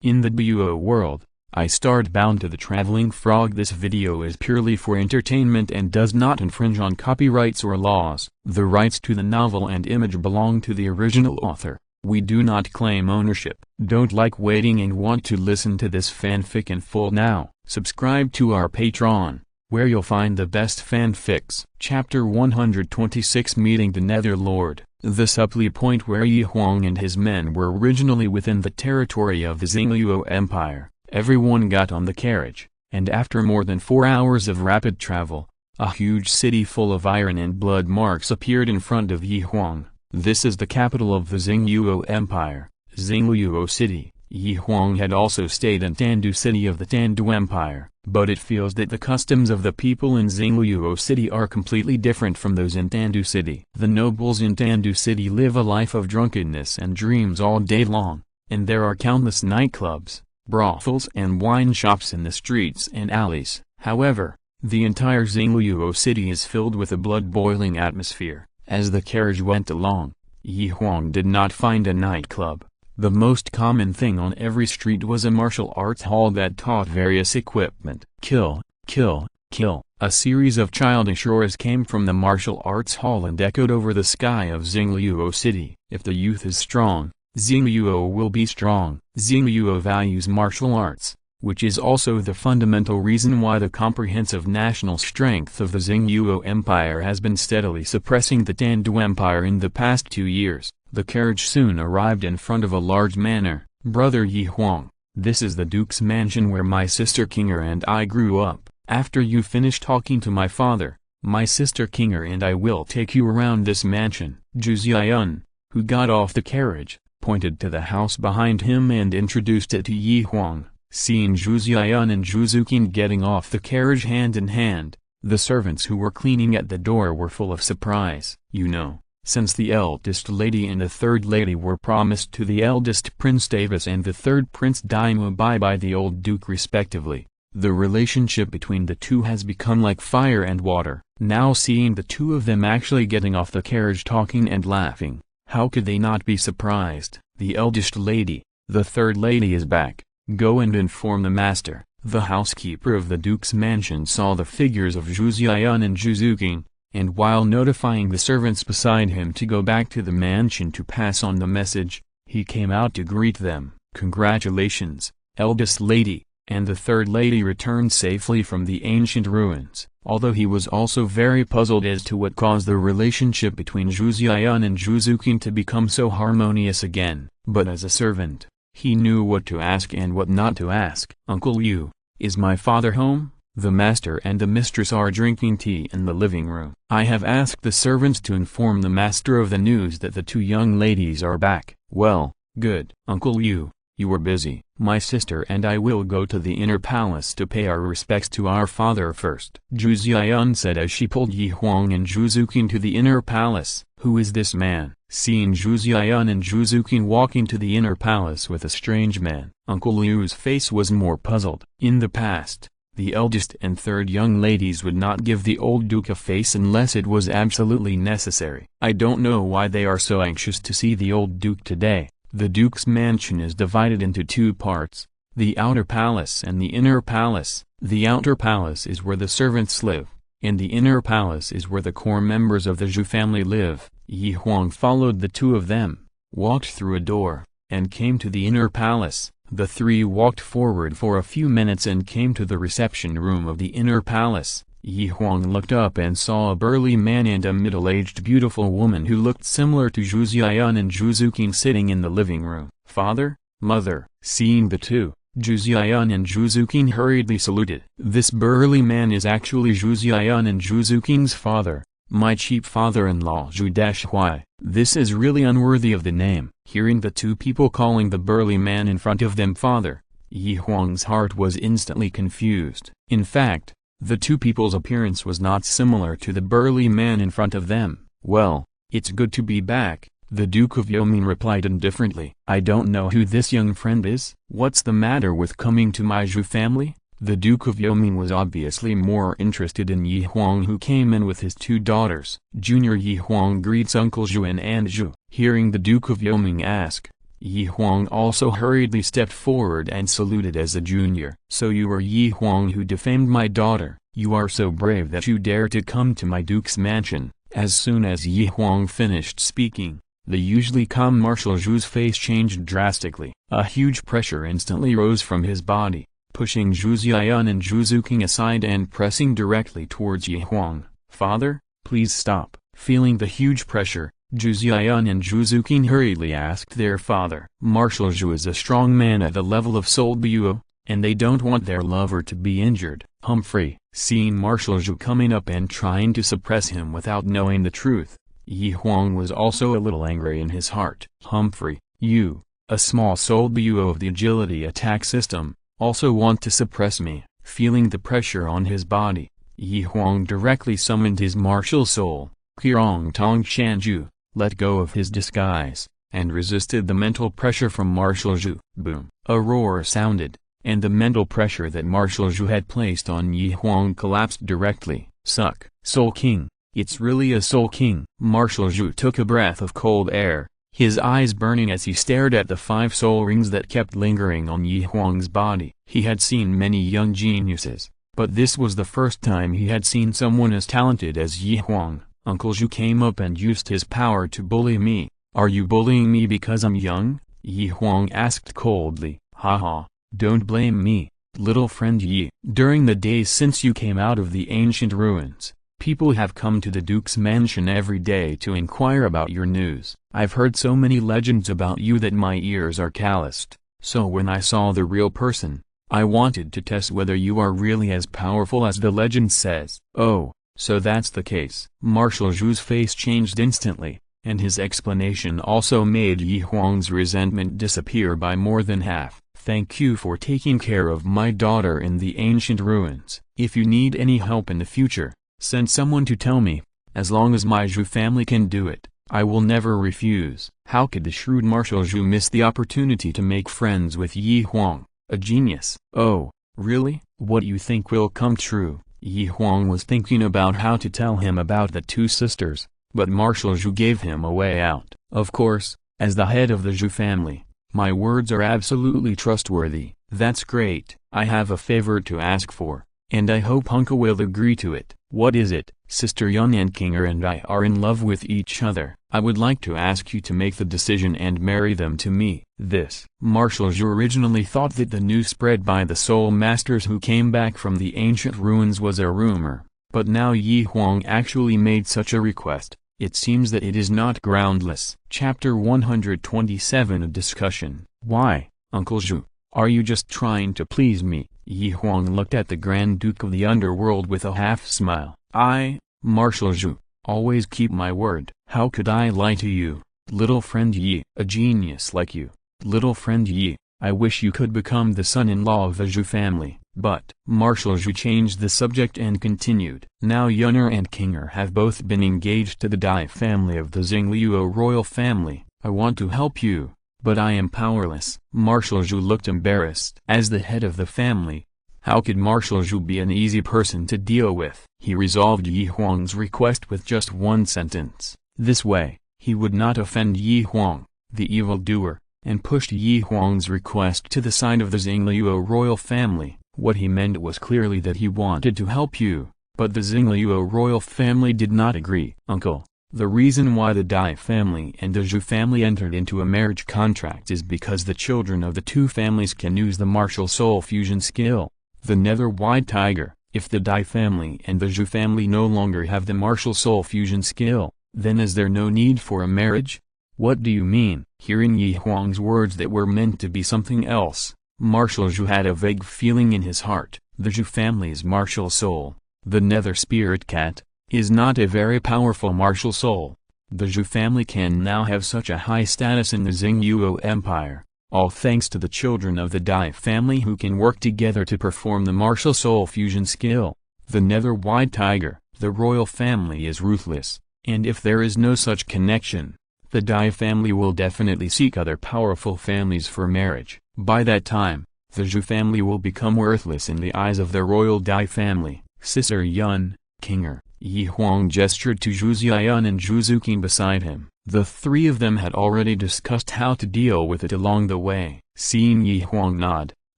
In the Douluo world, I starred Bound to the Traveling Frog. This video is purely for entertainment and does not infringe on copyrights or laws. The rights to the novel and image belong to the original author. We do not claim ownership. Don't like waiting and want to listen to this fanfic in full now? Subscribe to our Patreon, where you'll find the best fanfics. Chapter 126, Meeting the Netherlord. The supply point where Huang and his men were originally within the territory of the Douluo Empire. Everyone got on the carriage, and after more than 4 hours of rapid travel, a huge city full of iron and blood marks appeared in front of Huang. This is the capital of the Douluo Empire, Douluo City. Huang had also stayed in Tandu City of the Tandu Empire, but it feels that the customs of the people in Douluo City are completely different from those in Tandu City. The nobles in Tandu City live a life of drunkenness and dreams all day long, and there are countless nightclubs, brothels and wine shops in the streets and alleys. However, the entire Douluo City is filled with a blood-boiling atmosphere. As the carriage went along, Huang did not find a nightclub. The most common thing on every street was a martial arts hall that taught various equipment. Kill, kill, kill. A series of childish roars came from the martial arts hall and echoed over the sky of Douluo City. If the youth is strong, Douluo will be strong. Douluo values martial arts, which is also the fundamental reason why the comprehensive national strength of the Douluo Empire has been steadily suppressing the Tandu Empire in the past 2 years. The carriage soon arrived in front of a large manor. Brother Huang, this is the Duke's mansion where my sister Kinger and I grew up. After you finish talking to my father, my sister Kinger and I will take you around this mansion. Zhu Xian, who got off the carriage, pointed to the house behind him and introduced it to Huang. Seeing Zhu Xian and Zhu Zuqing getting off the carriage hand in hand, the servants who were cleaning at the door were full of surprise. You know, since the eldest lady and the third lady were promised to the eldest Prince Davis and the third Prince Daimo by the old Duke respectively, the relationship between the two has become like fire and water. Now seeing the two of them actually getting off the carriage talking and laughing, how could they not be surprised? The eldest lady, the third lady is back. Go and inform the master. The housekeeper of the Duke's mansion saw the figures of Zhu Xian and Zhu Zuqing, and while notifying the servants beside him to go back to the mansion to pass on the message, he came out to greet them. Congratulations, eldest lady, and the third lady returned safely from the ancient ruins. Although he was also very puzzled as to what caused the relationship between Zhu Xian and Zhu Zuqing to become so harmonious again, but as a servant, he knew what to ask and what not to ask. Uncle Liu, is my father home? The master and the mistress are drinking tea in the living room. I have asked the servants to inform the master of the news that the two young ladies are back. Well, good. Uncle Liu, you were busy. My sister and I will go to the inner palace to pay our respects to our father first. Zhu Xian said as she pulled Huang and Zhu Zuqing to the inner palace. Who is this man? Seeing Zhu Xian and Zhu Zuqing walking to the inner palace with a strange man, Uncle Liu's face was more puzzled. In the past, the eldest and third young ladies would not give the old Duke a face unless it was absolutely necessary. I don't know why they are so anxious to see the old Duke today. The Duke's mansion is divided into 2 parts, the outer palace and the inner palace. The outer palace is where the servants live, and the inner palace is where the core members of the Zhu family live. Huang followed the two of them, walked through a door, and came to the inner palace. The three walked forward for a few minutes and came to the reception room of the inner palace. Huang looked up and saw a burly man and a middle-aged beautiful woman who looked similar to Zhu Xian and Zhu Zuqing sitting in the living room. Father, mother. Seeing the two, Zhu Xian and Zhu Zuqing hurriedly saluted. This burly man is actually Zhu Xian and Zhu Zuqing's father, my cheap father-in-law Zhu Hui. This is really unworthy of the name. Hearing the two people calling the burly man in front of them father, Huang's heart was instantly confused. In fact, the two people's appearance was not similar to the burly man in front of them. Well, it's good to be back, the Duke of Yoming replied indifferently. I don't know who this young friend is. What's the matter with coming to my Zhu family? The Duke of Yoming was obviously more interested in Huang, who came in with his 2 daughters. Junior Huang greets Uncle Zhu and Aunt Zhu. Hearing the Duke of Yoming ask, Yi Huang also hurriedly stepped forward and saluted as a junior. "So you are Yi Huang who defamed my daughter. You are so brave that you dare to come to my duke's mansion." As soon as Yi Huang finished speaking, the usually calm Marshal Zhu's face changed drastically. A huge pressure instantly rose from his body, pushing Zhu Ziyan and Zhu Zuqing aside and pressing directly towards Yi Huang. "Father, please stop." Feeling the huge pressure, Zhu Ziyan and Zhu Zuqing hurriedly asked their father. Marshal Zhu is a strong man at the level of Douluo, and they don't want their lover to be injured. Humphrey, seeing Marshal Zhu coming up and trying to suppress him without knowing the truth, Yi Huang was also a little angry in his heart. "Humphrey, you, a small Douluo of the agility attack system, also want to suppress me." Feeling the pressure on his body, Yi Huang directly summoned his martial soul, Qirong Tong Shanju, let go of his disguise, and resisted the mental pressure from Marshal Zhu. Boom! A roar sounded, and the mental pressure that Marshal Zhu had placed on Yi Huang collapsed directly. "Suck, Soul King, it's really a Soul King." Marshal Zhu took a breath of cold air, his eyes burning as he stared at the 5 soul rings that kept lingering on Yi Huang's body. He had seen many young geniuses, but this was the first time he had seen someone as talented as Yi Huang. "Uncle Zhu came up and used his power to bully me. Are you bullying me because I'm young?" Yi Huang asked coldly. "Haha, don't blame me, little friend Yi. During the days since you came out of the ancient ruins, people have come to the Duke's mansion every day to inquire about your news. I've heard so many legends about you that my ears are calloused, so when I saw the real person, I wanted to test whether you are really as powerful as the legend says." "Oh, so that's the case." Marshal Zhu's face changed instantly, and his explanation also made Yi Huang's resentment disappear by more than half. "Thank you for taking care of my daughter in the ancient ruins. If you need any help in the future, send someone to tell me. As long as my Zhu family can do it, I will never refuse." How could the shrewd Marshal Zhu miss the opportunity to make friends with Yi Huang, a genius? "Oh, really? What you think will come true?" Yi Huang was thinking about how to tell him about the 2 sisters, but Marshal Zhu gave him a way out. "Of course, as the head of the Zhu family, my words are absolutely trustworthy." "That's great. I have a favor to ask for, and I hope Uncle will agree to it." "What is it?" "Sister Yun and Kinger and I are in love with each other. I would like to ask you to make the decision and marry them to me." This, Marshal Zhu originally thought that the news spread by the soul masters who came back from the ancient ruins was a rumor, but now Yi Huang actually made such a request. It seems that it is not groundless. Chapter 127 A Discussion. "Why, Uncle Zhu, are you just trying to please me?" Yi Huang looked at the Grand Duke of the Underworld with a half-smile. "I, Marshal Zhu, always keep my word. How could I lie to you, little friend Yi? A genius like you, little friend Yi, I wish you could become the son-in-law of the Zhu family." But Marshal Zhu changed the subject and continued. "Now Yun'er and Kinger have both been engaged to the Dai family of the Xingluo royal family. I want to help you, but I am powerless." Marshal Zhu looked embarrassed. As the head of the family, how could Marshal Zhu be an easy person to deal with? He resolved Yi Huang's request with just one sentence. This way, he would not offend Yi Huang, the evildoer, and pushed Yi Huang's request to the side of the Xingluo royal family. What he meant was clearly that he wanted to help you, but the Xingluo royal family did not agree. "Uncle, the reason why the Dai family and the Zhu family entered into a marriage contract is because the children of the 2 families can use the martial soul fusion skill, the Nether White Tiger. If the Dai family and the Zhu family no longer have the martial soul fusion skill, then is there no need for a marriage?" "What do you mean?" Hearing Yi Huang's words that were meant to be something else, Marshal Zhu had a vague feeling in his heart. The Zhu family's martial soul, the Nether Spirit Cat, is not a very powerful martial soul. The Zhu family can now have such a high status in the Xingluo Empire, all thanks to the children of the Dai family who can work together to perform the martial soul fusion skill. The Nether White Tiger, the royal family is ruthless, and if there is no such connection, the Dai family will definitely seek other powerful families for marriage. By that time, the Zhu family will become worthless in the eyes of the royal Dai family. Sister Yun, Kinger, Yi Huang gestured to Zhu Xian and Zhu Zuqing beside him. The three of them had already discussed how to deal with it along the way. Seeing Yi Huang nod,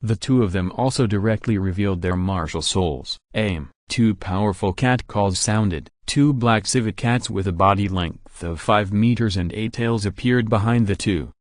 the two of them also directly revealed their martial souls. Aim. Two powerful cat calls sounded. Two black civet cats with a body length of 5 meters and 8 tails appeared behind the two.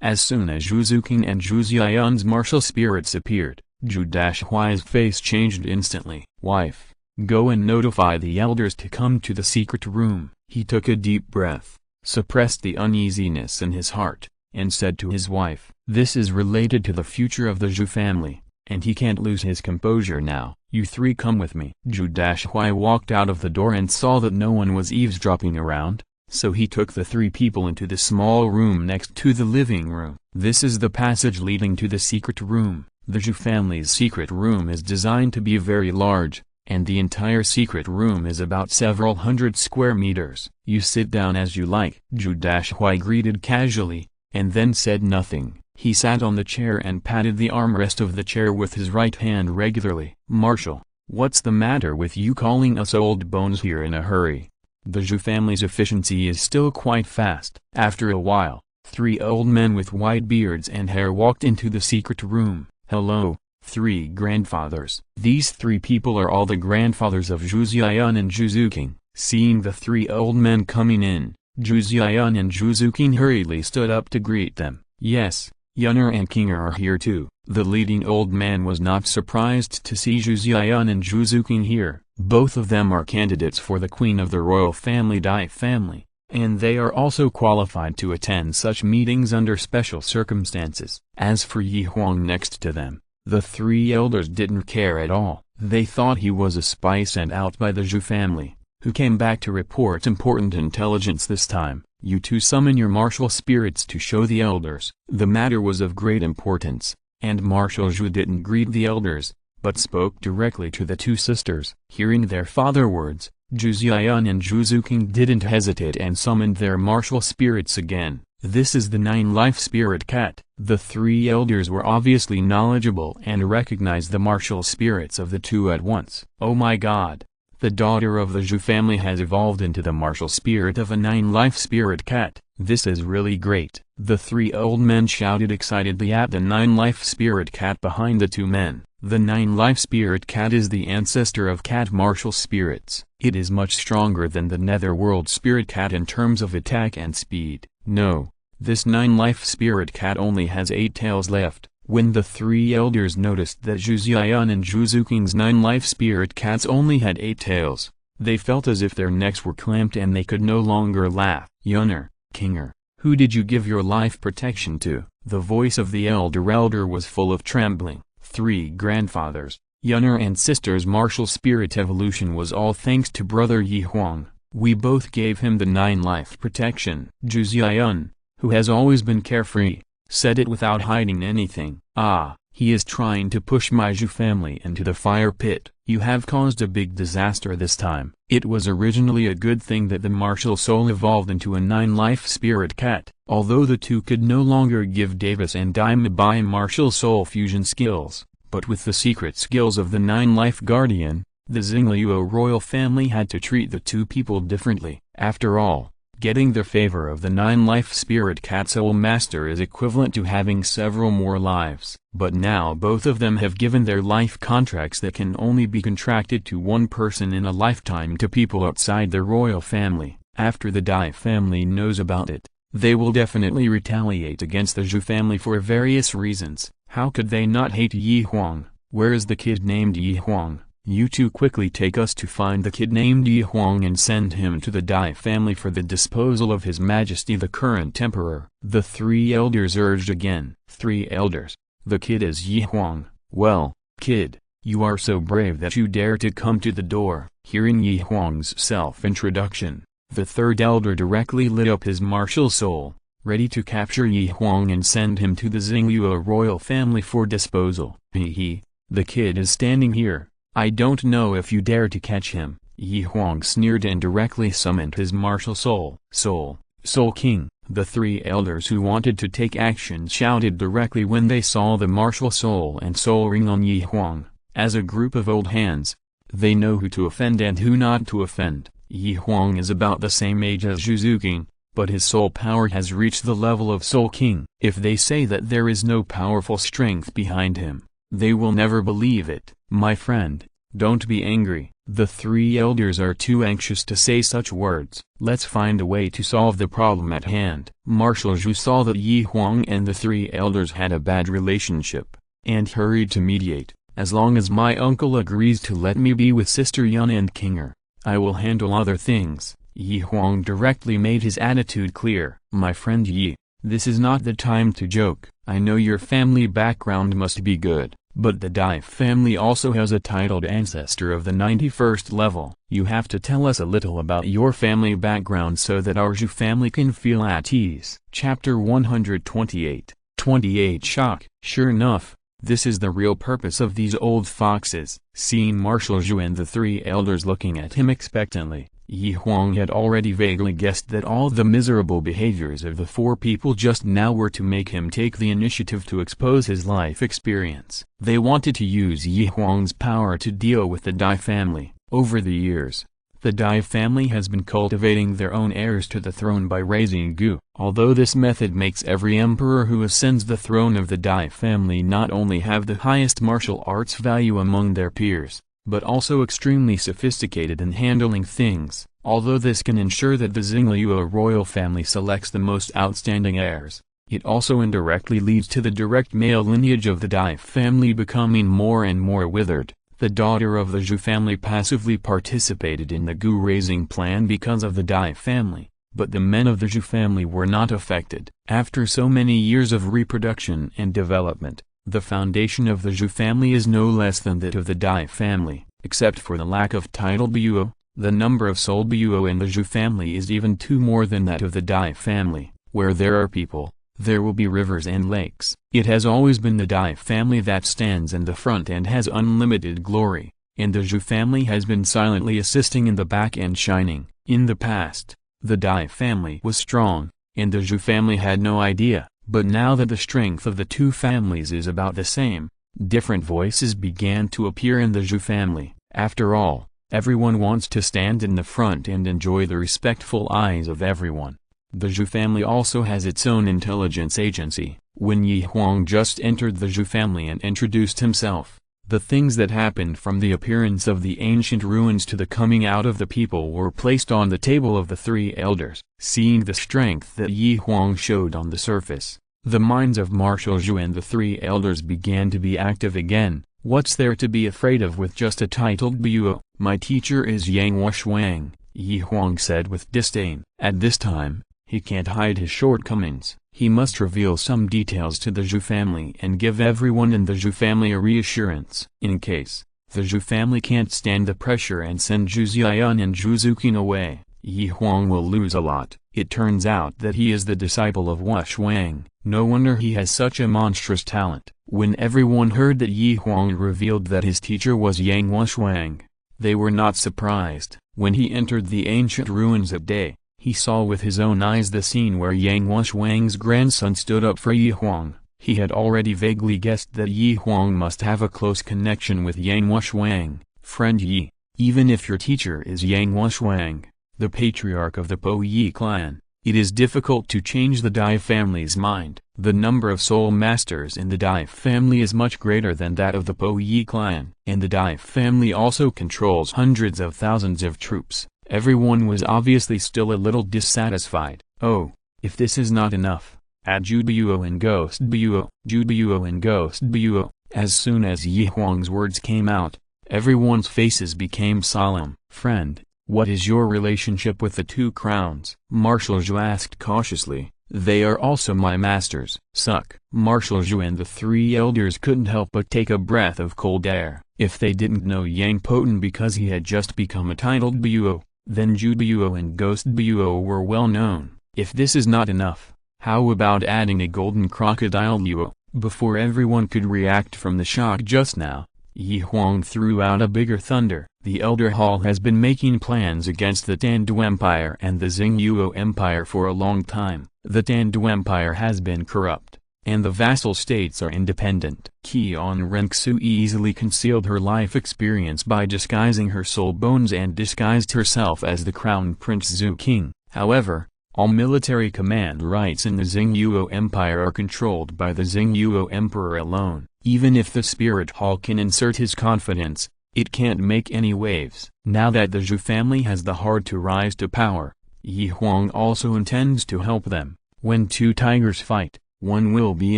As soon as Zhu Zuqing and Zhu Xian's martial spirits appeared, Zhu Huai's face changed instantly. Wife, go and notify the elders to come to the secret room. He took a deep breath, suppressed the uneasiness in his heart, and said to his wife, this is related to the future of the Zhu family, and he can't lose his composure now. You three come with me. Zhu Huai walked out of the door and saw that no one was eavesdropping around, so he took the three people into the small room next to the living room. This is the passage leading to the secret room. The Zhu family's secret room is designed to be very large, and the entire secret room is about several hundred square meters. You sit down as you like. Zhu Huai greeted casually, and then said nothing. He sat on the chair and patted the armrest of the chair with his right hand regularly. Marshal, what's the matter with you calling us old bones here in a hurry? The Zhu family's efficiency is still quite fast. After a while, three old men with white beards and hair walked into the secret room. Hello, three grandfathers. These three people are all the grandfathers of Zhu Xian and Zhu Zuqing. Seeing the three old men coming in, Zhu Xian and Zhu Zuqing hurriedly stood up to greet them. Yes, Yunner and Kinger are here too. The leading old man was not surprised to see Zhu Xian and Zhu Zuqing here. Both of them are candidates for the queen of the royal family Dai family, and they are also qualified to attend such meetings under special circumstances. As for Yi Huang next to them, the three elders didn't care at all. They thought he was a spy sent out by the Zhu family, who came back to report important intelligence this time. You two summon your martial spirits to show the elders. The matter was of great importance, and Marshal Zhu didn't greet the elders, but spoke directly to the two sisters. Hearing their father words, Zhu Xian and Zhu Zuqing didn't hesitate and summoned their martial spirits again. This is the 9-life spirit cat. The three elders were obviously knowledgeable and recognized the martial spirits of the two at once. Oh my god! The daughter of the Zhu family has evolved into the martial spirit of a 9-life spirit cat. This is really great. The three old men shouted excitedly at the 9-life spirit cat behind the two men. The 9-life spirit cat is the ancestor of cat martial spirits. It is much stronger than the netherworld spirit cat in terms of attack and speed. No, this 9-life spirit cat only has 8 tails left. When the three elders noticed that Zhu Xian and Zhu Zuqing's 9-life spirit cats only had 8 tails, they felt as if their necks were clamped and they could no longer laugh. Yunner, Kinger, who did you give your life protection to? The voice of the elder was full of trembling. Three grandfathers, Yunner and sisters' martial spirit evolution was all thanks to brother Yi Huang. We both gave him the 9-life protection. Zhu Xian, who has always been carefree, said it without hiding anything. Ah, he is trying to push my Zhu family into the fire pit. You have caused a big disaster this time. It was originally a good thing that the martial soul evolved into a 9-life spirit cat. Although the two could no longer give Davis and Daimabai martial soul fusion skills, but with the secret skills of the 9-life guardian, the Xingluo royal family had to treat the two people differently. After all, getting the favor of the 9-life spirit cat soul master is equivalent to having several more lives. But now both of them have given their life contracts that can only be contracted to one person in a lifetime to people outside the royal family. After the Dai family knows about it, they will definitely retaliate against the Zhu family for various reasons. How could they not hate Yi Huang? Where is the kid named Yi Huang? You two quickly take us to find the kid named Yi Huang and send him to the Dai family for the disposal of His Majesty the current emperor. The three elders urged again. Three elders. The kid is Yi Huang. Well, kid, you are so brave that you dare to come to the door. Hearing Yi Huang's self-introduction, the third elder directly lit up his martial soul, ready to capture Yi Huang and send him to the Xingluo royal family for disposal. He, the kid is standing here. I don't know if you dare to catch him. Yi Huang sneered and directly summoned his martial soul. Soul King. The three elders who wanted to take action shouted directly when they saw the martial soul and soul ring on Yi Huang. As a group of old hands, They know who to offend and who not to offend. Huang is about the same age as Zhu King, but his soul power has reached the level of Soul King. If they say that there is no powerful strength behind him, they will never believe it. My friend, don't be angry. The three elders are too anxious to say such words. Let's find a way to solve the problem at hand. Marshal Zhu saw that Huang and the three elders had a bad relationship, and hurried to mediate. As long as my uncle agrees to let me be with Sister Yun and Kinger, I will handle other things. Huang directly made his attitude clear. My friend Yi, this is not the time to joke. I know your family background must be good, but the Dai family also has a titled ancestor of the 91st level. You have to tell us a little about your family background so that our Zhu family can feel at ease. Chapter 128. 28 Shock. Sure enough, this is the real purpose of these old foxes. Seeing Marshal Zhu and the three elders looking at him expectantly, Huang had already vaguely guessed that all the miserable behaviors of the four people just now were to make him take the initiative to expose his life experience. They wanted to use Huang's power to deal with the Dai family. Over the years, the Dai family has been cultivating their own heirs to the throne by raising Gu. Although this method makes every emperor who ascends the throne of the Dai family not only have the highest martial arts value among their peers, but also extremely sophisticated in handling things. Although this can ensure that the Xingliu royal family selects the most outstanding heirs, it also indirectly leads to the direct male lineage of the Dai family becoming more and more withered. The daughter of the Zhu family passively participated in the Gu-raising plan because of the Dai family, but the men of the Zhu family were not affected. After so many years of reproduction and development, the foundation of the Zhu family is no less than that of the Dai family. Except for the lack of titled Buo, the number of soul Buo in the Zhu family is even two more than that of the Dai family. Where there are people, there will be rivers and lakes. It has always been the Dai family that stands in the front and has unlimited glory, and the Zhu family has been silently assisting in the back and shining. In the past, the Dai family was strong, and the Zhu family had no idea. But now that the strength of the two families is about the same, different voices began to appear in the Zhu family. After all, everyone wants to stand in the front and enjoy the respectful eyes of everyone. The Zhu family also has its own intelligence agency. When Huang just entered the Zhu family and introduced himself, the things that happened from the appearance of the ancient ruins to the coming out of the people were placed on the table of the three elders. Seeing the strength that Huang showed on the surface, the minds of Marshal Zhu and the three elders began to be active again. What's there to be afraid of with just a titled Buo? My teacher is Yang Huang, Huang said with disdain. At this time, he can't hide his shortcomings. He must reveal some details to the Zhu family and give everyone in the Zhu family a reassurance. In case the Zhu family can't stand the pressure and send Zhu Ziyan and Zhu Zuqin away, Huang will lose a lot. It turns out that he is the disciple of Huang. No wonder he has such a monstrous talent. When everyone heard that Huang revealed that his teacher was Yang Huang, they were not surprised. When he entered the ancient ruins at day, he saw with his own eyes the scene where Yang Huang's grandson stood up for Huang. He had already vaguely guessed that Huang must have a close connection with Yang Huang. Friend Yi, even if your teacher is Yang Huang, the patriarch of the Po Yi clan, it is difficult to change the Dai family's mind. The number of soul masters in the Dai family is much greater than that of the Po Yi clan, and the Dai family also controls hundreds of thousands of troops. Everyone was obviously still a little dissatisfied. Oh, if this is not enough, add Zhu Buo and Ghost Buo, Zhu Buo and Ghost Buo. As soon as Huang's words came out, everyone's faces became solemn. Friend, what is your relationship with the two crowns? Marshal Zhu asked cautiously. They are also my masters. Suck. Marshal Zhu and the three elders couldn't help but take a breath of cold air. If they didn't know Yang Poten because he had just become a titled Buo, then Zhu Buo and Ghost Buo were well known. If this is not enough, how about adding a golden crocodile Luo? Before everyone could react from the shock just now, Huang threw out a bigger thunder. The Elder Hall has been making plans against the Tandu Empire and the Xingliu Empire for a long time. The Tandu Empire has been corrupt, and the vassal states are independent. Qian Renxu easily concealed her life experience by disguising her soul bones and disguised herself as the Crown Prince Zhu King. However, all military command rights in the Xingyuo Empire are controlled by the Xingyuo Emperor alone. Even if the Spirit Hall can insert his confidence, it can't make any waves. Now that the Zhu family has the heart to rise to power, Huang also intends to help them. When two tigers fight, one will be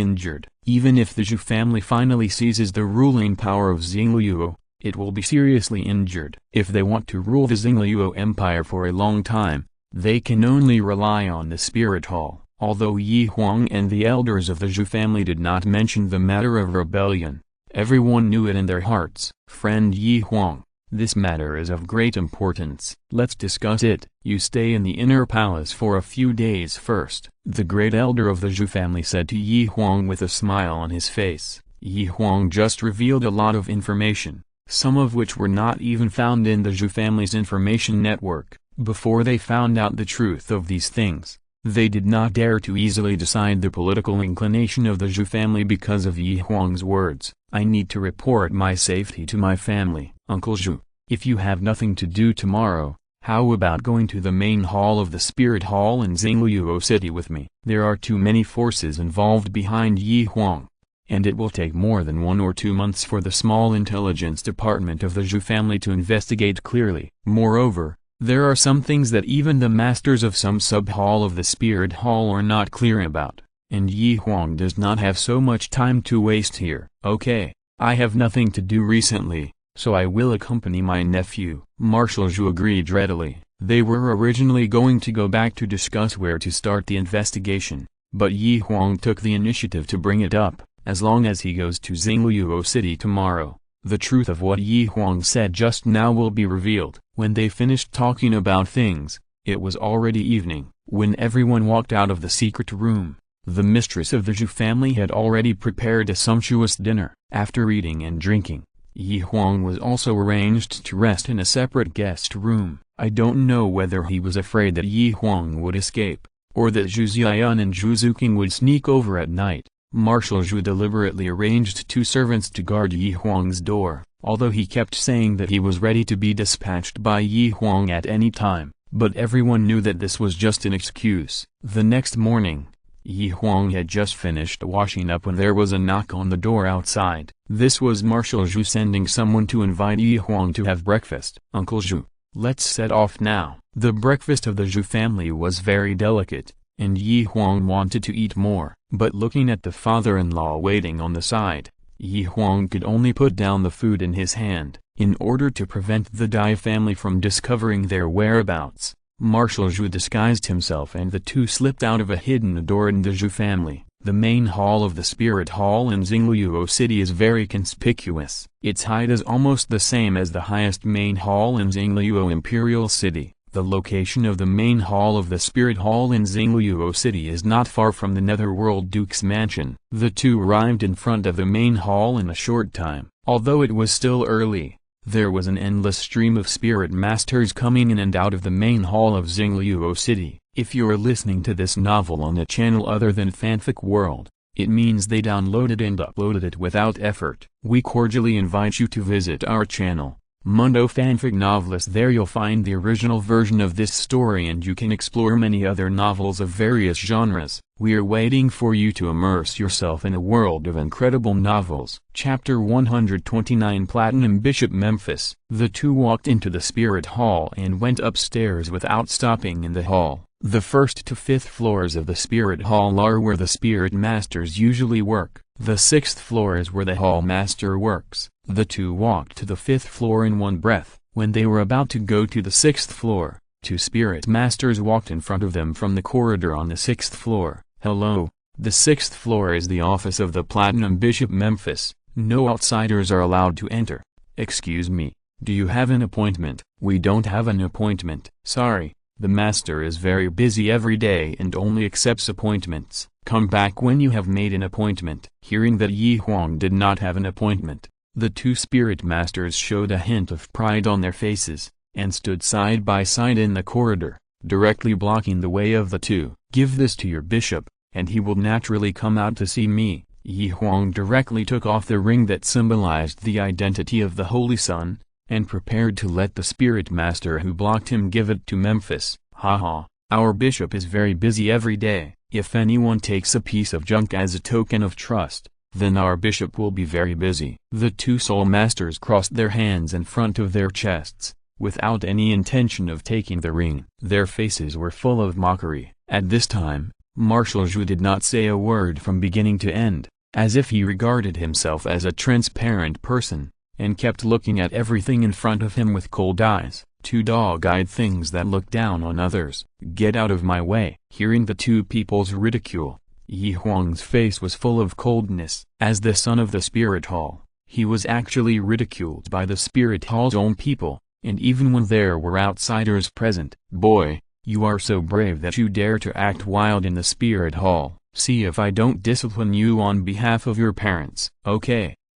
injured. Even if the Zhu family finally seizes the ruling power of Xingyuo, it will be seriously injured. If they want to rule the Xingyuo Empire for a long time, they can only rely on the Spirit Hall. Although Huang and the elders of the Zhu family did not mention the matter of rebellion, everyone knew it in their hearts. Friend Huang, this matter is of great importance. Let's discuss it. You stay in the inner palace for a few days first, the great elder of the Zhu family said to Huang with a smile on his face. Huang just revealed a lot of information, some of which were not even found in the Zhu family's information network. Before they found out the truth of these things, they did not dare to easily decide the political inclination of the Zhu family because of Huang's words. I need to report my safety to my family. Uncle Zhu, if you have nothing to do tomorrow, how about going to the main hall of the Spirit Hall in Xingyuo City with me? There are too many forces involved behind Huang, and it will take more than 1 or 2 months for the small intelligence department of the Zhu family to investigate clearly. Moreover, there are some things that even the masters of some sub-hall of the Spirit Hall are not clear about, and Huang does not have so much time to waste here. Okay, I have nothing to do recently, so I will accompany my nephew. Marshal Zhu agreed readily. They were originally going to go back to discuss where to start the investigation, but Huang took the initiative to bring it up. As long as he goes to Xingyuo City tomorrow, the truth of what Huang said just now will be revealed. When they finished talking about things, it was already evening. When everyone walked out of the secret room, the mistress of the Zhu family had already prepared a sumptuous dinner. After eating and drinking, Huang was also arranged to rest in a separate guest room. I don't know whether he was afraid that Huang would escape, or that Zhu Xian and Zhu Zuqing would sneak over at night. Marshal Zhu deliberately arranged 2 servants to guard Huang's door, although he kept saying that he was ready to be dispatched by Huang at any time, but everyone knew that this was just an excuse. The next morning, Huang had just finished washing up when there was a knock on the door outside. This was Marshal Zhu sending someone to invite Huang to have breakfast. Uncle Zhu, let's set off now. The breakfast of the Zhu family was very delicate, and Huang wanted to eat more, but looking at the father-in-law waiting on the side, Huang could only put down the food in his hand. In order to prevent the Dai family from discovering their whereabouts, Marshal Zhu disguised himself and the two slipped out of a hidden door in the Zhu family. The main hall of the Spirit Hall in Xingyuo City is very conspicuous. Its height is almost the same as the highest main hall in Xingyuo Imperial City. The location of the main hall of the Spirit Hall in Xingyuo City is not far from the Netherworld Duke's mansion. The two arrived in front of the main hall in a short time. Although it was still early, there was an endless stream of spirit masters coming in and out of the main hall of Xingyuo City. If you're listening to this novel on a channel other than Fanfic World, it means they downloaded and uploaded it without effort. We cordially invite you to visit our channel, Mundo Fanfic Novelist. There you'll find the original version of this story and you can explore many other novels of various genres. We are waiting for you to immerse yourself in a world of incredible novels. Chapter 129 Platinum Bishop Memphis. The two walked into the Spirit Hall and went upstairs without stopping in the hall. The 1st to 5th floors of the Spirit Hall are where the Spirit Masters usually work. The 6th floor is where the Hall Master works. The two walked to the 5th floor in one breath. When they were about to go to the 6th floor, 2 Spirit Masters walked in front of them from the corridor on the 6th floor. Hello, the 6th floor is the office of the Platinum Bishop Memphis. No outsiders are allowed to enter. Excuse me, do you have an appointment? We don't have an appointment. Sorry, the master is very busy every day and only accepts appointments. Come back when you have made an appointment. Hearing that Huang did not have an appointment, the 2 Spirit Masters showed a hint of pride on their faces, and stood side by side in the corridor, directly blocking the way of the two. Give this to your bishop, and he will naturally come out to see me. Huang directly took off the ring that symbolized the identity of the Holy Son, and prepared to let the spirit master who blocked him give it to Memphis. Haha, our bishop is very busy every day. If anyone takes a piece of junk as a token of trust, then our bishop will be very busy. The two soul masters crossed their hands in front of their chests, without any intention of taking the ring. Their faces were full of mockery. At this time, Marshal Zhu did not say a word from beginning to end, as if he regarded himself as a transparent person, and kept looking at everything in front of him with cold eyes. Two dog-eyed things that look down on others. Get out of my way. Hearing the two people's ridicule, Huang's face was full of coldness. As the son of the spirit hall, he was actually ridiculed by the spirit hall's own people, and even when there were outsiders present. Boy, you are so brave that you dare to act wild in the spirit hall. See if I don't discipline you on behalf of your parents.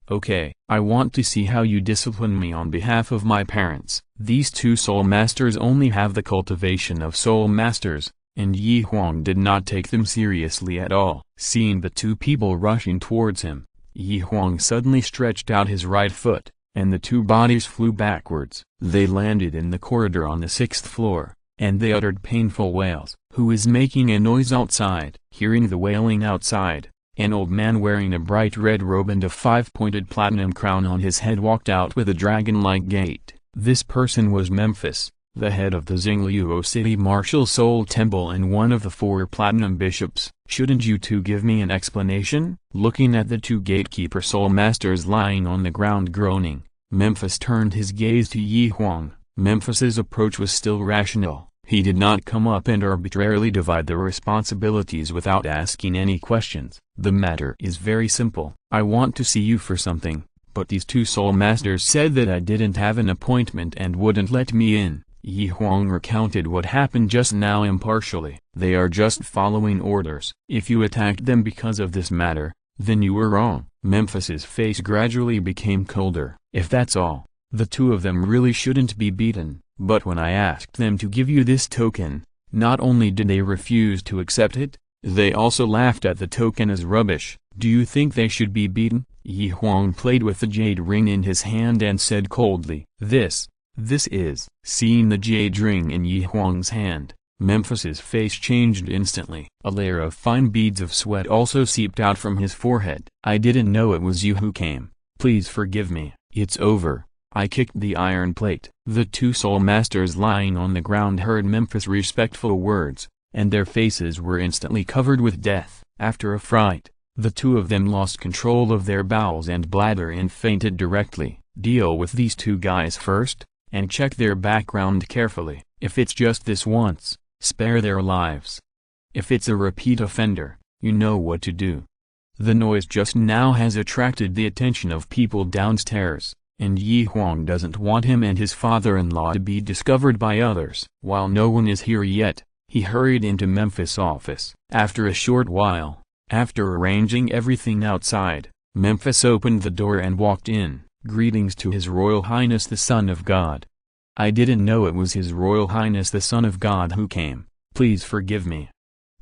Okay, I want to see how you discipline me on behalf of my parents. These two soul masters only have the cultivation of soul masters, and Huang did not take them seriously at all. Seeing the two people rushing towards him, Huang suddenly stretched out his right foot, and the two bodies flew backwards. They landed in the corridor on the 6th floor, and they uttered painful wails. Who is making a noise outside? Hearing the wailing outside, an old man wearing a bright red robe and a 5-pointed platinum crown on his head walked out with a dragon-like gait. This person was Memphis, the head of the Xingluo City Martial Soul Temple and one of the 4 platinum bishops. Shouldn't you two give me an explanation? Looking at the two gatekeeper soul masters lying on the ground groaning, Memphis turned his gaze to Huang. Memphis's approach was still rational. He did not come up and arbitrarily divide the responsibilities without asking any questions. The matter is very simple. I want to see you for something, but these two soul masters said that I didn't have an appointment and wouldn't let me in. Huang recounted what happened just now impartially. They are just following orders. If you attacked them because of this matter, then you were wrong. Memphis's face gradually became colder. If that's all, the two of them really shouldn't be beaten. But when I asked them to give you this token, not only did they refuse to accept it, they also laughed at the token as rubbish. Do you think they should be beaten? Huang played with the jade ring in his hand and said coldly, This is. Seeing the jade ring in Huang's hand, Memphis's face changed instantly. A layer of fine beads of sweat also seeped out from his forehead. I didn't know it was you who came. Please forgive me. It's over. I kicked the iron plate. The two soul masters lying on the ground heard Memphis' respectful words, and their faces were instantly covered with death. After a fright, the two of them lost control of their bowels and bladder and fainted directly. Deal with these two guys first, and check their background carefully. If it's just this once, spare their lives. If it's a repeat offender, you know what to do. The noise just now has attracted the attention of people downstairs, and Huang doesn't want him and his father-in-law to be discovered by others. While no one is here yet, he hurried into Memphis' office. After a short while, after arranging everything outside, Memphis opened the door and walked in. Greetings to His Royal Highness the Son of God. I didn't know it was His Royal Highness the Son of God who came. Please forgive me.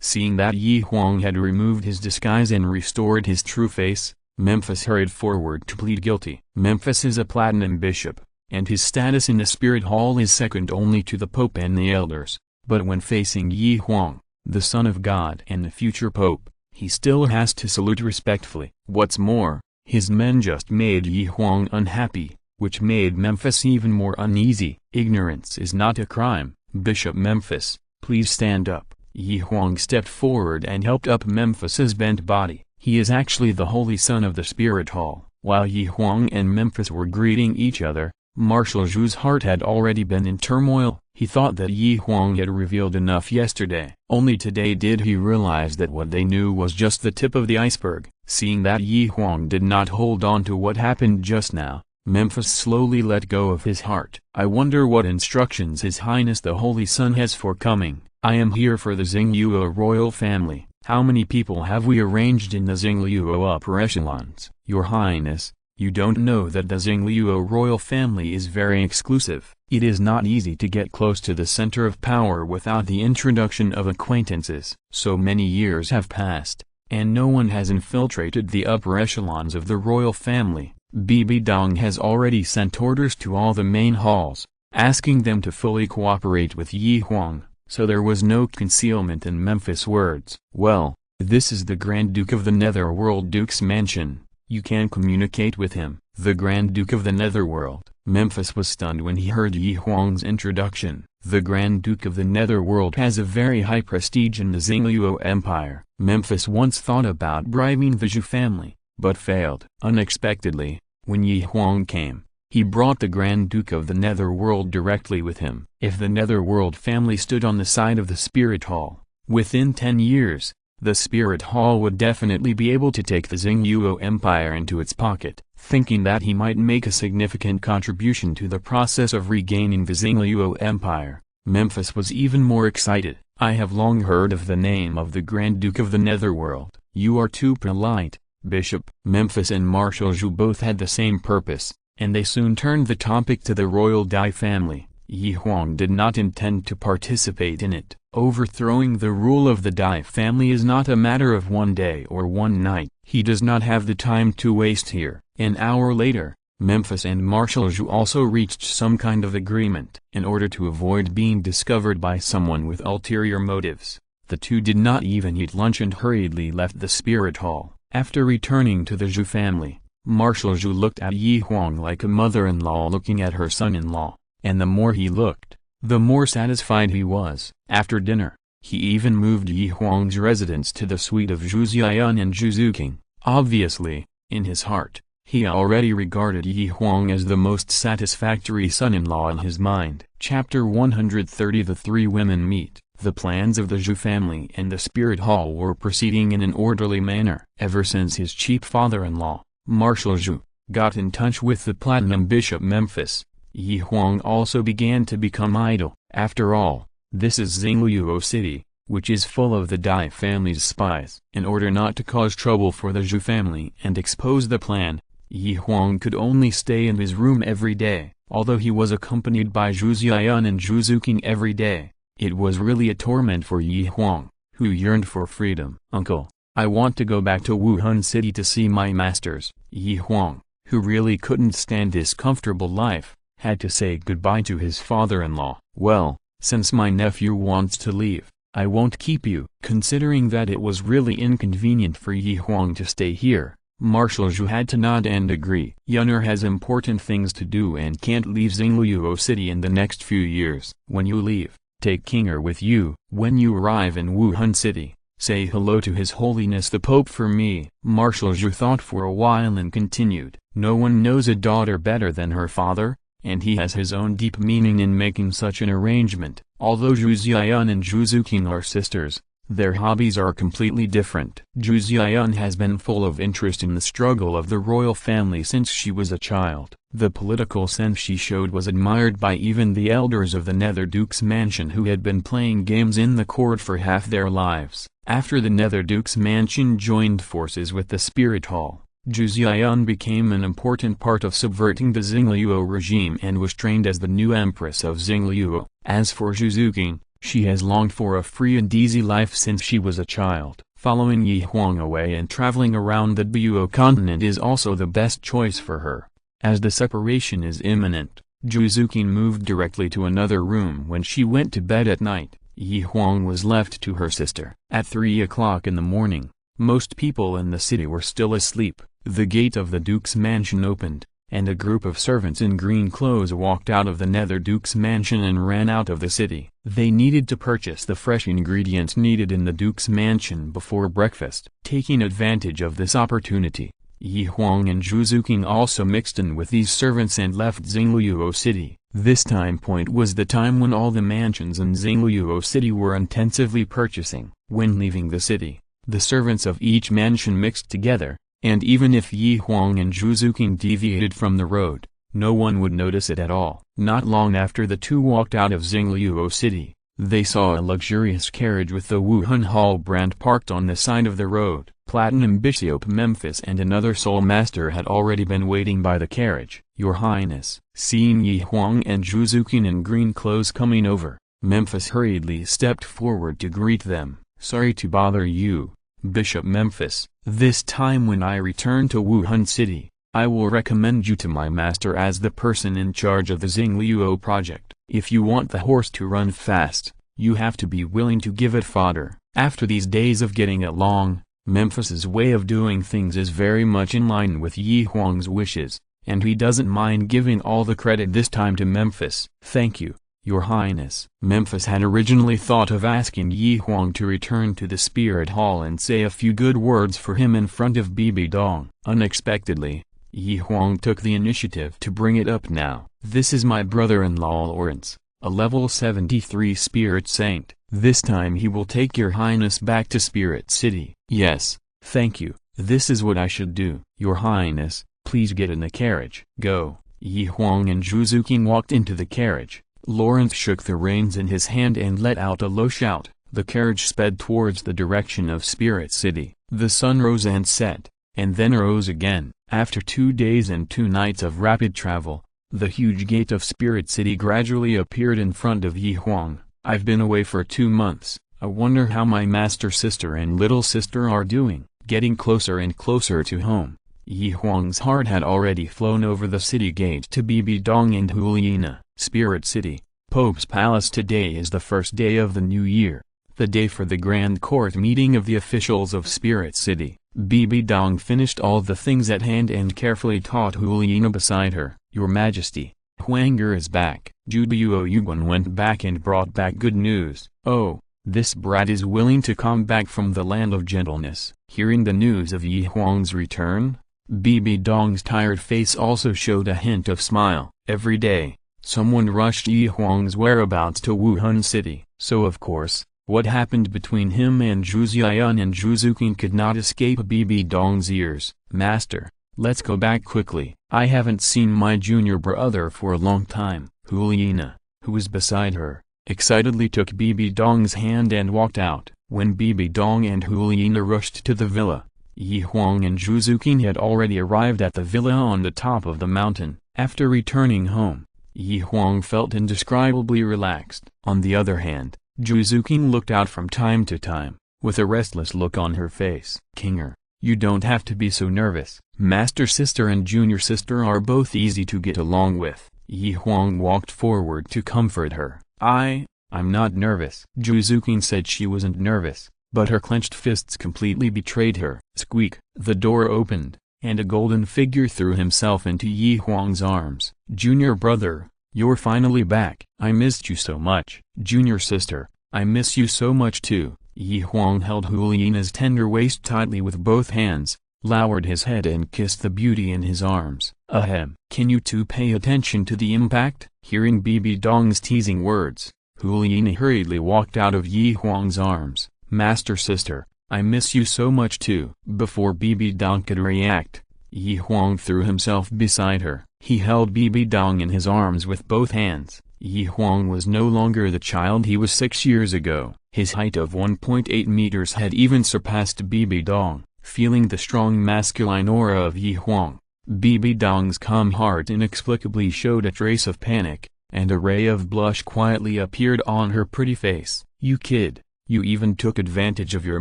Seeing that Huang had removed his disguise and restored his true face, Memphis hurried forward to plead guilty. Memphis is a platinum bishop, and his status in the spirit hall is second only to the Pope and the elders. But when facing Huang, the Son of God and the future Pope, he still has to salute respectfully. What's more, his men just made Huang unhappy, which made Memphis even more uneasy. Ignorance is not a crime. Bishop Memphis, please stand up. Huang stepped forward and helped up Memphis's bent body. He is actually the Holy Son of the Spirit Hall. While Huang and Memphis were greeting each other, Marshal Zhu's heart had already been in turmoil. He thought that Huang had revealed enough yesterday. Only today did he realize that what they knew was just the tip of the iceberg. Seeing that Huang did not hold on to what happened just now, Memphis slowly let go of his heart. I wonder what instructions His Highness the Holy Son has for coming. I am here for the Xingluo royal family. How many people have we arranged in the Xingluo upper echelons? Your Highness, You don't know that the Xingluo royal family is very exclusive. It is not easy to get close to the center of power without the introduction of acquaintances. So many years have passed, and no one has infiltrated the upper echelons of the royal family. Bibi Dong has already sent orders to all the main halls, asking them to fully cooperate with Yi Huang, so there was no concealment in Memphis' words. Well, this is the Grand Duke of the Netherworld Duke's mansion. You can communicate with him. The Grand Duke of the Netherworld. Memphis was stunned when he heard Yi Huang's introduction. The Grand Duke of the Netherworld has a very high prestige in the Xingluo Empire. Memphis once thought about bribing the Zhu family, but failed. Unexpectedly, when Yi Huang came, he brought the Grand Duke of the Netherworld directly with him. If the Netherworld family stood on the side of the Spirit Hall, within 10 years, the Spirit Hall would definitely be able to take the Xingluo Empire into its pocket. Thinking that he might make a significant contribution to the process of regaining the Xingluo Empire, Memphis was even more excited. I have long heard of the name of the Grand Duke of the Netherworld. You are too polite, Bishop. Memphis and Marshal Zhu both had the same purpose, and they soon turned the topic to the royal Dai family. Yi Huang did not intend to participate in it. Overthrowing the rule of the Dai family is not a matter of one day or one night. He does not have the time to waste here. An hour later, Memphis and Marshal Zhu also reached some kind of agreement. In order to avoid being discovered by someone with ulterior motives, the two did not even eat lunch and hurriedly left the Spirit Hall. After returning to the Zhu family, Marshal Zhu looked at Yi Huang like a mother-in-law looking at her son-in-law, and the more he looked, the more satisfied he was. After dinner, he even moved Yi Huang's residence to the suite of Zhu Xian and Zhu Zuqing. Obviously, in his heart, he already regarded Yi Huang as the most satisfactory son-in-law in his mind. Chapter 130. The three women meet. The plans of the Zhu family and the Spirit Hall were proceeding in an orderly manner. Ever since his cheap father-in-law, Marshal Zhu, got in touch with the Platinum Bishop Memphis, Yi Huang also began to become idle. After all, this is Xingluo City, which is full of the Dai family's spies. In order not to cause trouble for the Zhu family and expose the plan, Yi Huang could only stay in his room every day. Although he was accompanied by Zhu Xian and Zhu Zuqing every day, it was really a torment for Yi Huang, who yearned for freedom. Uncle, I want to go back to Wuhan City to see my masters. Yi Huang, who really couldn't stand this comfortable life, had to say goodbye to his father-in-law. Well, since my nephew wants to leave, I won't keep you. Considering that it was really inconvenient for Yi Huang to stay here, Marshal Zhu had to nod and agree. Yunner has important things to do and can't leave Xingluo City in the next few years. When you leave, take Kinger with you. When you arrive in Wuhan City, say hello to His Holiness the Pope for me. Marshal Zhu thought for a while and continued. No one knows a daughter better than her father, and he has his own deep meaning in making such an arrangement. Although Zhu Xian and Zhu Zuqing are sisters, their hobbies are completely different. Zhu Xian has been full of interest in the struggle of the royal family since she was a child. The political sense she showed was admired by even the elders of the Nether Duke's mansion who had been playing games in the court for half their lives. After the Nether Duke's mansion joined forces with the Spirit Hall, Zhu Xian became an important part of subverting the Xingluo regime and was trained as the new empress of Xingluo. As for Zhu Zuqing, she has longed for a free and easy life since she was a child. Following Yi Huang away and traveling around the Duo continent is also the best choice for her. As the separation is imminent, Zhu Zuqing moved directly to another room. When she went to bed at night, Yi Huang was left to her sister. At 3 o'clock in the morning, most people in the city were still asleep. The gate of the Duke's mansion opened, and a group of servants in green clothes walked out of the Nether Duke's mansion and ran out of the city. They needed to purchase the fresh ingredients needed in the Duke's mansion before breakfast. Taking advantage of this opportunity, Yi Huang and Zhu Zuqing also mixed in with these servants and left Xingluo City. This time point was the time when all the mansions in Xingluo City were intensively purchasing. When leaving the city, the servants of each mansion mixed together, and even if Yi Huang and Zhu Zuqing deviated from the road, no one would notice it at all. Not long after the two walked out of Xingluo City, they saw a luxurious carriage with the Wuhan Hall brand parked on the side of the road. Platinum Bishop Memphis and another soul master had already been waiting by the carriage. "Your Highness." Seeing Huang and Zhuzukin in green clothes coming over, Memphis hurriedly stepped forward to greet them. "Sorry to bother you, Bishop Memphis. This time when I return to Wuhan City, I will recommend you to my master as the person in charge of the Xingluo project. If you want the horse to run fast, you have to be willing to give it fodder." After these days of getting along, Memphis's way of doing things is very much in line with Huang's wishes, and he doesn't mind giving all the credit this time to Memphis. "Thank you, Your Highness." Memphis had originally thought of asking Huang to return to the Spirit Hall and say a few good words for him in front of Bibi Dong. Unexpectedly, Huang took the initiative to bring it up now. "This is my brother-in-law Lawrence, a level 73 Spirit Saint. This time he will take Your Highness back to Spirit City." "Yes, thank you. This is what I should do." "Your Highness, please get in the carriage." "Go." Huang and Zhuzukin walked into the carriage. Lawrence shook the reins in his hand and let out a low shout. The carriage sped towards the direction of Spirit City. The sun rose and set, and then rose again. After 2 days and 2 nights of rapid travel, the huge gate of Spirit City gradually appeared in front of Huang. "I've been away for 2 months. I wonder how my master sister and little sister are doing." Getting closer and closer to home, Huang's heart had already flown over the city gate to Bibi Dong and Huliina. Spirit City, Pope's Palace. Today is the first day of the new year, the day for the grand court meeting of the officials of Spirit City. Bibi Dong finished all the things at hand and carefully taught Huliina beside her. "Your Majesty, Huang is back." Duoluo Yuguan went back and brought back good news. "Oh, this brat is willing to come back from the land of gentleness." Hearing the news of Huang's return, Bibi Dong's tired face also showed a hint of smile. Every day, someone rushed Huang's whereabouts to Wuhan City. So of course, what happened between him and Zhu Xian and Zhuzukin could not escape Bibi Dong's ears. "Master, let's go back quickly. I haven't seen my junior brother for a long time." Huliina, who was beside her, excitedly took Bibi Dong's hand and walked out. When Bibi Dong and Huliina rushed to the villa, Huang and Zhuzukin had already arrived at the villa on the top of the mountain. After returning home, Huang felt indescribably relaxed. On the other hand, Zhuzukin looked out from time to time, with a restless look on her face. "Kinger, you don't have to be so nervous. Master sister and junior sister are both easy to get along with." Huang walked forward to comfort her. I'm not nervous." Zhuzukin said she wasn't nervous, but her clenched fists completely betrayed her. Squeak! The door opened, and a golden figure threw himself into Huang's arms. "Junior brother, you're finally back. I missed you so much." "Junior sister, I miss you so much too." Huang held Huliina's tender waist tightly with both hands, lowered his head and kissed the beauty in his arms. "Ahem. Can you two pay attention to the impact?" Hearing Bibi Dong's teasing words, Huliina hurriedly walked out of Huang's arms. "Master sister, I miss you so much too." Before Bibi Dong could react, Huang threw himself beside her. He held Bibi Dong in his arms with both hands. Huang was no longer the child he was 6 years ago. His height of 1.8 meters had even surpassed Bibi Dong. Feeling the strong masculine aura of Huang, Bibi Dong's calm heart inexplicably showed a trace of panic, and a ray of blush quietly appeared on her pretty face. "You kid, you even took advantage of your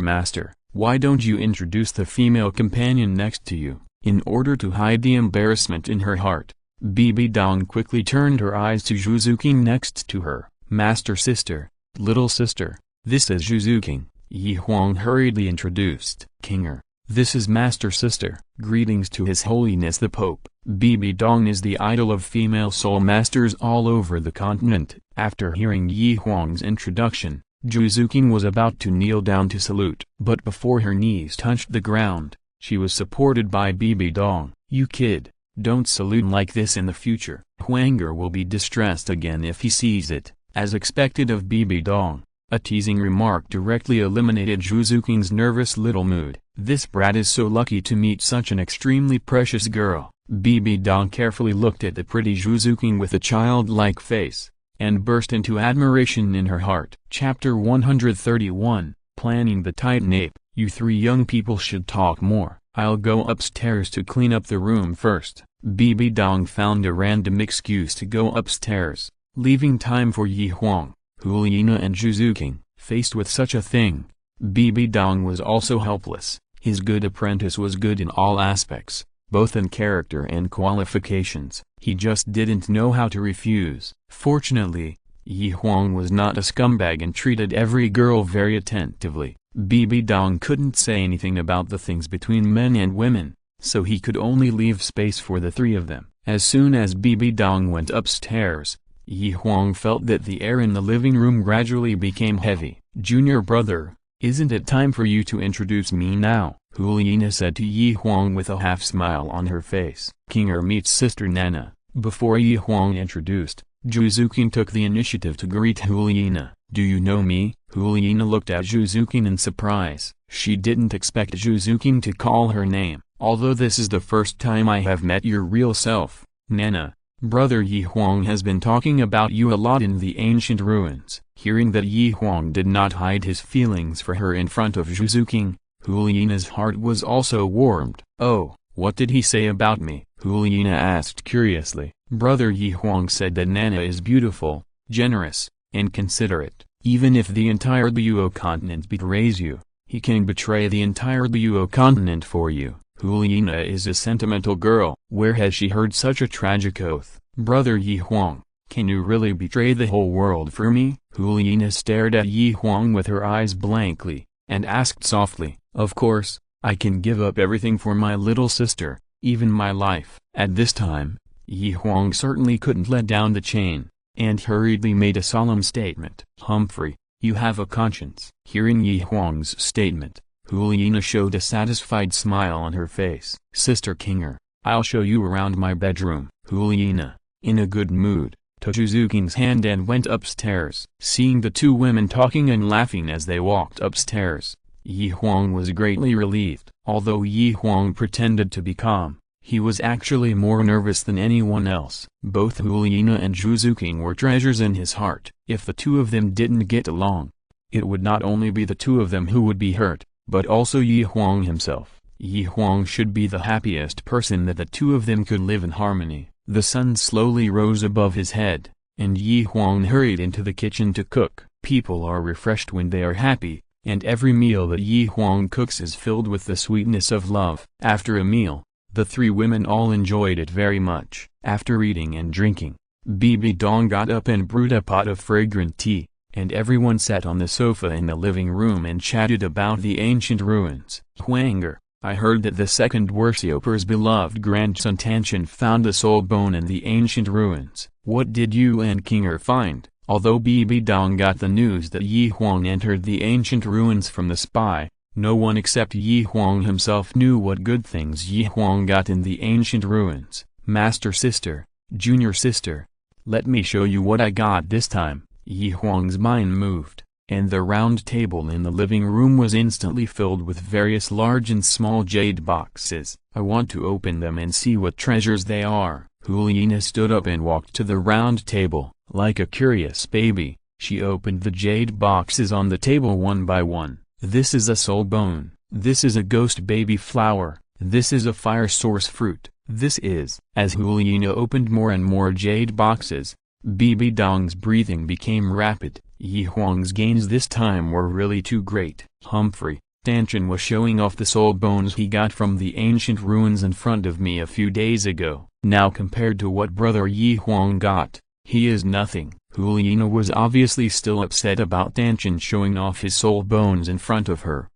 master. Why don't you introduce the female companion next to you?" In order to hide the embarrassment in her heart, Bibi Dong quickly turned her eyes to Zhuzukin next to her. "Master sister, little sister, this is Zhuzukin," Huang hurriedly introduced. "Kinger, this is Master Sister." Greetings to His Holiness the Pope. Bibi Dong is the idol of female soul masters all over the continent. After hearing Huang's introduction, Zhuzukin was about to kneel down to salute. But before her knees touched the ground, she was supported by Bibi Dong. "You kid, don't salute like this in the future. Huang will be distressed again if he sees it." As expected of Bibi Dong, a teasing remark directly eliminated Zhuzukin's nervous little mood. "This brat is so lucky to meet such an extremely precious girl." Bibi Dong carefully looked at the pretty Zhuzukin with a childlike face, and burst into admiration in her heart. Chapter 131, Planning the Titan Ape. You three young people should talk more. I'll go upstairs to clean up the room first. Bibi Dong found a random excuse to go upstairs, leaving time for Yi Huang, Hulina and Zhu King. Faced with such a thing, Bibi Dong was also helpless. His good apprentice was good in all aspects, both in character and qualifications. He just didn't know how to refuse. Fortunately, Yi Huang was not a scumbag and treated every girl very attentively. Bibi Dong couldn't say anything about the things between men and women, so he could only leave space for the three of them. As soon as Bibi Dong went upstairs, Yi Huang felt that the air in the living room gradually became heavy. "Junior brother, isn't it time for you to introduce me now?" Hulina said to Yi Huang with a half-smile on her face. "Kinger meets Sister Nana." Before Yi Huang introduced, Zhu King took the initiative to greet Hulina. "Do you know me?" Hulina looked at Zhu King in surprise. She didn't expect Zhu King to call her name. "Although this is the first time I have met your real self, Nana, brother Yi Huang has been talking about you a lot in the ancient ruins." Hearing that Yi Huang did not hide his feelings for her in front of Zhu King, Hulina's heart was also warmed. "Oh, what did he say about me?" Hulina asked curiously. Brother Yi Huang said that Nana is beautiful, generous, and considerate. Even if the entire Douluo continent betrays you, he can betray the entire Douluo continent for you. Hulina is a sentimental girl. Where has she heard such a tragic oath? Brother Yi Huang, can you really betray the whole world for me? Hulina stared at Yi Huang with her eyes blankly, and asked softly, "Of course, I can give up everything for my little sister, even my life." At this time, Yi Huang certainly couldn't let down the chain, and hurriedly made a solemn statement. "Humphrey, you have a conscience." Hearing Yi Huang's statement, Hulina showed a satisfied smile on her face. "Sister Kinger, I'll show you around my bedroom." Hulina, in a good mood, took Zhu King's hand and went upstairs. Seeing the two women talking and laughing as they walked upstairs, Yi Huang was greatly relieved. Although Yi Huang pretended to be calm, he was actually more nervous than anyone else. Both Hulina and Zhu King were treasures in his heart. If the two of them didn't get along, it would not only be the two of them who would be hurt, but also Yi Huang himself. Yi Huang should be the happiest person that the two of them could live in harmony. The sun slowly rose above his head, and Yi Huang hurried into the kitchen to cook. People are refreshed when they are happy, and every meal that Yi Huang cooks is filled with the sweetness of love. After a meal, the three women all enjoyed it very much. After eating and drinking, Bibi Dong got up and brewed a pot of fragrant tea, and everyone sat on the sofa in the living room and chatted about the ancient ruins. "Huanger, I heard that the second worshipper's beloved grandson Tanshan found a soul bone in the ancient ruins. What did you and Kinger find?" Although Bibi Dong got the news that Yi Huang entered the ancient ruins from the spy, no one except Yi Huang himself knew what good things Yi Huang got in the ancient ruins. "Master sister, junior sister, let me show you what I got this time." Yi Huang's mind moved, and the round table in the living room was instantly filled with various large and small jade boxes. "I want to open them and see what treasures they are." Hulina stood up and walked to the round table. Like a curious baby, she opened the jade boxes on the table one by one. "This is a soul bone. This is a ghost baby flower. This is a fire source fruit. This is..." As Hulina opened more and more jade boxes, Bibi Dong's breathing became rapid. Yi Huang's gains this time were really too great. "Humphrey, Tanshan was showing off the soul bones he got from the ancient ruins in front of me a few days ago. Now compared to what brother Yi Huang got, he is nothing." Hulina was obviously still upset about Tanshan showing off his soul bones in front of her.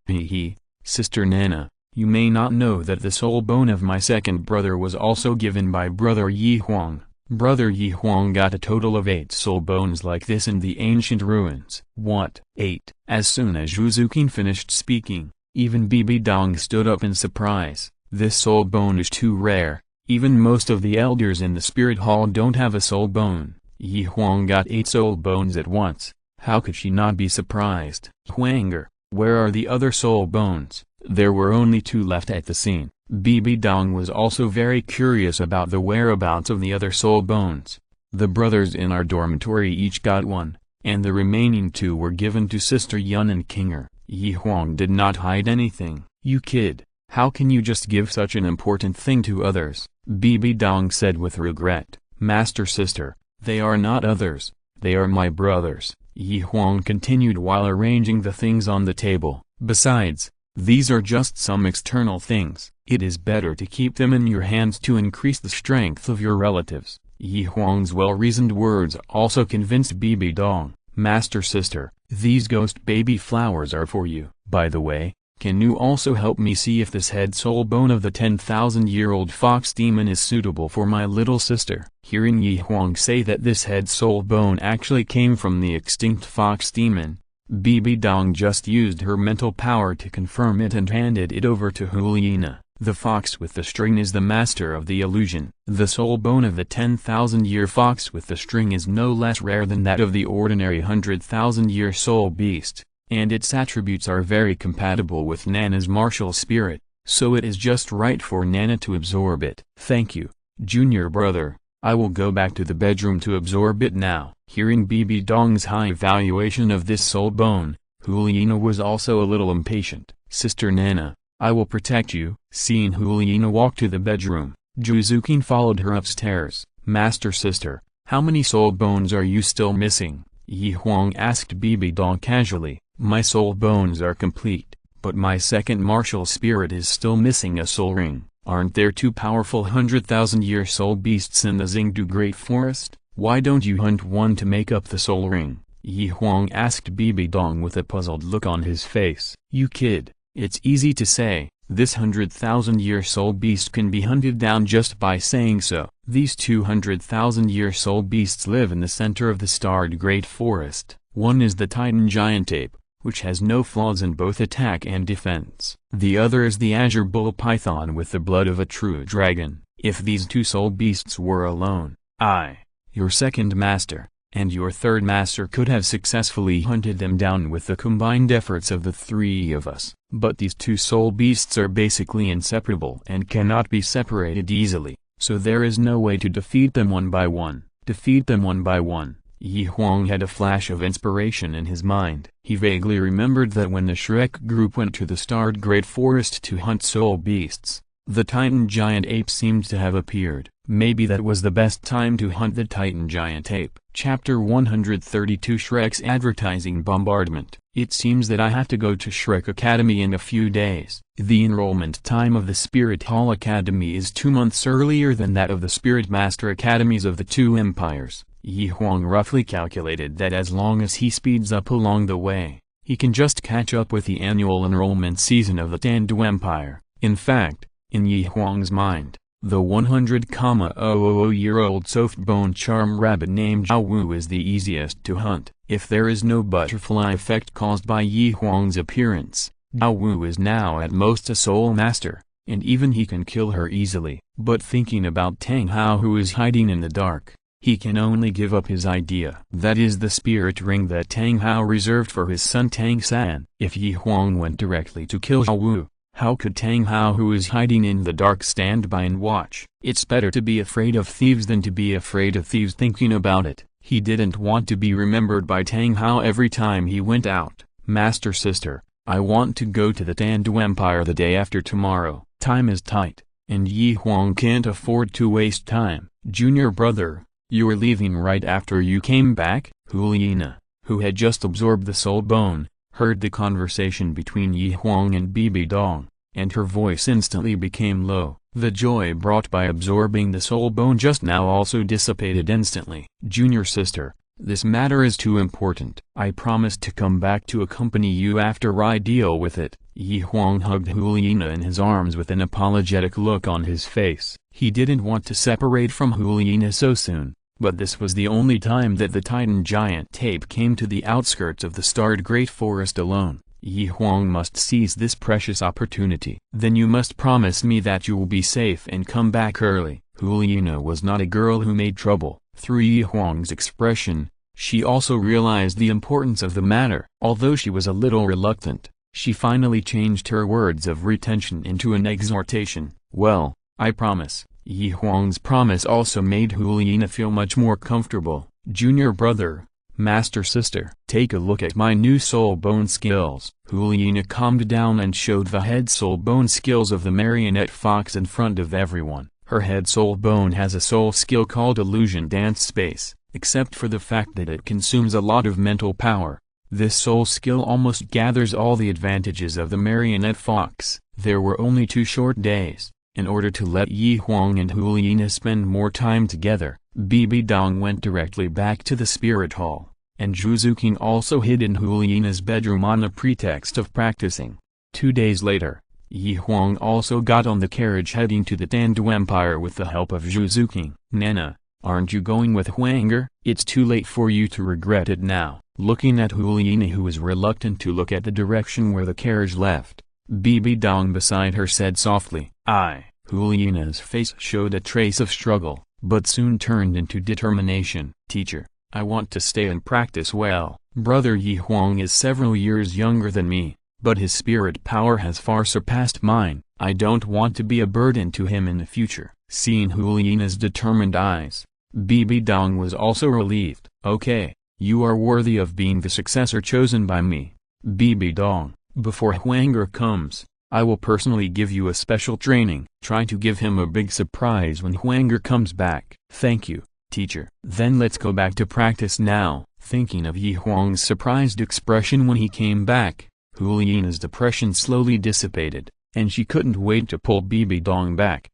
"Sister Nana, you may not know that the soul bone of my second brother was also given by brother Yi Huang. Brother Yi Huang got a total of 8 soul bones like this in the ancient ruins." "What? 8? As soon as Zhu King finished speaking, even Bibi Dong stood up in surprise. "This soul bone is too rare. Even most of the elders in the spirit hall don't have a soul bone." Yi Huang got 8 soul bones at once. How could she not be surprised? "Huanger, where are the other soul bones?" There were only 2 left at the scene. Bibi Dong was also very curious about the whereabouts of the other soul bones. "The brothers in our dormitory each got 1, and the remaining 2 were given to Sister Yun and Kinger." Yi Huang did not hide anything. "You kid, how can you just give such an important thing to others?" Bibi Dong said with regret. "Master sister, they are not others, they are my brothers," Yi Huang continued while arranging the things on the table. "Besides, these are just some external things. It is better to keep them in your hands to increase the strength of your relatives." Yi Huang's well-reasoned words also convinced Bibi Dong. "Master sister, these ghost baby flowers are for you. By the way, can you also help me see if this head soul bone of the 10,000-year-old fox demon is suitable for my little sister?" Hearing Yi Huang say that this head soul bone actually came from the extinct fox demon, Bibi Dong just used her mental power to confirm it and handed it over to Huliina. The fox with the string is the master of the illusion. The soul bone of the 10,000-year fox with the string is no less rare than that of the ordinary 100,000-year soul beast, and its attributes are very compatible with Nana's martial spirit, so it is just right for Nana to absorb it. "Thank you, junior brother, I will go back to the bedroom to absorb it now." Hearing Bibi Dong's high valuation of this soul bone, Huliina was also a little impatient. "Sister Nana, I will protect you." Seeing Huliina walk to the bedroom, Juzukin followed her upstairs. "Master sister, how many soul bones are you still missing?" Yi Huang asked Bibi Dong casually. "My soul bones are complete, but my second martial spirit is still missing a soul ring. Aren't there two powerful 100,000-year soul beasts in the Xingdu Great Forest? Why don't you hunt one to make up the soul ring?" Yi Huang asked Bibi Dong with a puzzled look on his face. "You kid, it's easy to say. This 100,000-year soul beast can be hunted down just by saying so. These 200,000-year soul beasts live in the center of the starred Great Forest. One is the Titan giant ape, which has no flaws in both attack and defense. The other is the azure bull python with the blood of a true dragon. If these two soul beasts were alone, I, your second master, and your third master could have successfully hunted them down with the combined efforts of the three of us. But these two soul beasts are basically inseparable and cannot be separated easily, so there is no way to defeat them one by one. Defeat them one by one." Yi Huang had a flash of inspiration in his mind. He vaguely remembered that when the Shrek group went to the starred Great Forest to hunt soul beasts, the Titan giant ape seemed to have appeared. Maybe that was the best time to hunt the Titan giant ape. Chapter 132 Shrek's Advertising Bombardment. "It seems that I have to go to Shrek Academy in a few days. The enrollment time of the Spirit Hall Academy is 2 months earlier than that of the Spirit Master Academies of the two empires." Yi Huang roughly calculated that as long as he speeds up along the way, he can just catch up with the annual enrollment season of the Tandu Empire. In fact, in Yi Huang's mind, the 100,000-year-old soft bone charm rabbit named Zhao Wu is the easiest to hunt. If there is no butterfly effect caused by Yi Huang's appearance, Zhao Wu is now at most a soul master, and even he can kill her easily. But thinking about Tang Hao who is hiding in the dark, he can only give up his idea. That is the spirit ring that Tang Hao reserved for his son Tang San. If Yi Huang went directly to kill Zhao Wu, how could Tang Hao who is hiding in the dark stand by and watch? It's better to be afraid of thieves than to be afraid of thieves. Thinking about it, he didn't want to be remembered by Tang Hao every time he went out. "Master sister, I want to go to the Tandu Empire the day after tomorrow. Time is tight, and Yi Huang can't afford to waste time." "Junior brother, you're leaving right after you came back?" Huliina, who had just absorbed the soul bone, heard the conversation between Yi Huang and Bibi Dong, and her voice instantly became low. The joy brought by absorbing the soul bone just now also dissipated instantly. "Junior sister, this matter is too important. I promise to come back to accompany you after I deal with it." Yi Huang hugged Huliina in his arms with an apologetic look on his face. He didn't want to separate from Huliina so soon, but this was the only time that the Titan giant ape came to the outskirts of the starred Great Forest alone. Yi Huang must seize this precious opportunity. "Then you must promise me that you will be safe and come back early." Huliina was not a girl who made trouble. Through Yi Huang's expression, she also realized the importance of the matter. Although she was a little reluctant, she finally changed her words of retention into an exhortation. "Well, I promise." Yi Huang's promise also made Huliina feel much more comfortable. "Junior brother, Master Sister, take a look at my new soul bone skills. Huang calmed down and showed the head soul bone skills of the marionette fox in front of everyone. Her head soul bone has a soul skill called Illusion Dance Space, except for the fact that it consumes a lot of mental power. This soul skill almost gathers all the advantages of the marionette fox. There were only 2 short days. In order to let Huang and Huang spend more time together, Bibi Dong went directly back to the spirit hall, and Zhu also hid in Huang's bedroom on the pretext of practicing. 2 days later, Huang also got on the carriage heading to the Tandu Empire with the help of Zhu. Nana, aren't you going with Huang? It's too late for you to regret it now. Looking at Huang, who was reluctant to look at the direction where the carriage left, Bibi Dong beside her said softly, Huang's face showed a trace of struggle, but soon turned into determination. Teacher, I want to stay and practice well. Brother Huang is several years younger than me, but his spirit power has far surpassed mine. I don't want to be a burden to him in the future. Seeing Huang's determined eyes, Bibi Dong was also relieved. Okay, you are worthy of being the successor chosen by me. Bibi Dong, before Huang comes, I will personally give you a special training. Try to give him a big surprise when Huang comes back. Thank you, teacher. Then let's go back to practice now. Thinking of Huang's surprised expression when he came back, Huang's depression slowly dissipated, and she couldn't wait to pull Bibi Dong back.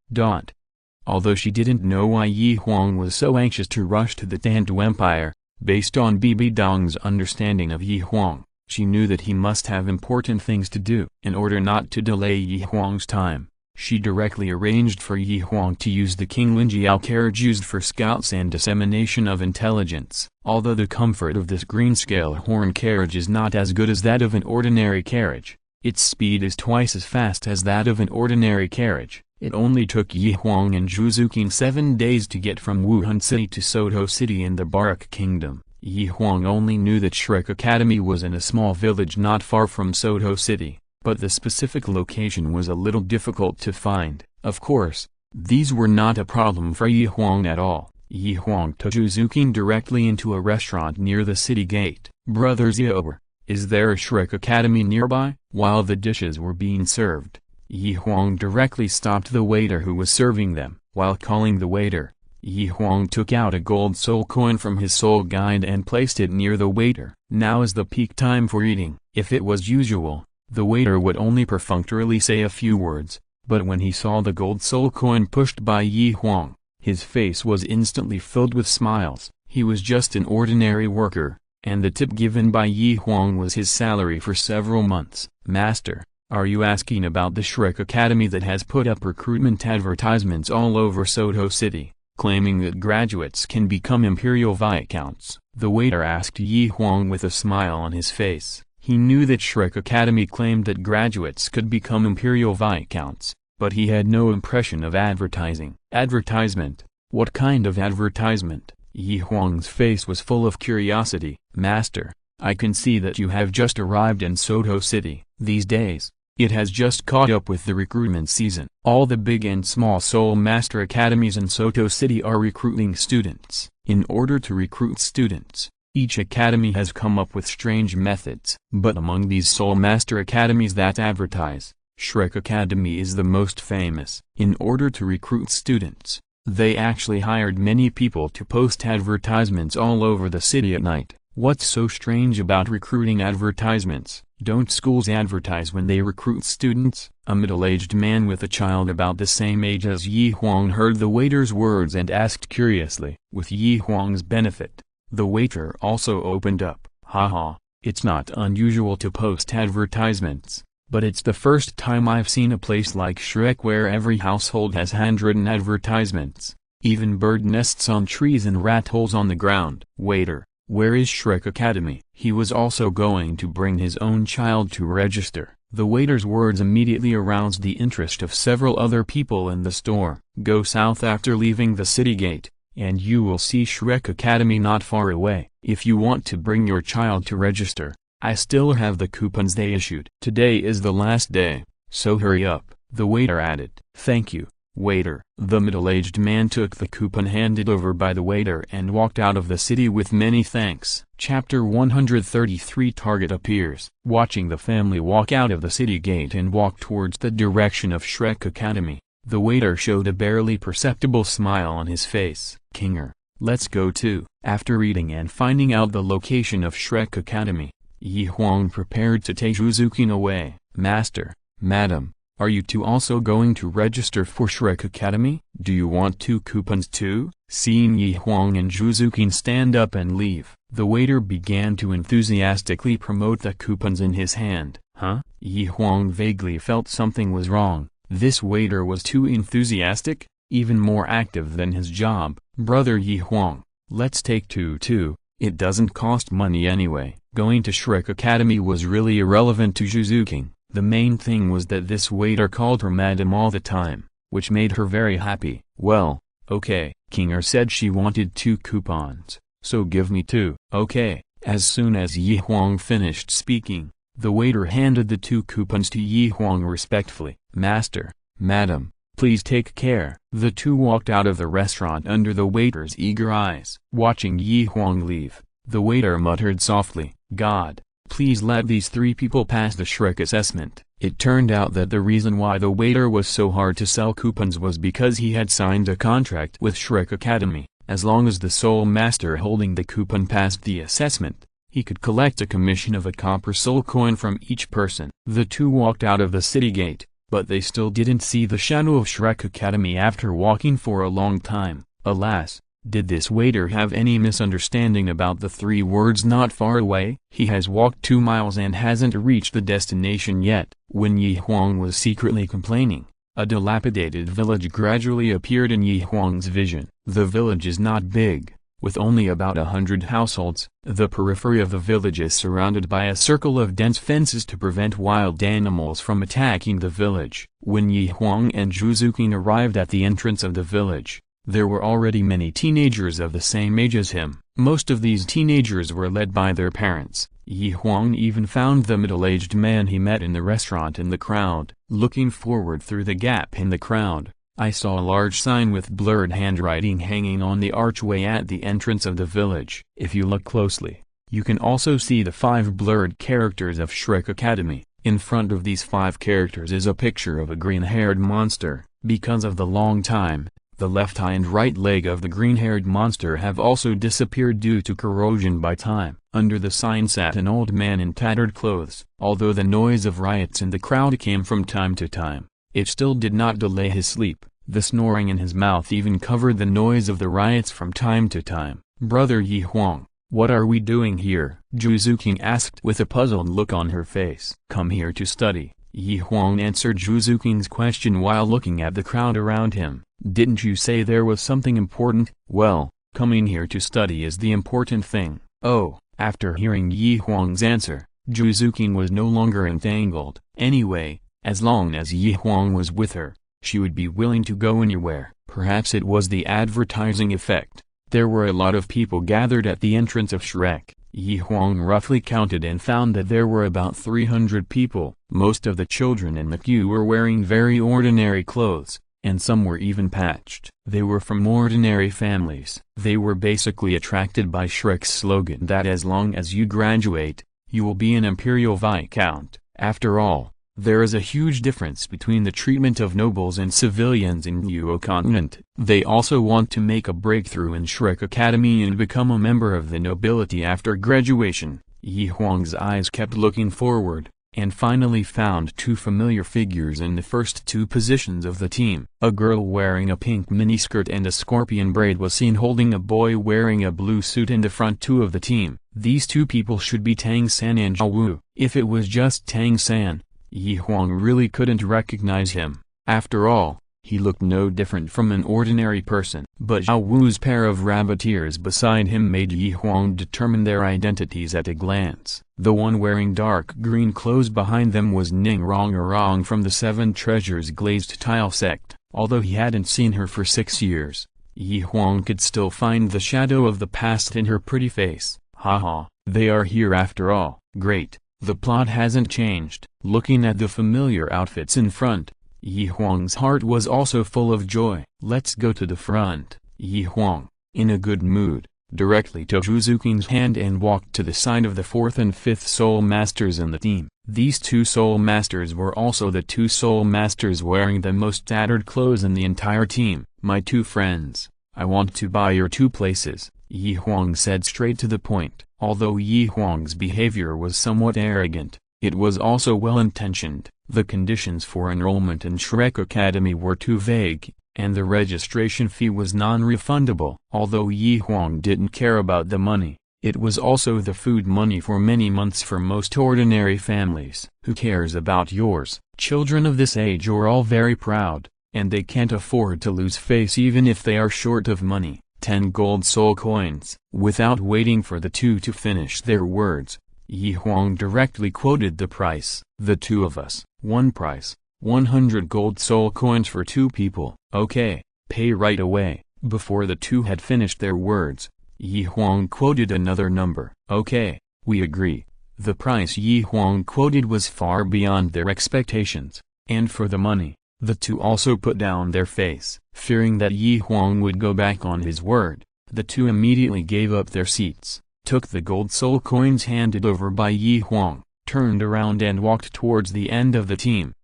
Although she didn't know why Huang was so anxious to rush to the Tandu Empire, based on Bibi Dong's understanding of Huang, she knew that he must have important things to do. In order not to delay Huang's time, she directly arranged for Huang to use the King Linjiao carriage used for scouts and dissemination of intelligence. Although the comfort of this green-scale horn carriage is not as good as that of an ordinary carriage, its speed is twice as fast as that of an ordinary carriage. It only took Huang and Zhu 7 days to get from Wuhan City to Soto City in the Barak Kingdom. Huang only knew that Shrek Academy was in a small village not far from Soto City, but the specific location was a little difficult to find. Of course, these were not a problem for Huang at all. Huang took Zhu directly into a restaurant near the city gate. Brother Ziober, is there a Shrek Academy nearby? While the dishes were being served, Huang directly stopped the waiter who was serving them. While calling the waiter, Huang took out a gold soul coin from his soul guide and placed it near the waiter. Now is the peak time for eating. If it was usual, the waiter would only perfunctorily say a few words, but when he saw the gold soul coin pushed by Huang, his face was instantly filled with smiles. He was just an ordinary worker, and the tip given by Huang was his salary for several months. Master, are you asking about the Shrek Academy that has put up recruitment advertisements all over Soto City, claiming that graduates can become Imperial Viscounts? The waiter asked Huang with a smile on his face. He knew that Shrek Academy claimed that graduates could become Imperial Viscounts, but he had no impression of advertising. Advertisement? What kind of advertisement? Huang's face was full of curiosity. Master, I can see that you have just arrived in Soto City. These days, it has just caught up with the recruitment season. All the big and small Soul Master Academies in Soto City are recruiting students. In order to recruit students, each academy has come up with strange methods. But among these Soul Master Academies that advertise, Shrek Academy is the most famous. In order to recruit students, they actually hired many people to post advertisements all over the city at night. What's so strange about recruiting advertisements? Don't schools advertise when they recruit students? A middle-aged man with a child about the same age as Huang heard the waiter's words and asked curiously. With Huang's benefit, the waiter also opened up. Haha, it's not unusual to post advertisements, but it's the first time I've seen a place like Shrek where every household has handwritten advertisements, even bird nests on trees and rat holes on the ground. Waiter, where is Shrek Academy? He was also going to bring his own child to register. The waiter's words immediately aroused the interest of several other people in the store. Go south after leaving the city gate, and you will see Shrek Academy not far away. If you want to bring your child to register, I still have the coupons they issued. Today is the last day, so hurry up, the waiter added. Thank you, Waiter. The middle-aged man took the coupon handed over by the waiter and walked out of the city with many thanks. Chapter 133. Target appears. Watching the family walk out of the city gate and walk towards the direction of Shrek Academy, the waiter showed a barely perceptible smile on his face. Kinger, let's go too. After reading and finding out the location of Shrek Academy, Huang prepared to take Zhuzukin away. Master, Madam, are you two also going to register for Shrek Academy? Do you want 2 coupons too? Seeing Huang and Zhuzukin stand up and leave, the waiter began to enthusiastically promote the coupons in his hand. Huh? Huang vaguely felt something was wrong. This waiter was too enthusiastic, even more active than his job. Brother Huang, let's take 2 too, it doesn't cost money anyway. Going to Shrek Academy was really irrelevant to Zhuzukin. The main thing was that this waiter called her madam all the time, which made her very happy. Well, okay, Kinger said she wanted 2 coupons, so give me 2. Okay. As soon as Huang finished speaking, the waiter handed the 2 coupons to Huang respectfully. Master, Madam, please take care. The 2 walked out of the restaurant under the waiter's eager eyes. Watching Huang leave, the waiter muttered softly, God, please let these 3 people pass the Shrek assessment. It turned out that the reason why the waiter was so hard to sell coupons was because he had signed a contract with Shrek Academy. As long as the sole master holding the coupon passed the assessment, he could collect a commission of a copper soul coin from each person. The 2 walked out of the city gate, but they still didn't see the shadow of Shrek Academy after walking for a long time. Alas, did this waiter have any misunderstanding about the 3 words not far away? He has walked 2 miles and hasn't reached the destination yet. When Huang was secretly complaining, a dilapidated village gradually appeared in Huang's vision. The village is not big, with only about 100 households. The periphery of the village is surrounded by a circle of dense fences to prevent wild animals from attacking the village. When Huang and Zhuzukin arrived at the entrance of the village, there were already many teenagers of the same age as him. Most of these teenagers were led by their parents. Huang even found the middle-aged man he met in the restaurant in the crowd. Looking forward through the gap in the crowd, I saw a large sign with blurred handwriting hanging on the archway at the entrance of the village. If you look closely, you can also see the 5 blurred characters of Shrek Academy. In front of these 5 characters is a picture of a green-haired monster. Because of the long time, the left eye and right leg of the green-haired monster have also disappeared due to corrosion by time. Under the sign sat an old man in tattered clothes. Although the noise of riots in the crowd came from time to time, it still did not delay his sleep. The snoring in his mouth even covered the noise of the riots from time to time. Brother Huang, what are we doing here? Zhuzukin asked with a puzzled look on her face. Come here to study. Huang answered Zhuzukin's question while looking at the crowd around him. Didn't you say there was something important? Well, coming here to study is the important thing. Oh, after hearing Huang's answer, Zhuzukin was no longer entangled. Anyway, as long as Huang was with her, she would be willing to go anywhere. Perhaps it was the advertising effect. There were a lot of people gathered at the entrance of Shrek. Huang roughly counted and found that there were about 300 people. Most of the children in the queue were wearing very ordinary clothes, and some were even patched. They were from ordinary families. They were basically attracted by Shrek's slogan that as long as you graduate, you will be an imperial viscount. After all, there is a huge difference between the treatment of nobles and civilians in Duo continent. They also want to make a breakthrough in Shrek Academy and become a member of the nobility after graduation. Huang's eyes kept looking forward, and finally found 2 familiar figures in the first 2 positions of the team. A girl wearing a pink miniskirt and a scorpion braid was seen holding a boy wearing a blue suit in the front 2 of the team. These 2 people should be Tang San and Zhao Wu. If it was just Tang San, Huang really couldn't recognize him. After all, he looked no different from an ordinary person. But Zhao Wu's pair of rabbit ears beside him made Huang determine their identities at a glance. The one wearing dark green clothes behind them was Ning Rong from the 7 Treasures Glazed Tile sect. Although he hadn't seen her for 6 years, Huang could still find the shadow of the past in her pretty face. Haha, they are here after all. Great. The plot hasn't changed. Looking at the familiar outfits in front, Yi Huang's heart was also full of joy. "Let's go to the front." Yi Huang, in a good mood, directly took Zhu Xing's hand and walked to the side of the 4th and 5th Soul Masters in the team. These 2 Soul Masters were also the 2 Soul Masters wearing the most tattered clothes in the entire team. "My 2 friends, I want to buy your 2 places," Yi Huang said straight to the point. Although Yi Huang's behavior was somewhat arrogant, it was also well-intentioned. The conditions for enrollment in Shrek Academy were too vague, and the registration fee was non-refundable. Although Yi Huang didn't care about the money, it was also the food money for many months for most ordinary families. "Who cares about yours?" Children of this age are all very proud, and they can't afford to lose face even if they are short of money. 10 gold soul coins. Without waiting for the 2 to finish their words, Yi Huang directly quoted the price. "The 2 of us, 1 price, 100 gold soul coins for 2 people." "Okay, pay right away." Before the 2 had finished their words, Yi Huang quoted another number. "Okay, we agree." The price Yi Huang quoted was far beyond their expectations, and for the money, the 2 also put down their face. Fearing that Yi Huang would go back on his word, the 2 immediately gave up their seats, took the gold soul coins handed over by Yi Huang, turned around and walked towards the end of the team.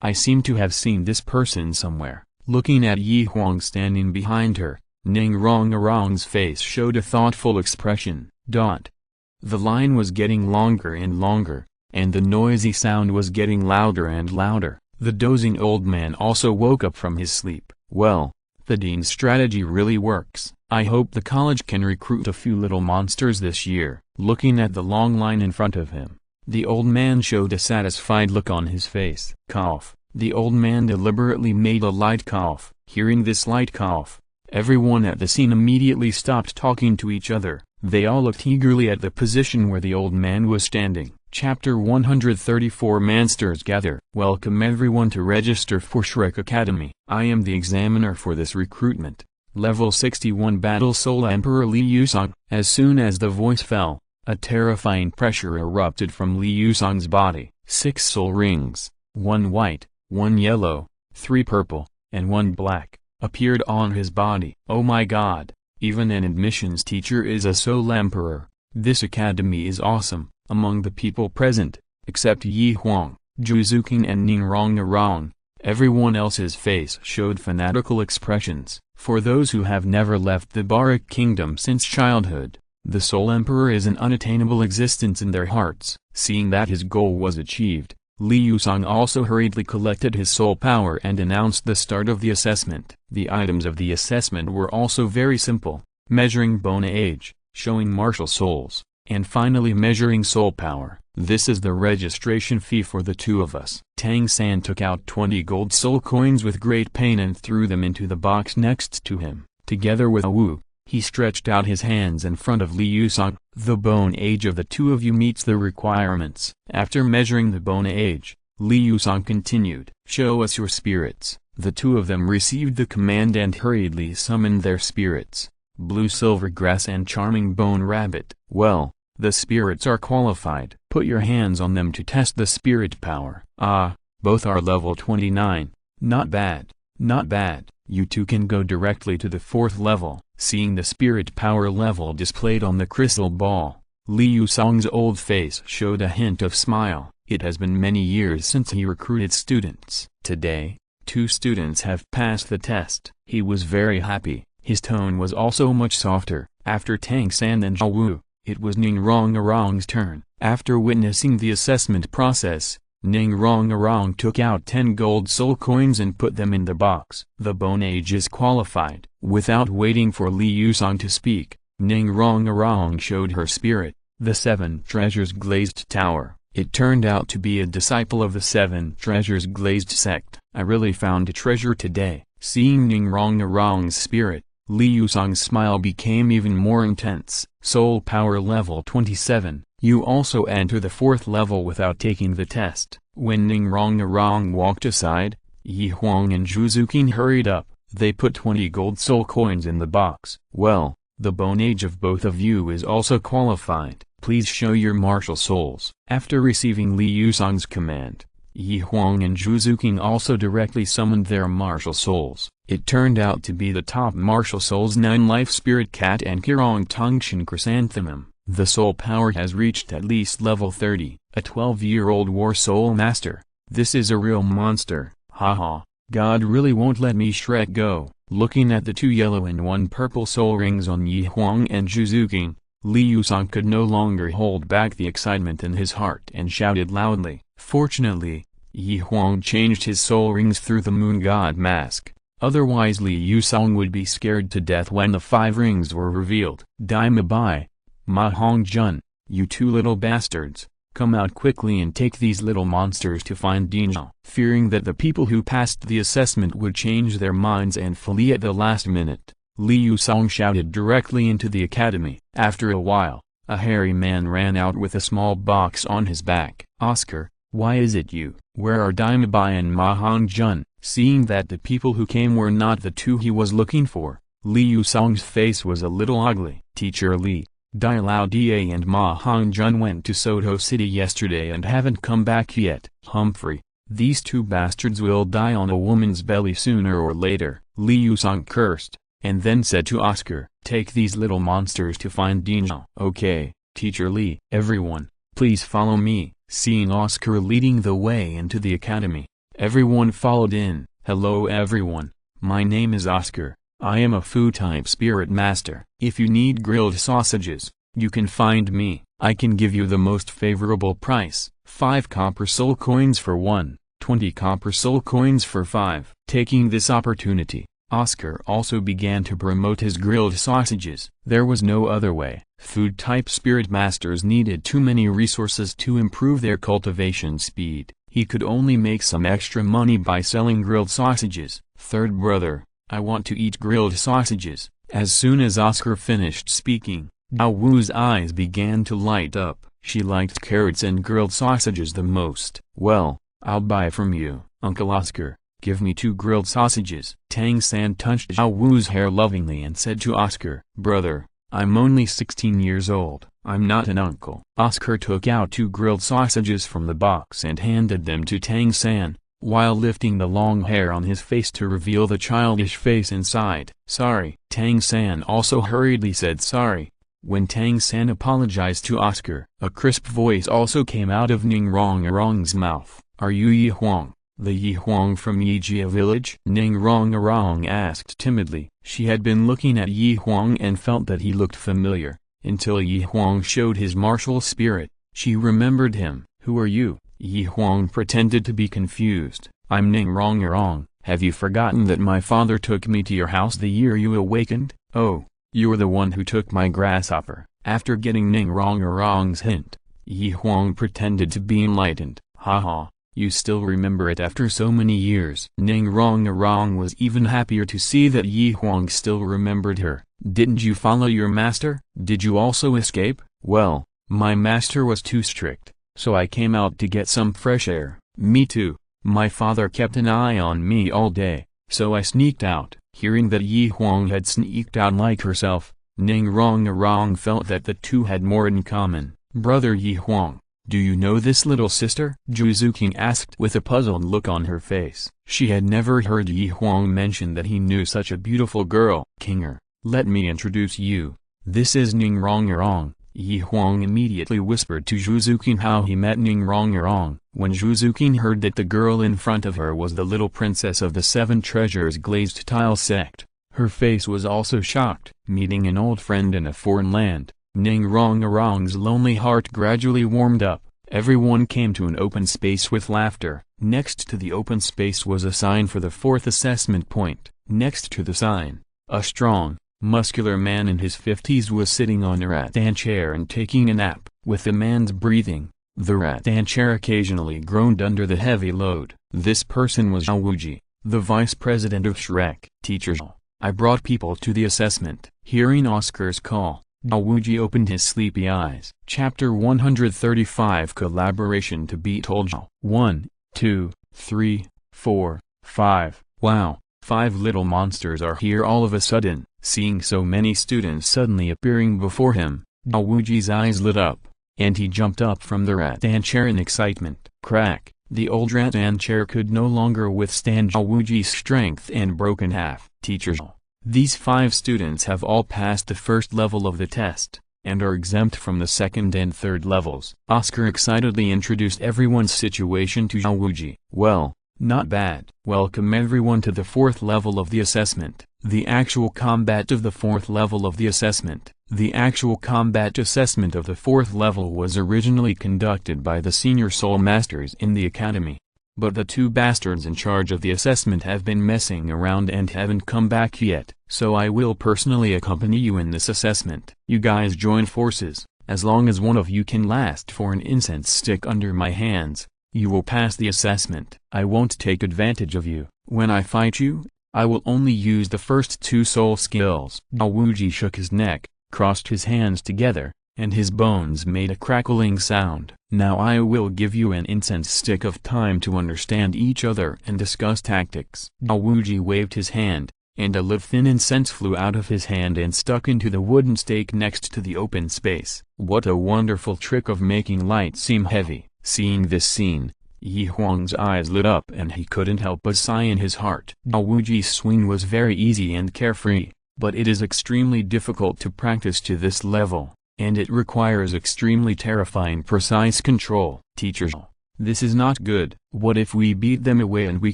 "I seem to have seen this person somewhere." Looking at Yi Huang standing behind her, Ning Rong's face showed a thoughtful expression. The line was getting longer and longer, and the noisy sound was getting louder and louder. The dozing old man also woke up from his sleep. "Well, the dean's strategy really works. I hope the college can recruit a few little monsters this year." Looking at the long line in front of him, the old man showed a satisfied look on his face. Cough. The old man deliberately made a light cough. Hearing this light cough, everyone at the scene immediately stopped talking to each other. They all looked eagerly at the position where the old man was standing. Chapter 134 Monsters Gather. Welcome everyone to register for Shrek Academy. I am the examiner for this recruitment. Level 61 Battle Soul Emperor Li Yusong. As soon as the voice fell, a terrifying pressure erupted from Li Yusong's body. 6 soul rings, 1 white, 1 yellow, 3 purple, and 1 black, appeared on his body. Oh my god, even an admissions teacher is a soul emperor. This academy is awesome. Among the people present, except Yi Huang, Zhu Xing and Ning Rong, everyone else's face showed fanatical expressions. For those who have never left the Barak Kingdom since childhood, the Soul Emperor is an unattainable existence in their hearts. Seeing that his goal was achieved, Li Yusong also hurriedly collected his soul power and announced the start of the assessment. The items of the assessment were also very simple: measuring bone age, showing martial souls, and finally measuring soul power. This is the registration fee for the 2 of us. Tang San took out 20 gold soul coins with great pain and threw them into the box next to him. Together with Wu, he stretched out his hands in front of Li Yusong. The bone age of the 2 of you meets the requirements. After measuring the bone age, Li Yusong continued, "Show us your spirits." The 2 of them received the command and hurriedly summoned their spirits: Blue Silver Grass and Charming Bone Rabbit. Well, the spirits are qualified. Put your hands on them to test the spirit power. Ah, both are level 29. Not bad, not bad. You 2 can go directly to the 4th level. Seeing the spirit power level displayed on the crystal ball, Li Yusong's old face showed a hint of smile. It has been many years since he recruited students. Today, 2 students have passed the test. He was very happy. His tone was also much softer. After Tang San and Zhao Wu, it was Ning Rong's turn. After witnessing the assessment process, Ning Rong took out 10 gold soul coins and put them in the box. The bone age is qualified. Without waiting for Li Yusong to speak, Ning Rong showed her spirit, the 7 Treasures Glazed Tower. It turned out to be a disciple of the 7 Treasures Glazed sect. I really found a treasure today. Seeing Ning Rong's spirit, Li Yusong's smile became even more intense. Soul power level 27. You also enter the 4th level without taking the test. When Ning Rong walked aside, Yi Huang and Zhu Xing hurried up. They put 20 gold soul coins in the box. Well, the bone age of both of you is also qualified. Please show your martial souls. After receiving Li Yusong's command, Yi Huang and Zhu Zuqing also directly summoned their martial souls. It turned out to be the top martial souls 9 Life Spirit Cat and Kirong Tongshan Chrysanthemum. The soul power has reached at least level 30, a 12-year-old war soul master. This is a real monster, haha. God really won't let me Shrek go. Looking at the 2 yellow and 1 purple soul rings on Yi Huang and Zhu Zuqing, Li Yusong could no longer hold back the excitement in his heart and shouted loudly. Fortunately, Yi Huang changed his soul rings through the moon god mask. Otherwise Li Yusong would be scared to death when the 5 rings were revealed. Daima Bai, Ma Hongjun, you 2 little bastards, come out quickly and take these little monsters to find Dinzhao. Fearing that the people who passed the assessment would change their minds and flee at the last minute, Li Yusong shouted directly into the academy. After a while, a hairy man ran out with a small box on his back. Oscar, why is it you? Where are Daima Bai and Ma Hongjun? Seeing that the people who came were not the 2 he was looking for, Li Yusong's face was a little ugly. Teacher Li, Dai Lao Da and Ma Hongjun went to Soto City yesterday and haven't come back yet. Humphrey, these 2 bastards will die on a woman's belly sooner or later. Li Yusong cursed, and then said to Oscar, take these little monsters to find Dinzhao. Okay, Teacher Li. Everyone, please follow me. Seeing Oscar leading the way into the academy, everyone followed in. Hello everyone, my name is Oscar. I am a food-type spirit master. If you need grilled sausages, you can find me. I can give you the most favorable price. 5 copper soul coins for 1, 20 copper soul coins for 5. Taking this opportunity, Oscar also began to promote his grilled sausages. There was no other way. Food-type spirit masters needed too many resources to improve their cultivation speed. He could only make some extra money by selling grilled sausages. Third brother, I want to eat grilled sausages. As soon as Oscar finished speaking, Dao Wu's eyes began to light up. She liked carrots and grilled sausages the most. Well, I'll buy from you, Uncle Oscar. Give me 2 grilled sausages. Tang San touched Dao Wu's hair lovingly and said to Oscar, brother, I'm only 16 years old. I'm not an uncle. Oscar took out 2 grilled sausages from the box and handed them to Tang San, while lifting the long hair on his face to reveal the childish face inside. Sorry. Tang San also hurriedly said sorry. When Tang San apologized to Oscar, a crisp voice also came out of Ning Rong-Arong's mouth. Are you Yi Huang, the Yi Huang from Yijia village? Ning Rong-Arong asked timidly. She had been looking at Yi Huang and felt that he looked familiar, until Yi Huang showed his martial spirit. She remembered him. Who are you? Yi Huang pretended to be confused. I'm Ning Rong-Arong. Have you forgotten that my father took me to your house the year you awakened? Oh, you're the one who took my grasshopper. After getting Ning Rong-Arong's hint, Yi Huang pretended to be enlightened. Haha, you still remember it after so many years. Ning Rong-Arong was even happier to see that Yi Huang still remembered her. Didn't you follow your master? Did you also escape? Well, my master was too strict, so I came out to get some fresh air. Me too. My father kept an eye on me all day, so I sneaked out. Hearing that Yi Huang had sneaked out like herself, Ning Rong-Arong felt that the 2 had more in common. Brother Yi Huang, do you know this little sister? Zhu Zuqing asked with a puzzled look on her face. She had never heard Yi Huang mention that he knew such a beautiful girl. Kinger, let me introduce you. This is Ning Rong-Arong. Yi Huang immediately whispered to Zhu Zuqing how he met Ning Rong-Arong. When Zhu Zuqing heard that the girl in front of her was the little princess of the 7 treasures glazed tile sect, her face was also shocked. Meeting an old friend in a foreign land, Ning Rong-Arong's lonely heart gradually warmed up. Everyone came to an open space with laughter. Next to the open space was a sign for the 4th assessment point. Next to the sign, a strong, muscular man in his 50s was sitting on a rattan chair and taking a nap. With the man's breathing, the rattan chair occasionally groaned under the heavy load. This person was Zhao Wuji, the vice president of Shrek. Teacher Zhao, I brought people to the assessment. Hearing Oscar's call, Zhao Wuji opened his sleepy eyes. Chapter 135 Collaboration to beat old Zhao. 1, 2, 3, 4, 5. Wow, 5 little monsters are here all of a sudden. Seeing so many students suddenly appearing before him, Zhao Wuji's eyes lit up, and he jumped up from the rattan chair in excitement. Crack! The old rattan chair could no longer withstand Zhao Wuji's strength and broke in half. Teacher Zhao, these 5 students have all passed the first level of the test, and are exempt from the second and third levels. Oscar excitedly introduced everyone's situation to Zhao Wuji. Well, not bad. Welcome everyone to the 4th level of the assessment. The actual combat of the 4th level of the assessment. The actual combat assessment of the 4th level was originally conducted by the senior soul masters in the academy. But the 2 bastards in charge of the assessment have been messing around and haven't come back yet. So I will personally accompany you in this assessment. You guys join forces. As long as one of you can last for an incense stick under my hands, you will pass the assessment. I won't take advantage of you. When I fight you, I will only use the first 2 soul skills. Zhao Wuji shook his neck, crossed his hands together, and his bones made a crackling sound. Now I will give you an incense stick of time to understand each other and discuss tactics. Zhao Wuji waved his hand, and a thin incense flew out of his hand and stuck into the wooden stake next to the open space. What a wonderful trick of making light seem heavy. Seeing this scene, Huang's eyes lit up and he couldn't help but sigh in his heart. Zhao Wuji's swing was very easy and carefree, but it is extremely difficult to practice to this level, and it requires extremely terrifying precise control. Teacher Zhao, this is not good. What if we beat them away and we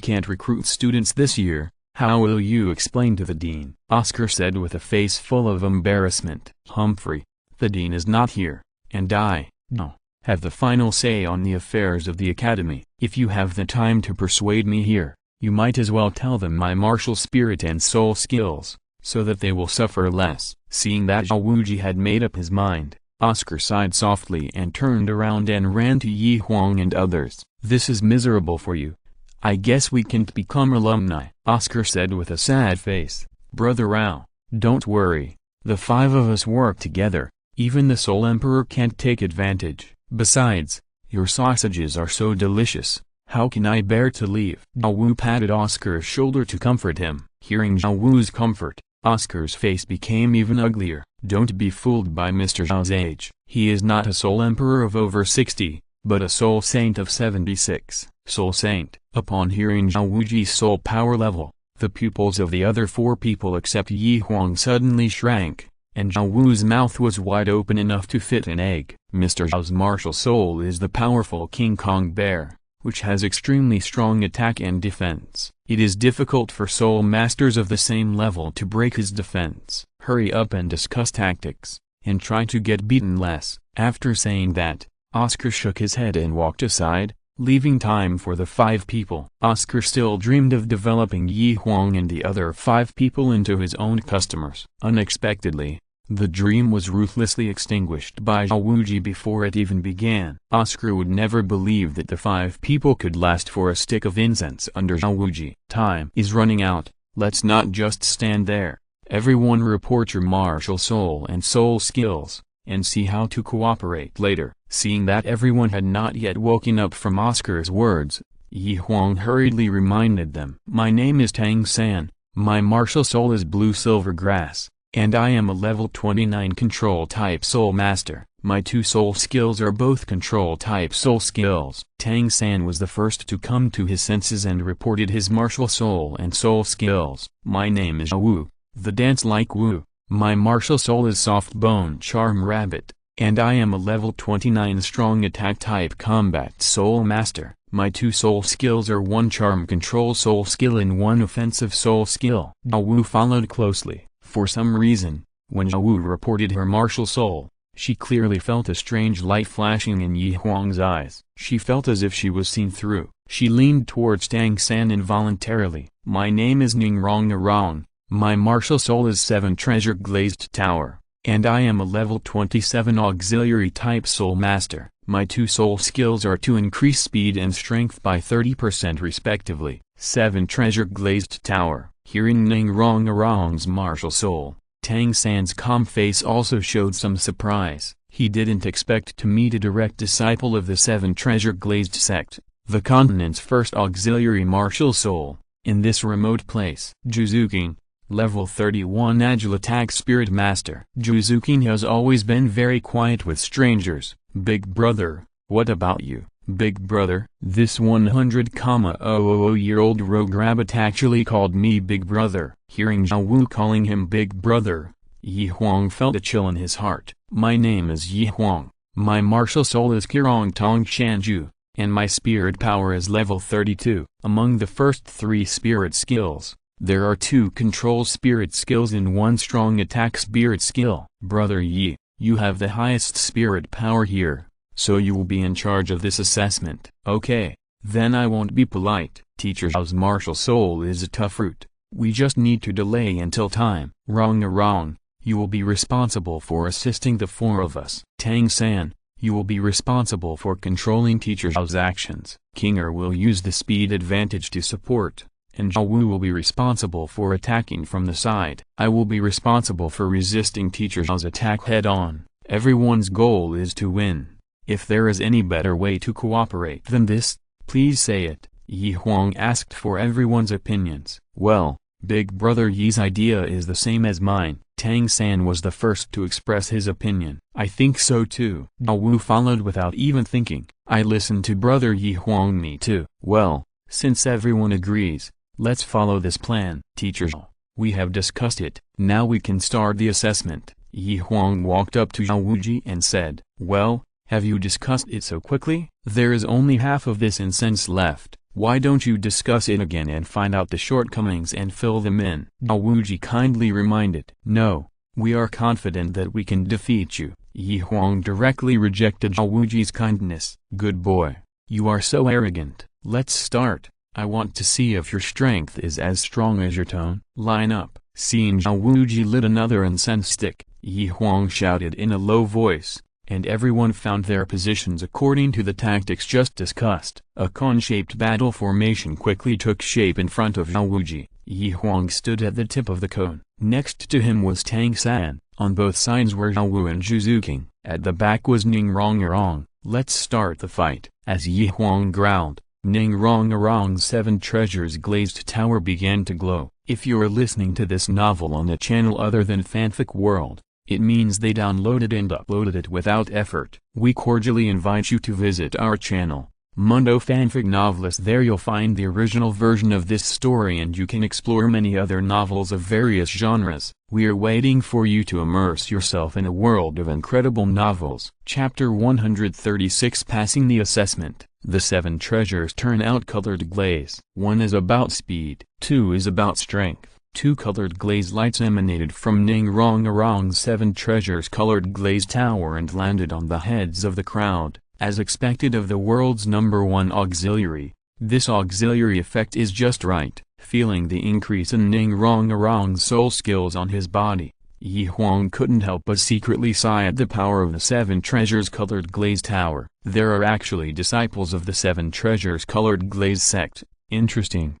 can't recruit students this year? How will you explain to the dean? Oscar said with a face full of embarrassment. Humphrey, the dean is not here, and I, no, have the final say on the affairs of the academy. If you have the time to persuade me here, you might as well tell them my martial spirit and soul skills, so that they will suffer less. Seeing that Zhao Wuji had made up his mind, Oscar sighed softly and turned around and ran to Huang and others. This is miserable for you. I guess we can't become alumni, Oscar said with a sad face. Brother Rao, don't worry. The 5 of us work together. Even the Soul Emperor can't take advantage. Besides, your sausages are so delicious. How can I bear to leave? Zhao Wu patted Oscar's shoulder to comfort him. Hearing Zhao Wu's comfort, Oscar's face became even uglier. Don't be fooled by Mr. Zhao's age. He is not a Soul Emperor of over 60, but a Soul Saint of 76. Soul Saint. Upon hearing Zhao Wuji's soul power level, the pupils of the other 4 people except Huang suddenly shrank, and Zhao Wu's mouth was wide open enough to fit an egg. Mr. Zhao's martial soul is the powerful King Kong bear, which has extremely strong attack and defense. It is difficult for soul masters of the same level to break his defense. Hurry up and discuss tactics, and try to get beaten less. After saying that, Oscar shook his head and walked aside, leaving time for the 5 people. Oscar still dreamed of developing Huang and the other 5 people into his own customers. Unexpectedly, the dream was ruthlessly extinguished by Zhao Wuji before it even began. Oscar would never believe that the 5 people could last for a stick of incense under Zhao Wuji. Time is running out. Let's not just stand there. Everyone report your martial soul and soul skills, and see how to cooperate later. Seeing that everyone had not yet woken up from Oscar's words, Huang hurriedly reminded them. My name is Tang San, my martial soul is blue silver grass, and I am a level 29 control type soul master. My 2 soul skills are both control type soul skills. Tang San was the first to come to his senses and reported his martial soul and soul skills. My name is Wu, the dance like Wu. My martial soul is soft bone charm rabbit, and I am a level 29 strong attack type combat soul master. My 2 soul skills are 1 charm control soul skill and 1 offensive soul skill. Zhao Wu followed closely. For some reason, when Zhao Wu reported her martial soul, she clearly felt a strange light flashing in Huang's eyes. She felt as if she was seen through. She leaned towards Tang San involuntarily. My name is Ning Rong Arong. My martial soul is 7 treasure glazed tower, and I am a level 27 auxiliary type soul master. My 2 soul skills are to increase speed and strength by 30% respectively. 7 treasure glazed tower. Hearing Ning Rong Arong's martial soul, Tang San's calm face also showed some surprise. He didn't expect to meet a direct disciple of the 7 treasure glazed sect, the continent's first auxiliary martial soul, in this remote place. Juzukin, level 31 agile attack spirit master. Juzukin has always been very quiet with strangers. Big brother, what about you? Big brother, this 100,000-year-old rogue rabbit actually called me big brother. Hearing Zhao Wu calling him big brother, Huang felt a chill in his heart. My name is Huang, my martial soul is Qirong Tong Shanju, and my spirit power is level 32. Among the first 3 spirit skills, there are 2 control spirit skills and 1 strong attack spirit skill. Brother Yi, you have the highest spirit power here, so you will be in charge of this assessment. Okay, then I won't be polite. Teacher Zhao's martial soul is a tough route. We just need to delay until time. Wrong. You will be responsible for assisting the 4 of us. Tang San, you will be responsible for controlling Teacher Zhao's actions. Kinger will use the speed advantage to support, and Zhao Wu will be responsible for attacking from the side. I will be responsible for resisting Teacher Zhao's attack head-on. Everyone's goal is to win. If there is any better way to cooperate than this, please say it. Yi Huang asked for everyone's opinions. Well, Big Brother Yi's idea is the same as mine. Tang San was the first to express his opinion. I think so too. Zhao Wu followed without even thinking. I listened to Brother Yi Huang. Me too. Well, since everyone agrees, let's follow this plan. Teacher Zhao, we have discussed it. Now we can start the assessment. Yi Huang walked up to Zhao Wuji and said, well, have you discussed it so quickly? There is only half of this incense left. Why don't you discuss it again and find out the shortcomings and fill them in? Zhao Wuji kindly reminded. No, we are confident that we can defeat you. Yi Huang directly rejected Zhao Wuji's kindness. Good boy, you are so arrogant. Let's start. I want to see if your strength is as strong as your tone. Line up. Seeing Zhao Wuji lit another incense stick, Yi Huang shouted in a low voice, and everyone found their positions according to the tactics just discussed. A cone-shaped battle formation quickly took shape in front of Zhao Wuji. Yi Huang stood at the tip of the cone. Next to him was Tang San. On both sides were Zhao Wu and Zhu Zuqing. At the back was Ning Rong. Let's start the fight. As Yi Huang growled, Ning Rong's 7 treasures glazed tower began to glow. If you are listening to this novel on a channel other than Fanfic World, it means they downloaded and uploaded it without effort. We cordially invite you to visit our channel, Mundo Fanfic Novelist. There you'll find the original version of this story and you can explore many other novels of various genres. We are waiting for you to immerse yourself in a world of incredible novels. Chapter 136, Passing the Assessment. The 7 treasures turn out colored glaze. 1 is about speed, 2 is about strength. 2 colored glaze lights emanated from Ning Rong's 7 treasures colored glaze tower and landed on the heads of the crowd. As expected of the world's #1 auxiliary, this auxiliary effect is just right. Feeling the increase in Ning Rong's soul skills on his body, Yi Huang couldn't help but secretly sigh at the power of the 7 treasures colored glaze tower. There are actually disciples of the 7 treasures colored glaze sect. Interesting,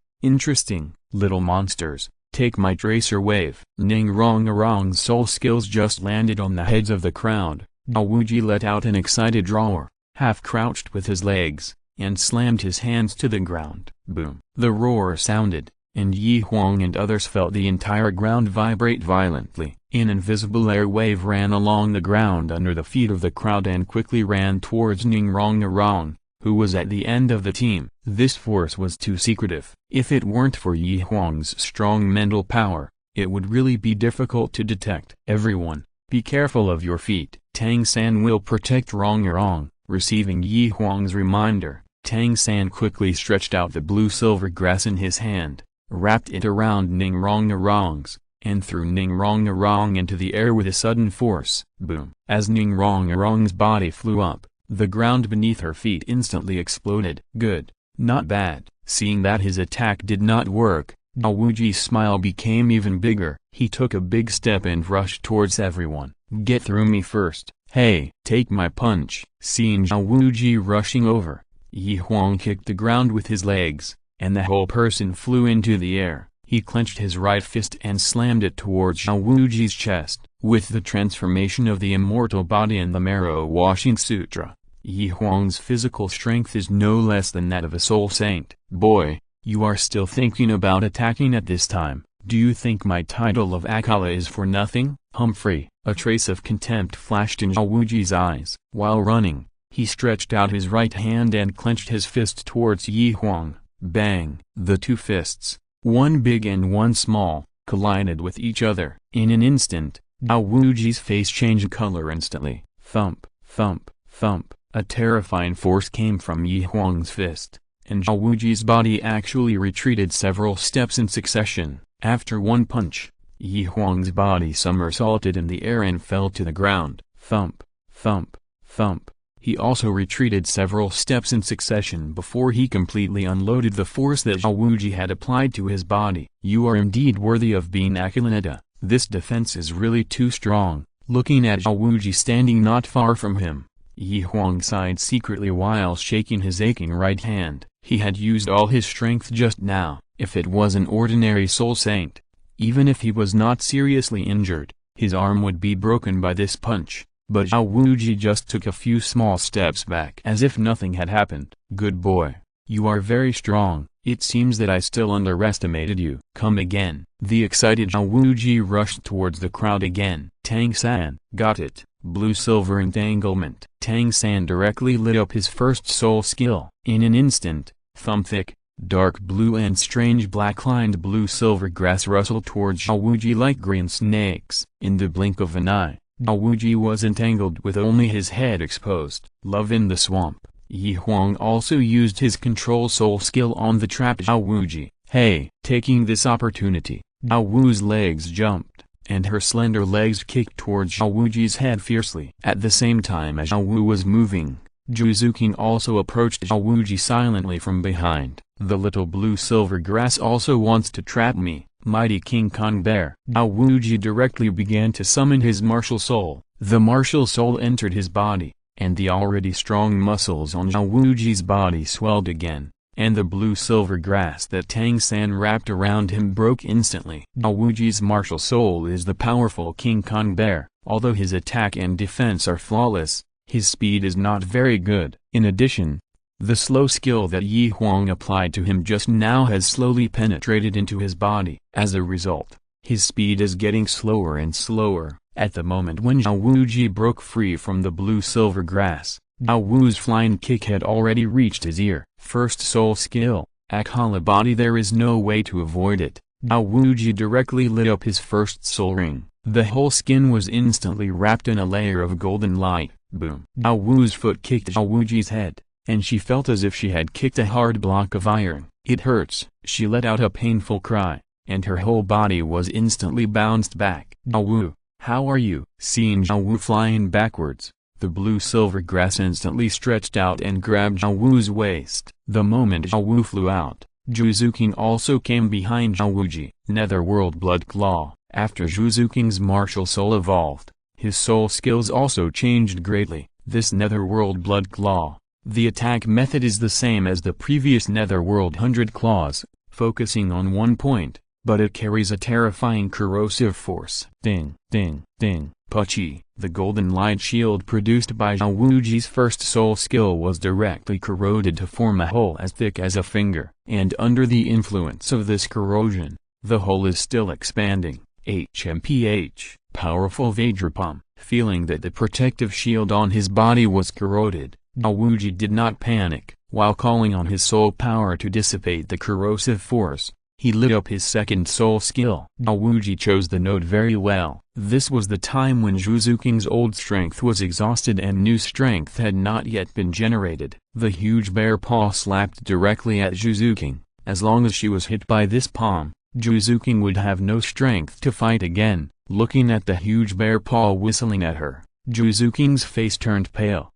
little monsters. Take my tracer wave. Ning Rong's soul skills just landed on the heads of the crowd. Zhao Wuji let out an excited roar, half crouched with his legs, and slammed his hands to the ground. Boom. The roar sounded, and Yi Huang and others felt the entire ground vibrate violently. An invisible air wave ran along the ground under the feet of the crowd and quickly ran towards Ning Rong, who was at the end of the team. This force was too secretive. If it weren't for Yi Huang's strong mental power, it would really be difficult to detect. Everyone, be careful of your feet. Tang San will protect Rong. Receiving Yi Huang's reminder, Tang San quickly stretched out the blue-silver grass in his hand, wrapped it around Ning Rong's, and threw Ning Rong into the air with a sudden force. Boom. As Ning Rong's body flew up, the ground beneath her feet instantly exploded. Good, not bad. Seeing that his attack did not work, Zhao Wuji's smile became even bigger. He took a big step and rushed towards everyone. Get through me first. Hey, take my punch. Seeing Zhao Wuji rushing over, Yi Huang kicked the ground with his legs, and the whole person flew into the air. He clenched his right fist and slammed it towards Zhao Wuji's chest. With the transformation of the immortal body and the marrow washing sutra, Yi Huang's physical strength is no less than that of a soul saint. Boy, you are still thinking about attacking at this time. Do you think my title of Akala is for nothing? Humphrey. A trace of contempt flashed in Zhao Wuji's eyes. While running, He stretched out his right hand and clenched his fist towards Huang. Bang! The two fists, one big and one small, collided with each other. In an instant, Zhao Wuji's face changed color instantly. Thump, thump, thump. A terrifying force came from Huang's fist, and Zhao Wuji's body actually retreated several steps in succession. After one punch, Huang's body somersaulted in the air and fell to the ground. Thump, thump, thump. He also retreated several steps in succession before he completely unloaded the force that Zhao Wuji had applied to his body. You are indeed worthy of being Akilineta. This defense is really too strong. Looking at Zhao Wuji standing not far from him, Huang sighed secretly while shaking his aching right hand. He had used all his strength just now. If it was an ordinary soul saint, even if he was not seriously injured, his arm would be broken by this punch. But Zhao Wuji just took a few small steps back as if nothing had happened. Good boy. You are very strong. It seems that I still underestimated you. Come again. The excited Zhao Wuji rushed towards the crowd again. Tang San. Got it. Blue-silver entanglement. Tang San directly lit up his first soul skill. In an instant, thick, dark blue and strange black-lined blue-silver grass rustled towards Zhao Wuji like green snakes. In the blink of an eye, Zhao Wuji was entangled with only his head exposed. Love in the swamp. Huang also used his control soul skill on the trapped Zhao Wuji. Hey! Taking this opportunity, Zhao Wu's legs jumped, and her slender legs kicked towards Zhao Wuji's head fiercely. At the same time as Zhao Wu was moving, Zhuzuking also approached Zhao Wuji silently from behind. The little blue-silver grass also wants to trap me. Mighty King Kong Bear. Zhao Wuji directly began to summon his martial soul. The martial soul entered his body, and the already strong muscles on Zhao Wuji's body swelled again, and the blue-silver grass that Tang San wrapped around him broke instantly. Zhao Wuji's martial soul is the powerful King Kong Bear. Although his attack and defense are flawless, his speed is not very good. In addition, the slow skill that Huang applied to him just now has slowly penetrated into his body. As a result, his speed is getting slower and slower. At the moment when Zhao Wuji broke free from the blue-silver grass, Zhao Wu's flying kick had already reached his ear. First soul skill, Akala body. There is no way to avoid it. Zhao Wuji directly lit up his first soul ring. The whole skin was instantly wrapped in a layer of golden light. Boom! Zhao Wu's foot kicked Zhao Wuji's head, and she felt as if she had kicked a hard block of iron. It hurts. She let out a painful cry, and her whole body was instantly bounced back. Zhao Wu, how are you? Seeing Zhao Wu flying backwards, the blue-silver grass instantly stretched out and grabbed Zhao Wu's waist. The moment Zhao Wu flew out, Zhuzuking also came behind Zhao Wuji. Netherworld Blood Claw. After Zhuzuking's martial soul evolved, his soul skills also changed greatly. This Netherworld Blood Claw, the attack method is the same as the previous Netherworld 100 Claws, focusing on one point, but it carries a terrifying corrosive force. Ding, ding, ding, Pucci. The golden light shield produced by Zhao Wuji's first soul skill was directly corroded to form a hole as thick as a finger, and under the influence of this corrosion, the hole is still expanding. HMPH, powerful Vajrapalm. Feeling that the protective shield on his body was corroded, Zhao Wuji did not panic. While calling on his soul power to dissipate the corrosive force, he lit up his second soul skill. Zhao Wuji chose the node very well. This was the time when Zhuzuking's old strength was exhausted and new strength had not yet been generated. The huge bear paw slapped directly at Zhuzuking. As long as she was hit by this palm, Zhuzuking would have no strength to fight again. Looking at the huge bear paw whistling at her, Zhuzuking's face turned pale.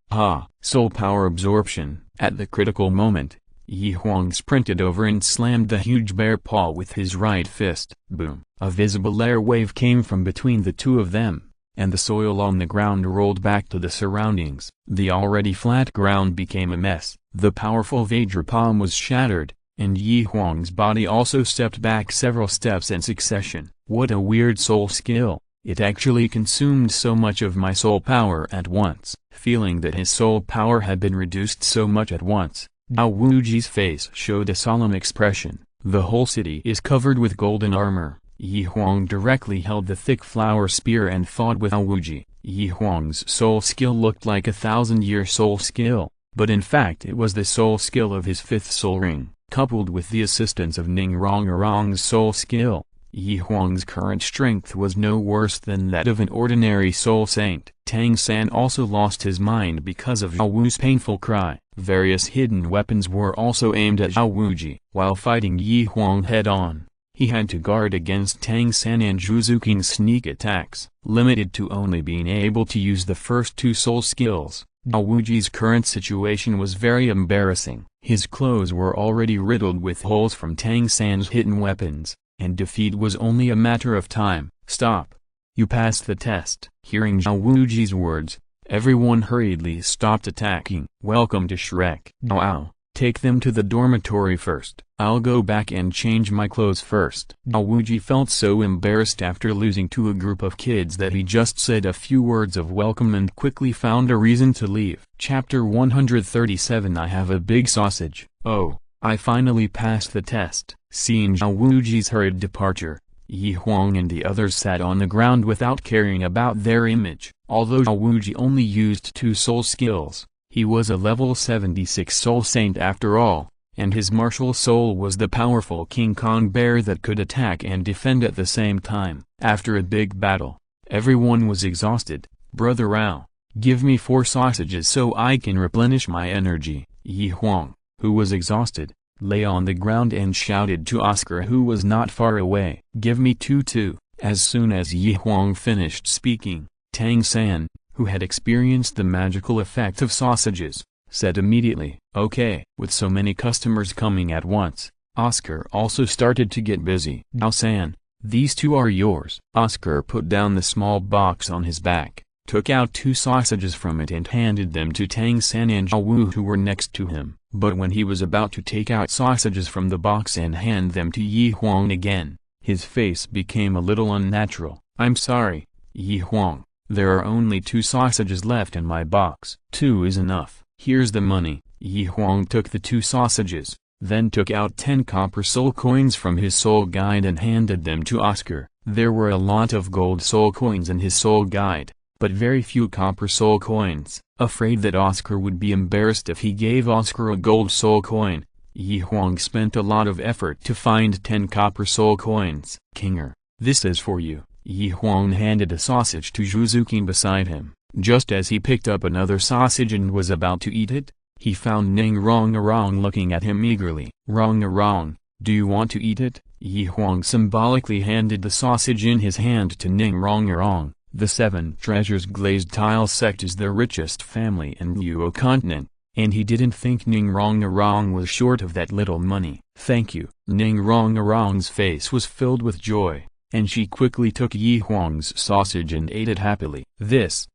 Soul power absorption. At the critical moment, Huang sprinted over and slammed the huge bear paw with his right fist. Boom! A visible air wave came from between the two of them, and the soil on the ground rolled back to the surroundings. The already flat ground became a mess. The powerful Vajrapalm was shattered, and Huang's body also stepped back several steps in succession. What a weird soul skill. It actually consumed so much of my soul power at once. Feeling that his soul power had been reduced so much at once, Zhao Wuji's face showed a solemn expression. The whole city is covered with golden armor. Huang directly held the thick flower spear and fought with Zhao Wuji. Yi Huang's soul skill looked like a 1,000-year soul skill, but in fact it was the soul skill of his fifth soul ring, coupled with the assistance of Ning Rongrong's soul skill. Yi Huang's current strength was no worse than that of an ordinary soul saint. Tang San also lost his mind because of Zhao Wu's painful cry. Various hidden weapons were also aimed at Zhao Wuji. While fighting Yi Huang head-on, he had to guard against Tang San and Zhu Zuking's sneak attacks, limited to only being able to use the first two soul skills. Zhao Wuji's current situation was very embarrassing. His clothes were already riddled with holes from Tang San's hidden weapons, and defeat was only a matter of time. Stop. You passed the test. Hearing Zhao Wuji's words, everyone hurriedly stopped attacking. Welcome to Shrek. Now, take them to the dormitory first. I'll go back and change my clothes first. Zhao Wuji felt so embarrassed after losing to a group of kids that he just said a few words of welcome and quickly found a reason to leave. Chapter 137 I have a big sausage. Oh, I finally passed the test. Seeing Zhao Wuji's hurried departure, Yi Huang and the others sat on the ground without caring about their image. Although Zhao Wuji only used two soul skills, he was a level 76 soul saint after all, and his martial soul was the powerful King Kong bear that could attack and defend at the same time. After a big battle, everyone was exhausted. Brother Rao, give me 4 sausages so I can replenish my energy. Yi Huang, who was exhausted, lay on the ground and shouted to Oscar, who was not far away. Give me 2 too. As soon as Yi Huang finished speaking, Tang San, who had experienced the magical effect of sausages, said immediately, okay. With so many customers coming at once, Oscar also started to get busy. Tang San, these 2 are yours. Oscar put down the small box on his back, took out 2 sausages from it and handed them to Tang San and Zhao Wu, who were next to him. But when he was about to take out sausages from the box and hand them to Yi Huang again, his face became a little unnatural. I'm sorry, Yi Huang, there are only 2 sausages left in my box. 2 is enough. Here's the money. Yi Huang took the 2 sausages, then took out 10 copper soul coins from his soul guide and handed them to Oscar. There were a lot of gold soul coins in his soul guide, but very few copper soul coins. Afraid that Oscar would be embarrassed if he gave Oscar a gold soul coin, Yi Huang spent a lot of effort to find 10 copper soul coins. Kinger, this is for you. Yi Huang handed a sausage to Zhu Zuking beside him. Just as he picked up another sausage and was about to eat it, he found Ning Rongrong looking at him eagerly. Rongrong, do you want to eat it? Yi Huang symbolically handed the sausage in his hand to Ning Rongrong. The 7 Treasures glazed tile sect is the richest family in Luo continent, and he didn't think Ning Rongrong was short of that little money. Thank you. Ning Rongrong's face was filled with joy, and she quickly took Yi Huang's sausage and ate it happily. This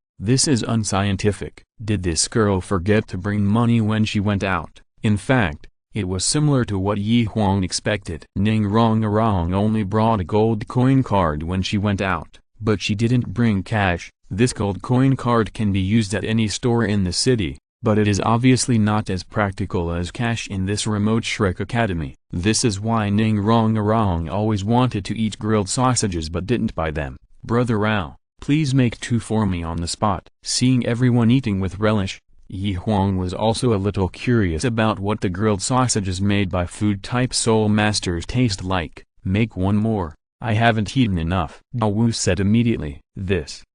is unscientific. Did this girl forget to bring money when she went out? In fact, it was similar to what Yi Huang expected. Ning Rongrong only brought a gold coin card when she went out, but she didn't bring cash. This gold coin card can be used at any store in the city, but it is obviously not as practical as cash in this remote Shrek Academy. This is why Ning Rongrong always wanted to eat grilled sausages but didn't buy them. Brother Rao, please make 2 for me on the spot. Seeing everyone eating with relish, Yi Huang was also a little curious about what the grilled sausages made by food-type soul masters taste like. Make 1 more. I haven't eaten enough. Zhao Wu said immediately.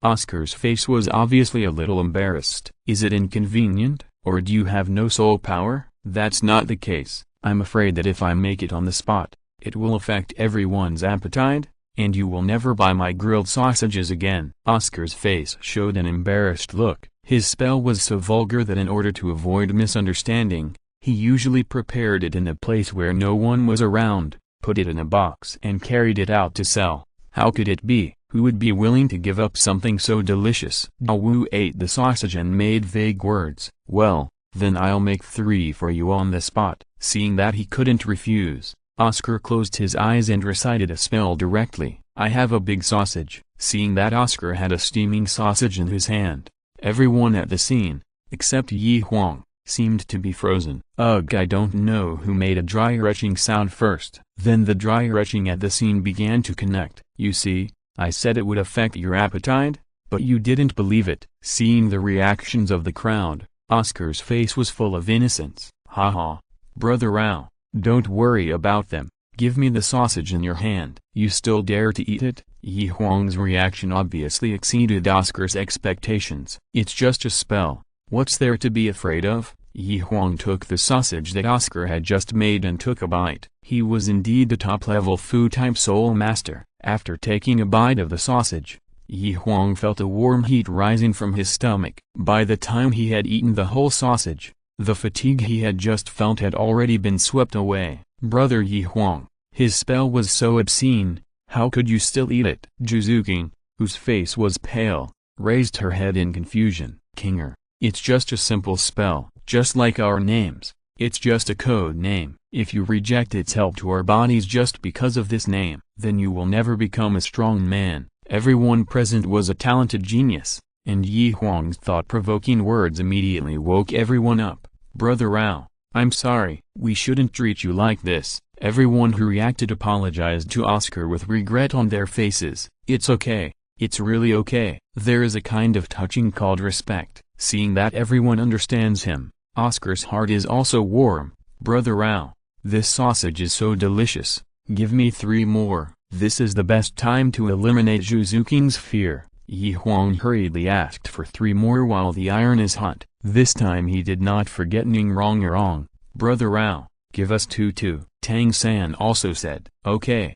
Oscar's face was obviously a little embarrassed. Is it inconvenient, or do you have no soul power? That's not the case. I'm afraid that if I make it on the spot, it will affect everyone's appetite, and you will never buy my grilled sausages again. Oscar's face showed an embarrassed look. His spell was so vulgar that in order to avoid misunderstanding, he usually prepared it in a place where no one was around, put it in a box and carried it out to sell. How could it be? Who would be willing to give up something so delicious? Zhao Wu ate the sausage and made vague words. Well, then I'll make 3 for you on the spot. Seeing that he couldn't refuse, Oscar closed his eyes and recited a spell directly. I have a big sausage. Seeing that Oscar had a steaming sausage in his hand, everyone at the scene, except Yi Huang, seemed to be frozen. Ugh, I don't know who made a dry retching sound first. Then the dry retching at the scene began to connect. You see, I said it would affect your appetite? But you didn't believe it. Seeing the reactions of the crowd, Oscar's face was full of innocence. Haha. Brother Rao, don't worry about them. Give me the sausage in your hand. You still dare to eat it? Huang's reaction obviously exceeded Oscar's expectations. It's just a spell. What's there to be afraid of? Huang took the sausage that Oscar had just made and took a bite. He was indeed a top-level food-type soul master. After taking a bite of the sausage, Huang felt a warm heat rising from his stomach. By the time he had eaten the whole sausage, the fatigue he had just felt had already been swept away. Brother Huang, his spell was so obscene, how could you still eat it? Juzuking, whose face was pale, raised her head in confusion. Kinger, it's just a simple spell, just like our names. It's just a code name. If you reject its help to our bodies just because of this name, then you will never become a strong man. Everyone present was a talented genius, and Huang's thought-provoking words immediately woke everyone up. Brother Rao, I'm sorry, we shouldn't treat you like this. Everyone who reacted apologized to Oscar with regret on their faces. It's okay. It's really okay. There is a kind of touching called respect. Seeing that everyone understands him, Oscar's heart is also warm. Brother Rao, this sausage is so delicious. Give me 3 more. This is the best time to eliminate Zhuzuking's fear. Huang hurriedly asked for 3 more while the iron is hot. This time he did not forget Ning Rong. Brother Rao, give us 2 too. Tang San also said. Okay,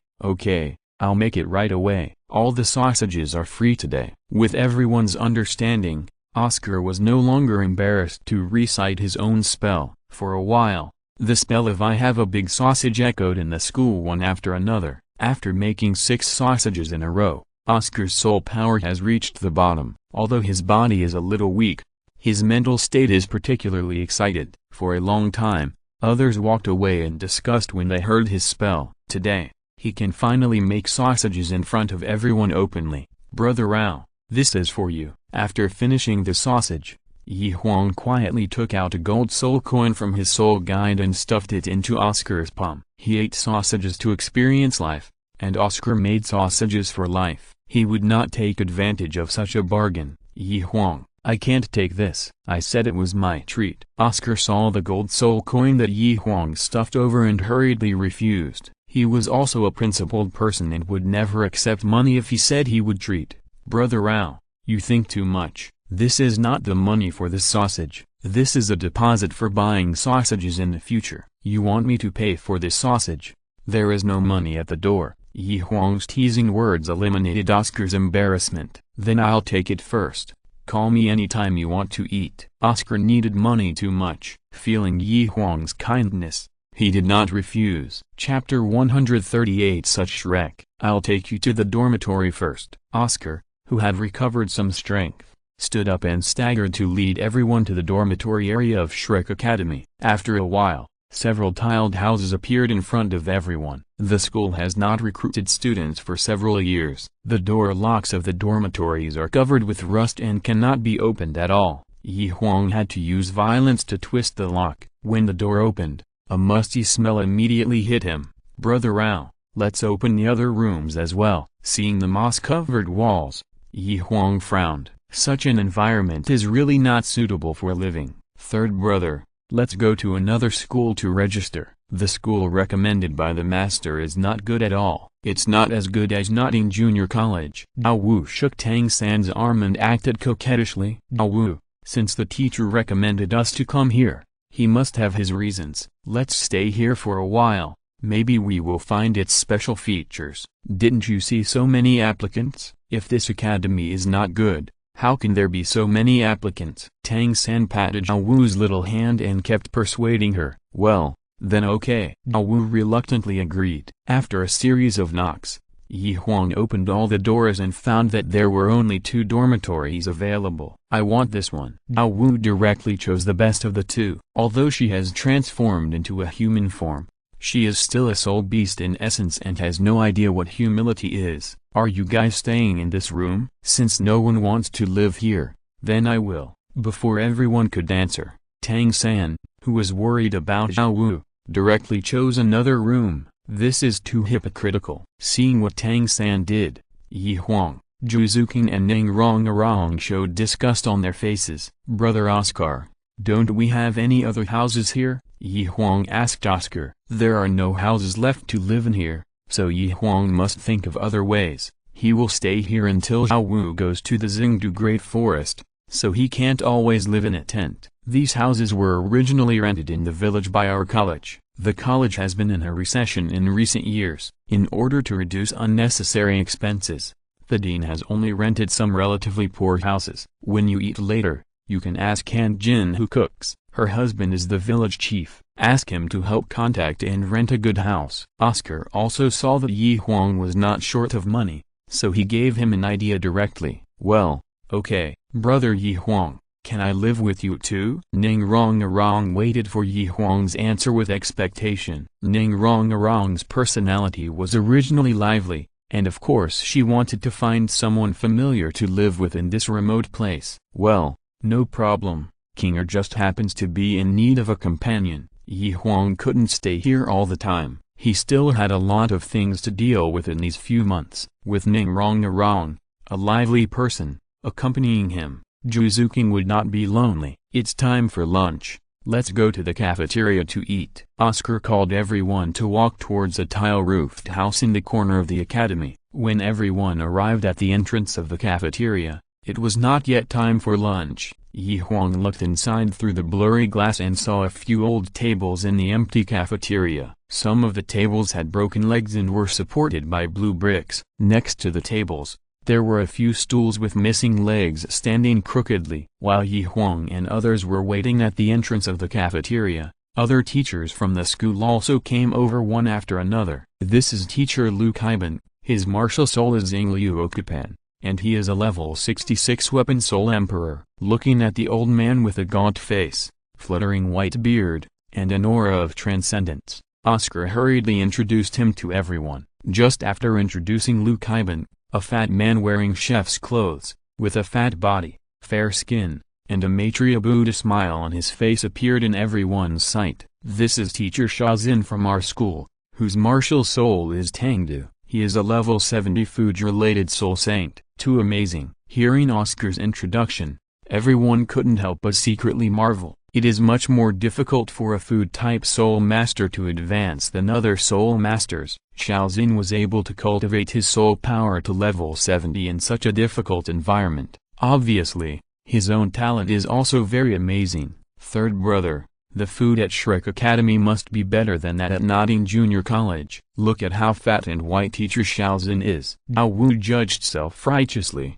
I'll make it right away. All the sausages are free today. With everyone's understanding, Oscar was no longer embarrassed to recite his own spell. For a while, the spell of I have a big sausage echoed in the school one after another. After making 6 sausages in a row, Oscar's soul power has reached the bottom. Although his body is a little weak, his mental state is particularly excited. For a long time, others walked away in disgust when they heard his spell. Today, he can finally make sausages in front of everyone openly. Brother Rao, this is for you. After finishing the sausage, Huang quietly took out a gold soul coin from his soul guide and stuffed it into Oscar's palm. He ate sausages to experience life, and Oscar made sausages for life. He would not take advantage of such a bargain. Huang, I can't take this. I said it was my treat. Oscar saw the gold soul coin that Huang stuffed over and hurriedly refused. He was also a principled person and would never accept money if he said he would treat. Brother Rao, you think too much. This is not the money for this sausage. This is a deposit for buying sausages in the future. You want me to pay for this sausage? There is no money at the door. Huang's teasing words eliminated Oscar's embarrassment. Then I'll take it first. Call me anytime you want to eat. Oscar needed money too much. Feeling Huang's kindness, he did not refuse. Chapter 138 Such Shrek. I'll take you to the dormitory first. Oscar, who had recovered some strength, stood up and staggered to lead everyone to the dormitory area of Shrek Academy. After a while, several tiled houses appeared in front of everyone. The school has not recruited students for several years. The door locks of the dormitories are covered with rust and cannot be opened at all. Huang had to use violence to twist the lock. When the door opened, a musty smell immediately hit him. Brother Rao, let's open the other rooms as well. Seeing the moss-covered walls, Huang frowned. Such an environment is really not suitable for living. Third brother, let's go to another school to register. The school recommended by the master is not good at all. It's not as good as Notting Junior College. Dawu shook Tang San's arm and acted coquettishly. Dawu, since the teacher recommended us to come here, he must have his reasons. Let's stay here for a while. Maybe we will find its special features. Didn't you see so many applicants? If this academy is not good, how can there be so many applicants? Tang San patted Dawu's little hand and kept persuading her. Well, then okay. Dawu reluctantly agreed. After a series of knocks, Huang opened all the doors and found that there were only 2 dormitories available. I want this one. Dawu directly chose the best of the 2. Although she has transformed into a human form, she is still a soul beast in essence and has no idea what humility is. Are you guys staying in this room? Since no one wants to live here, then I will. Before everyone could answer, Tang San, who was worried about Dawu, directly chose another room. This is too hypocritical. Seeing what Tang San did, Huang, Zhuzuking and Ning Rongarong showed disgust on their faces. "Brother Oscar, don't we have any other houses here?" Yi Huang asked Oscar. "There are no houses left to live in here, so Yi Huang must think of other ways. He will stay here until Zhao Wu goes to the Xingdu Great Forest, so he can't always live in a tent." These houses were originally rented in the village by our college. The college has been in a recession in recent years. In order to reduce unnecessary expenses, the dean has only rented some relatively poor houses. When you eat later, you can ask Aunt Jin who cooks. Her husband is the village chief. Ask him to help contact and rent a good house. Oscar also saw that Yi Huang was not short of money, so he gave him an idea directly. "Well, okay, brother Yi Huang, can I live with you too?" Ning Rongarong waited for Yi Huang's answer with expectation. Ning Rongarong's personality was originally lively, and of course she wanted to find someone familiar to live with in this remote place. "Well, no problem. Kinger just happens to be in need of a companion." Yi Huang couldn't stay here all the time. He still had a lot of things to deal with in these few months. With Ning Rongarong, a lively person, accompanying him, Zhuzuking would not be lonely. "It's time for lunch. Let's go to the cafeteria to eat." Oscar called everyone to walk towards a tile-roofed house in the corner of the academy. When everyone arrived at the entrance of the cafeteria, it was not yet time for lunch. Yi Huang looked inside through the blurry glass and saw a few old tables in the empty cafeteria. Some of the tables had broken legs and were supported by blue bricks. Next to the tables, there were a few stools with missing legs standing crookedly. While Yi Huang and others were waiting at the entrance of the cafeteria, other teachers from the school also came over one after another. "This is teacher Lu Kaiban, his martial soul is Xingliu Okupan, and he is a level 66 weapon soul emperor." Looking at the old man with a gaunt face, fluttering white beard, and an aura of transcendence, Oscar hurriedly introduced him to everyone. Just after introducing Lu Kaiban, a fat man wearing chef's clothes, with a fat body, fair skin, and a Maitreya Buddha smile on his face appeared in everyone's sight. "This is teacher Shaozin from our school, whose martial soul is Tangdu. He is a level 70 food-related soul saint." Too amazing. Hearing Oscar's introduction, everyone couldn't help but secretly marvel. It is much more difficult for a food-type soul master to advance than other soul masters. Shaozin was able to cultivate his soul power to level 70 in such a difficult environment. Obviously, his own talent is also very amazing. Third brother, the food at Shrek Academy must be better than that at Notting Junior College. Look at how fat and white teacher Shaozin is. Zhao Wu judged self-righteously.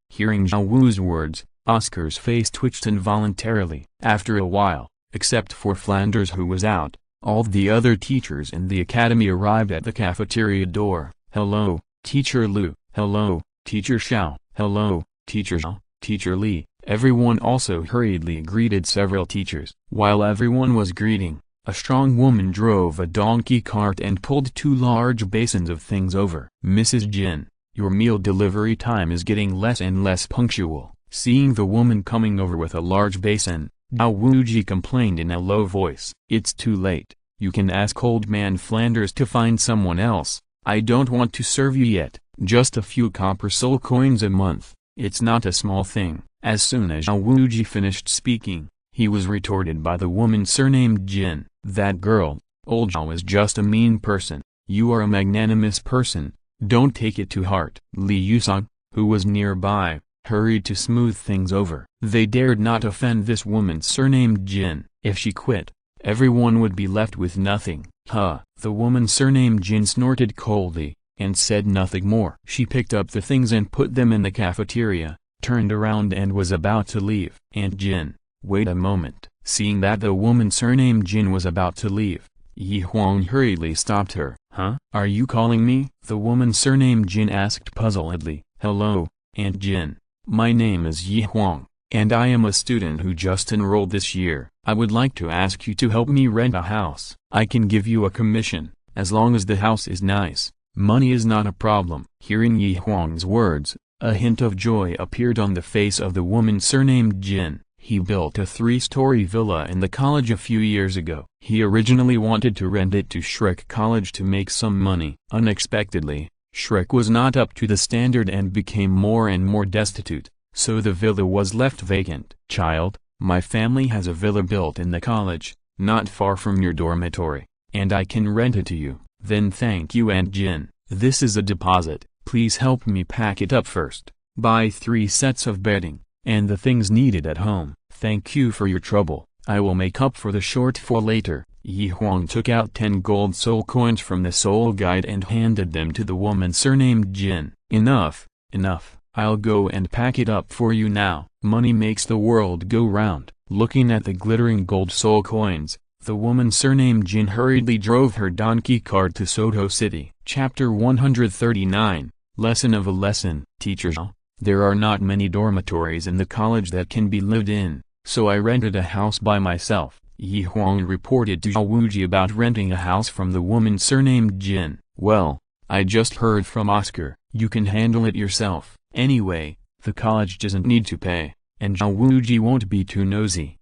Hearing Zhao Wu's words, Oscar's face twitched involuntarily. After a while, except for Flanders who was out, all the other teachers in the academy arrived at the cafeteria door. "Hello, Teacher Lu. Hello, Teacher Xiao. Hello, Teacher Zhao, Teacher Li." Everyone also hurriedly greeted several teachers. While everyone was greeting, a strong woman drove a donkey cart and pulled 2 large basins of things over. "Mrs. Jin, your meal delivery time is getting less and less punctual." Seeing the woman coming over with a large basin, Zhao Wuji complained in a low voice. "It's too late. You can ask old man Flanders to find someone else. I don't want to serve you yet. Just a few copper soul coins a month. It's not a small thing." As soon as Zhao Wuji finished speaking, he was retorted by the woman surnamed Jin. "That girl, old Zhao, is just a mean person. You are a magnanimous person. Don't take it to heart." Li Yusong, who was nearby, hurried to smooth things over. They dared not offend this woman surnamed Jin. If she quit, everyone would be left with nothing. "Huh." The woman surnamed Jin snorted coldly, and said nothing more. She picked up the things and put them in the cafeteria, turned around and was about to leave. "Aunt Jin, wait a moment." Seeing that the woman surnamed Jin was about to leave, Yi Huang hurriedly stopped her. "Huh? Are you calling me?" the woman surnamed Jin asked puzzledly. "Hello, Aunt Jin. My name is Yi Huang, and I am a student who just enrolled this year. I would like to ask you to help me rent a house. I can give you a commission, as long as the house is nice. Money is not a problem." Hearing Yi Huang's words, a hint of joy appeared on the face of the woman surnamed Jin. He built a 3-story villa in the college a few years ago. He originally wanted to rent it to Shrek College to make some money. Unexpectedly, Shrek was not up to the standard and became more and more destitute, so the villa was left vacant. Child, my family has a villa built in the college, not far from your dormitory, and I can rent it to you. Then thank you, Aunt Jin. This is a deposit. Please help me pack it up first. Buy 3 sets of bedding, and the things needed at home. Thank you for your trouble. I will make up for the shortfall later. Huang took out 10 gold soul coins from the soul guide and handed them to the woman surnamed Jin. Enough, enough. I'll go and pack it up for you now. Money makes the world go round. Looking at the glittering gold soul coins, the woman surnamed Jin hurriedly drove her donkey cart to Soto City. Chapter 139, Lesson of a Lesson. Teacher, there are not many dormitories in the college that can be lived in, so I rented a house by myself. Huang reported to Zhao Wuji about renting a house from the woman surnamed Jin. Well, I just heard from Oscar, you can handle it yourself. Anyway, the college doesn't need to pay, and Zhao Wuji won't be too nosy.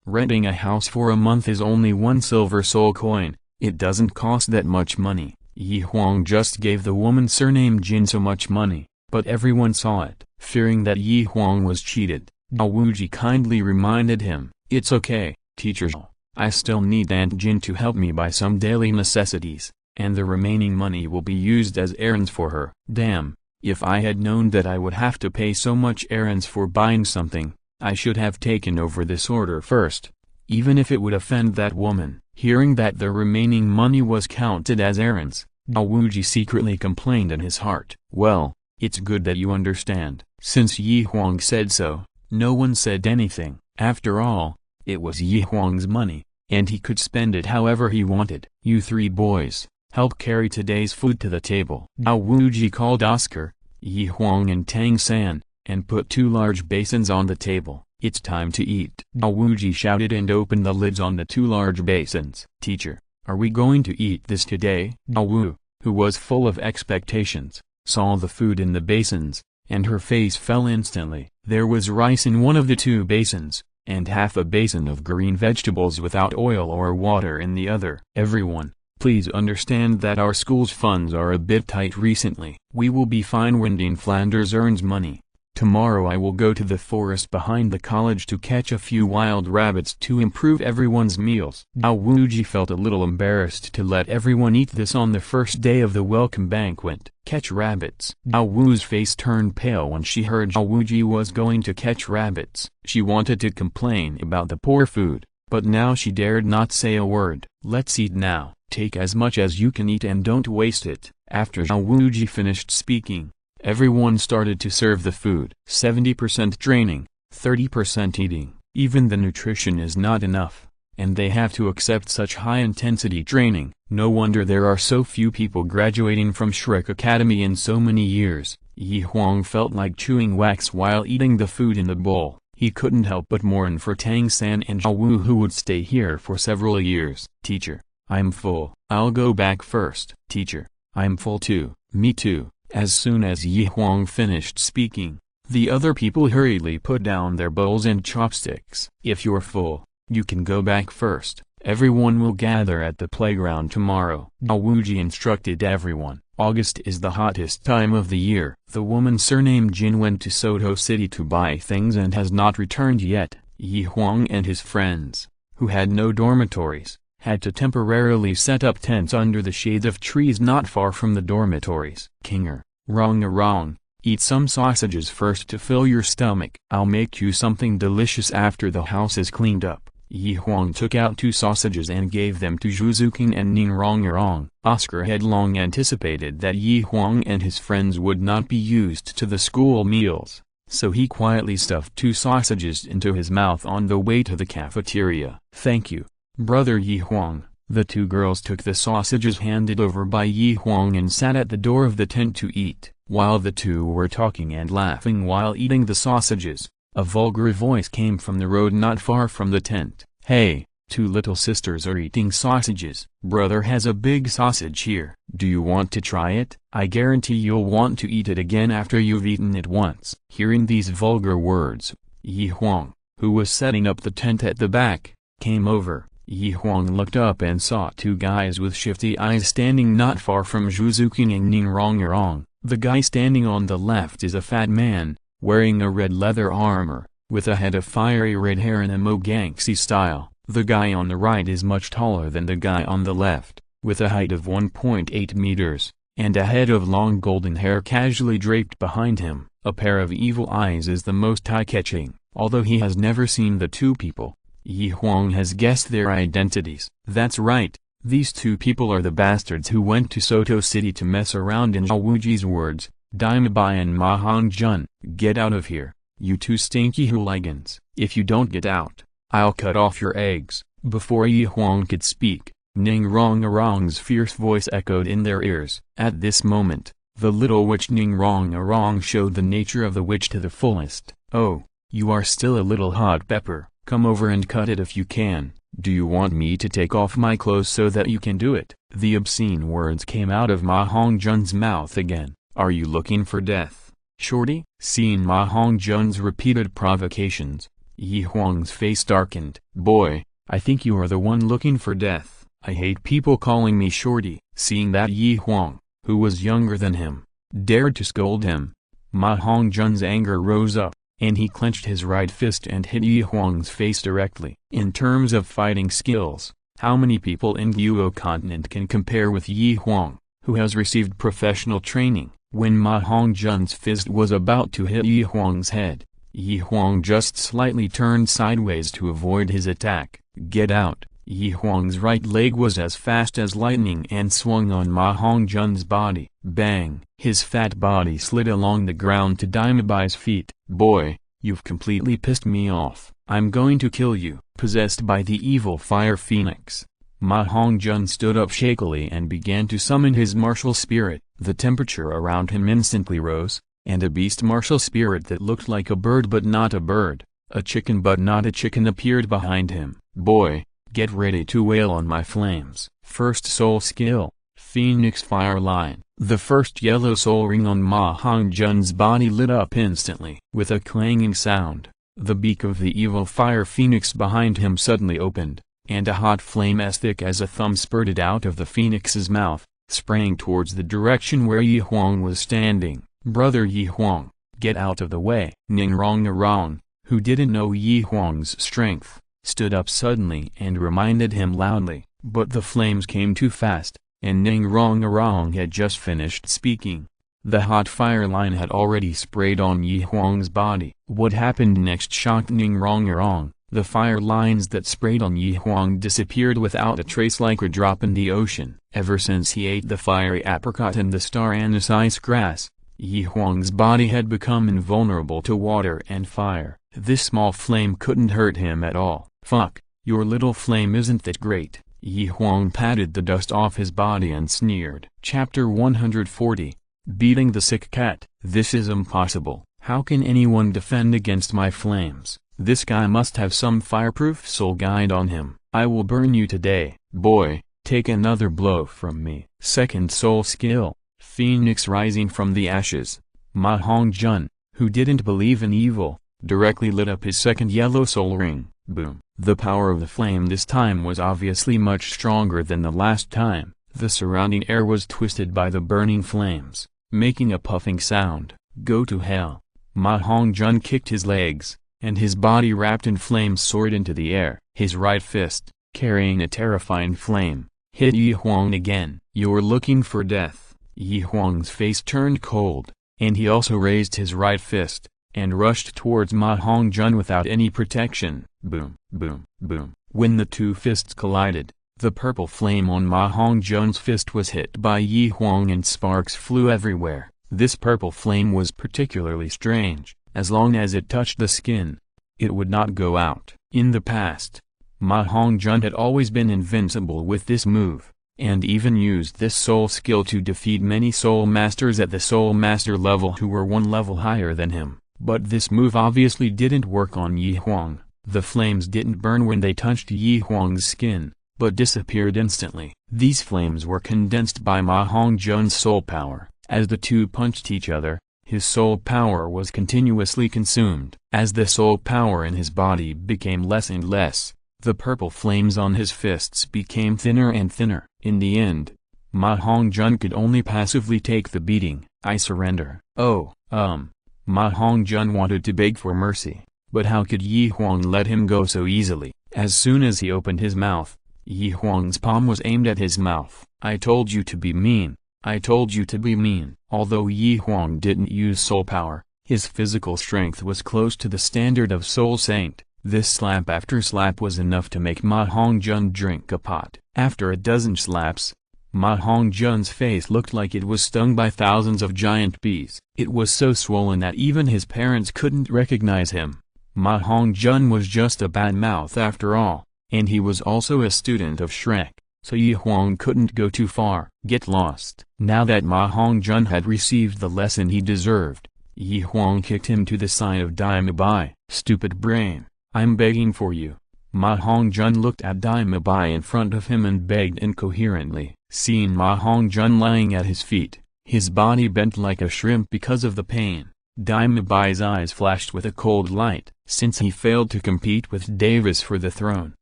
Renting a house for a month is only 1 silver soul coin. It doesn't cost that much money. Huang just gave the woman surnamed Jin so much money, but everyone saw it. Fearing that Huang was cheated, Zhao Wuji kindly reminded him, it's okay, teacher. I still need Aunt Jin to help me buy some daily necessities, and the remaining money will be used as errands for her. Damn, if I had known that I would have to pay so much errands for buying something, I should have taken over this order first, even if it would offend that woman. Hearing that the remaining money was counted as errands, Zhao Wuji secretly complained in his heart. Well, it's good that you understand. Since Huang said so, no one said anything. After all, it was Huang's money, and he could spend it however he wanted. You 3 boys, help carry today's food to the table. Zhao Wuji called Oscar, Huang and Tang San, and put 2 large basins on the table. It's time to eat. Zhao Wuji shouted and opened the lids on the 2 large basins. Teacher, are we going to eat this today? Zhao Wu, who was full of expectations, saw the food in the basins, and her face fell instantly. There was rice in one of the 2 basins, and half a basin of green vegetables without oil or water in the other. Everyone, please understand that our school's funds are a bit tight recently. We will be fine when Dean Flanders earns money. Tomorrow I will go to the forest behind the college to catch a few wild rabbits to improve everyone's meals. Zhao Wuji felt a little embarrassed to let everyone eat this on the first day of the welcome banquet. Catch rabbits. Zhao Wu's face turned pale when she heard Zhao Wuji was going to catch rabbits. She wanted to complain about the poor food, but now she dared not say a word. Let's eat now. Take as much as you can eat and don't waste it. After Zhao Wuji finished speaking, everyone started to serve the food. 70% training, 30% eating. Even the nutrition is not enough, and they have to accept such high-intensity training. No wonder there are so few people graduating from Shrek Academy in so many years. Huang felt like chewing wax while eating the food in the bowl. He couldn't help but mourn for Tang San and Zhao Wu, who would stay here for several years. Teacher, I'm full. I'll go back first. Teacher, I'm full too. Me too. As soon as Huang finished speaking, the other people hurriedly put down their bowls and chopsticks. If you're full, you can go back first. Everyone will gather at the playground tomorrow. Zhao Wuji instructed everyone. August is the hottest time of the year. The woman surnamed Jin went to Soto City to buy things and has not returned yet. Huang and his friends, who had no dormitories, had to temporarily set up tents under the shade of trees not far from the dormitories. Kinger, wrong, eat some sausages first to fill your stomach. I'll make you something delicious after the house is cleaned up. Huang took out 2 sausages and gave them to Zhuzuking and Ningrong. Oscar had long anticipated that Huang and his friends would not be used to the school meals, so he quietly stuffed 2 sausages into his mouth on the way to the cafeteria. Thank you, Brother Huang. The 2 girls took the sausages handed over by Huang and sat at the door of the tent to eat. While the 2 were talking and laughing while eating the sausages, a vulgar voice came from the road not far from the tent. Hey, 2 little sisters are eating sausages. Brother has a big sausage here. Do you want to try it? I guarantee you'll want to eat it again after you've eaten it once. Hearing these vulgar words, Huang, who was setting up the tent at the back, came over. Yi Huang looked up and saw two guys with shifty eyes standing not far from Zhu Zuqing and Ning Rongrong. The guy standing on the left is a fat man, wearing a red leather armor, with a head of fiery red hair in a Mogangxi style. The guy on the right is much taller than the guy on the left, with a height of 1.8 meters, and a head of long golden hair casually draped behind him. A pair of evil eyes is the most eye-catching. Although he has never seen the two people, Yi Huang has guessed their identities. That's right, these two people are the bastards who went to Soto City to mess around. In Zhao Wuji's words, Daimabai and Ma Hongjun, get out of here, you two stinky hooligans. If you don't get out, I'll cut off your eggs. Before Yi Huang could speak, Ning Rongrong's fierce voice echoed in their ears. At this moment, the little witch Ning Rongrong showed the nature of the witch to the fullest. Oh, you are still a little hot pepper. Come over and cut it if you can. Do you want me to take off my clothes so that you can do it? The obscene words came out of Ma Hongjun's mouth again. Are you looking for death, shorty? Seeing Ma Hongjun's repeated provocations, Yi Huang's face darkened. Boy, I think you are the one looking for death. I hate people calling me shorty. Seeing that Yi Huang, who was younger than him, dared to scold him, Ma Hongjun's anger rose up, and he clenched his right fist and hit Yi Huang's face directly. In terms of fighting skills, how many people in Douluo continent can compare with Yi Huang, who has received professional training? When Ma Hongjun's fist was about to hit Yi Huang's head, Yi Huang just slightly turned sideways to avoid his attack. Get out! Yi Huang's right leg was as fast as lightning and swung on Ma Hongjun's body. Bang! His fat body slid along the ground to Daimabai's feet. Boy, you've completely pissed me off. I'm going to kill you. Possessed by the evil fire phoenix, Ma Hongjun stood up shakily and began to summon his martial spirit. The temperature around him instantly rose, and a beast martial spirit that looked like a bird but not a bird, a chicken but not a chicken appeared behind him. Boy, get ready to wail on my flames. First soul skill, Phoenix Fire Line. The first yellow soul ring on Ma Hongjun's body lit up instantly. With a clanging sound, the beak of the evil fire phoenix behind him suddenly opened, and a hot flame as thick as a thumb spurted out of the phoenix's mouth, spraying towards the direction where Yi Huang was standing. Brother Yi Huang, get out of the way. Ning Rongrong, who didn't know Yi Huang's strength, stood up suddenly and reminded him loudly, but the flames came too fast, and Ning Rongrong had just finished speaking. The hot fire line had already sprayed on Yi Huang's body. What happened next shocked Ning Rongrong. The fire lines that sprayed on Yi Huang disappeared without a trace like a drop in the ocean. Ever since he ate the fiery apricot and the star anise ice grass, Yi Huang's body had become invulnerable to water and fire. This small flame couldn't hurt him at all. Fuck, your little flame isn't that great. Yi Huang patted the dust off his body and sneered. Chapter 140, Beating the Sick Cat. This is impossible. How can anyone defend against my flames? This guy must have some fireproof soul guide on him. I will burn you today. Boy, take another blow from me. Second soul skill, Phoenix Rising from the Ashes. Ma Hongjun, who didn't believe in evil, directly lit up his second yellow soul ring. Boom. The power of the flame this time was obviously much stronger than the last time. The surrounding air was twisted by the burning flames, making a puffing sound. Go to hell. Ma Hongjun kicked his legs, and his body wrapped in flames soared into the air. His right fist, carrying a terrifying flame, hit Yi Huang again. You're looking for death. Yi Huang's face turned cold, and he also raised his right fist, and rushed towards Ma Hongjun without any protection. Boom, boom, boom. When the two fists collided, the purple flame on Ma Hongjun's fist was hit by Yi Huang and sparks flew everywhere. This purple flame was particularly strange. As long as it touched the skin, it would not go out. In the past, Ma Hongjun had always been invincible with this move, and even used this soul skill to defeat many soul masters at the soul master level who were one level higher than him. But this move obviously didn't work on Yi Huang. The flames didn't burn when they touched Yi Huang's skin, but disappeared instantly. These flames were condensed by Ma Hongjun's soul power. As the two punched each other, his soul power was continuously consumed. As the soul power in his body became less and less, The purple flames on his fists became thinner and thinner. In the end, Ma Hongjun could only passively take the beating. I surrender. Oh, Ma Hongjun wanted to beg for mercy, but how could Yi Huang let him go so easily? As soon as he opened his mouth, Yi Huang's palm was aimed at his mouth. I told you to be mean. I told you to be mean. Although Yi Huang didn't use soul power, his physical strength was close to the standard of Soul Saint. This slap after slap was enough to make Ma Hongjun drink a pot. After a dozen slaps, Ma Hongjun's face looked like it was stung by thousands of giant bees. It was so swollen that even his parents couldn't recognize him. Ma Hongjun was just a bad mouth after all, and he was also a student of Shrek, so Yi Huang couldn't go too far. Get lost. Now that Ma Hongjun had received the lesson he deserved, Yi Huang kicked him to the side of Dai Bai. Stupid brain. I'm begging for you. Ma Hongjun looked at Dai Bai in front of him and begged incoherently. Seeing Ma Hongjun lying at his feet, his body bent like a shrimp because of the pain. Dai Bai's eyes flashed with a cold light. Since he failed to compete with Davis for the throne,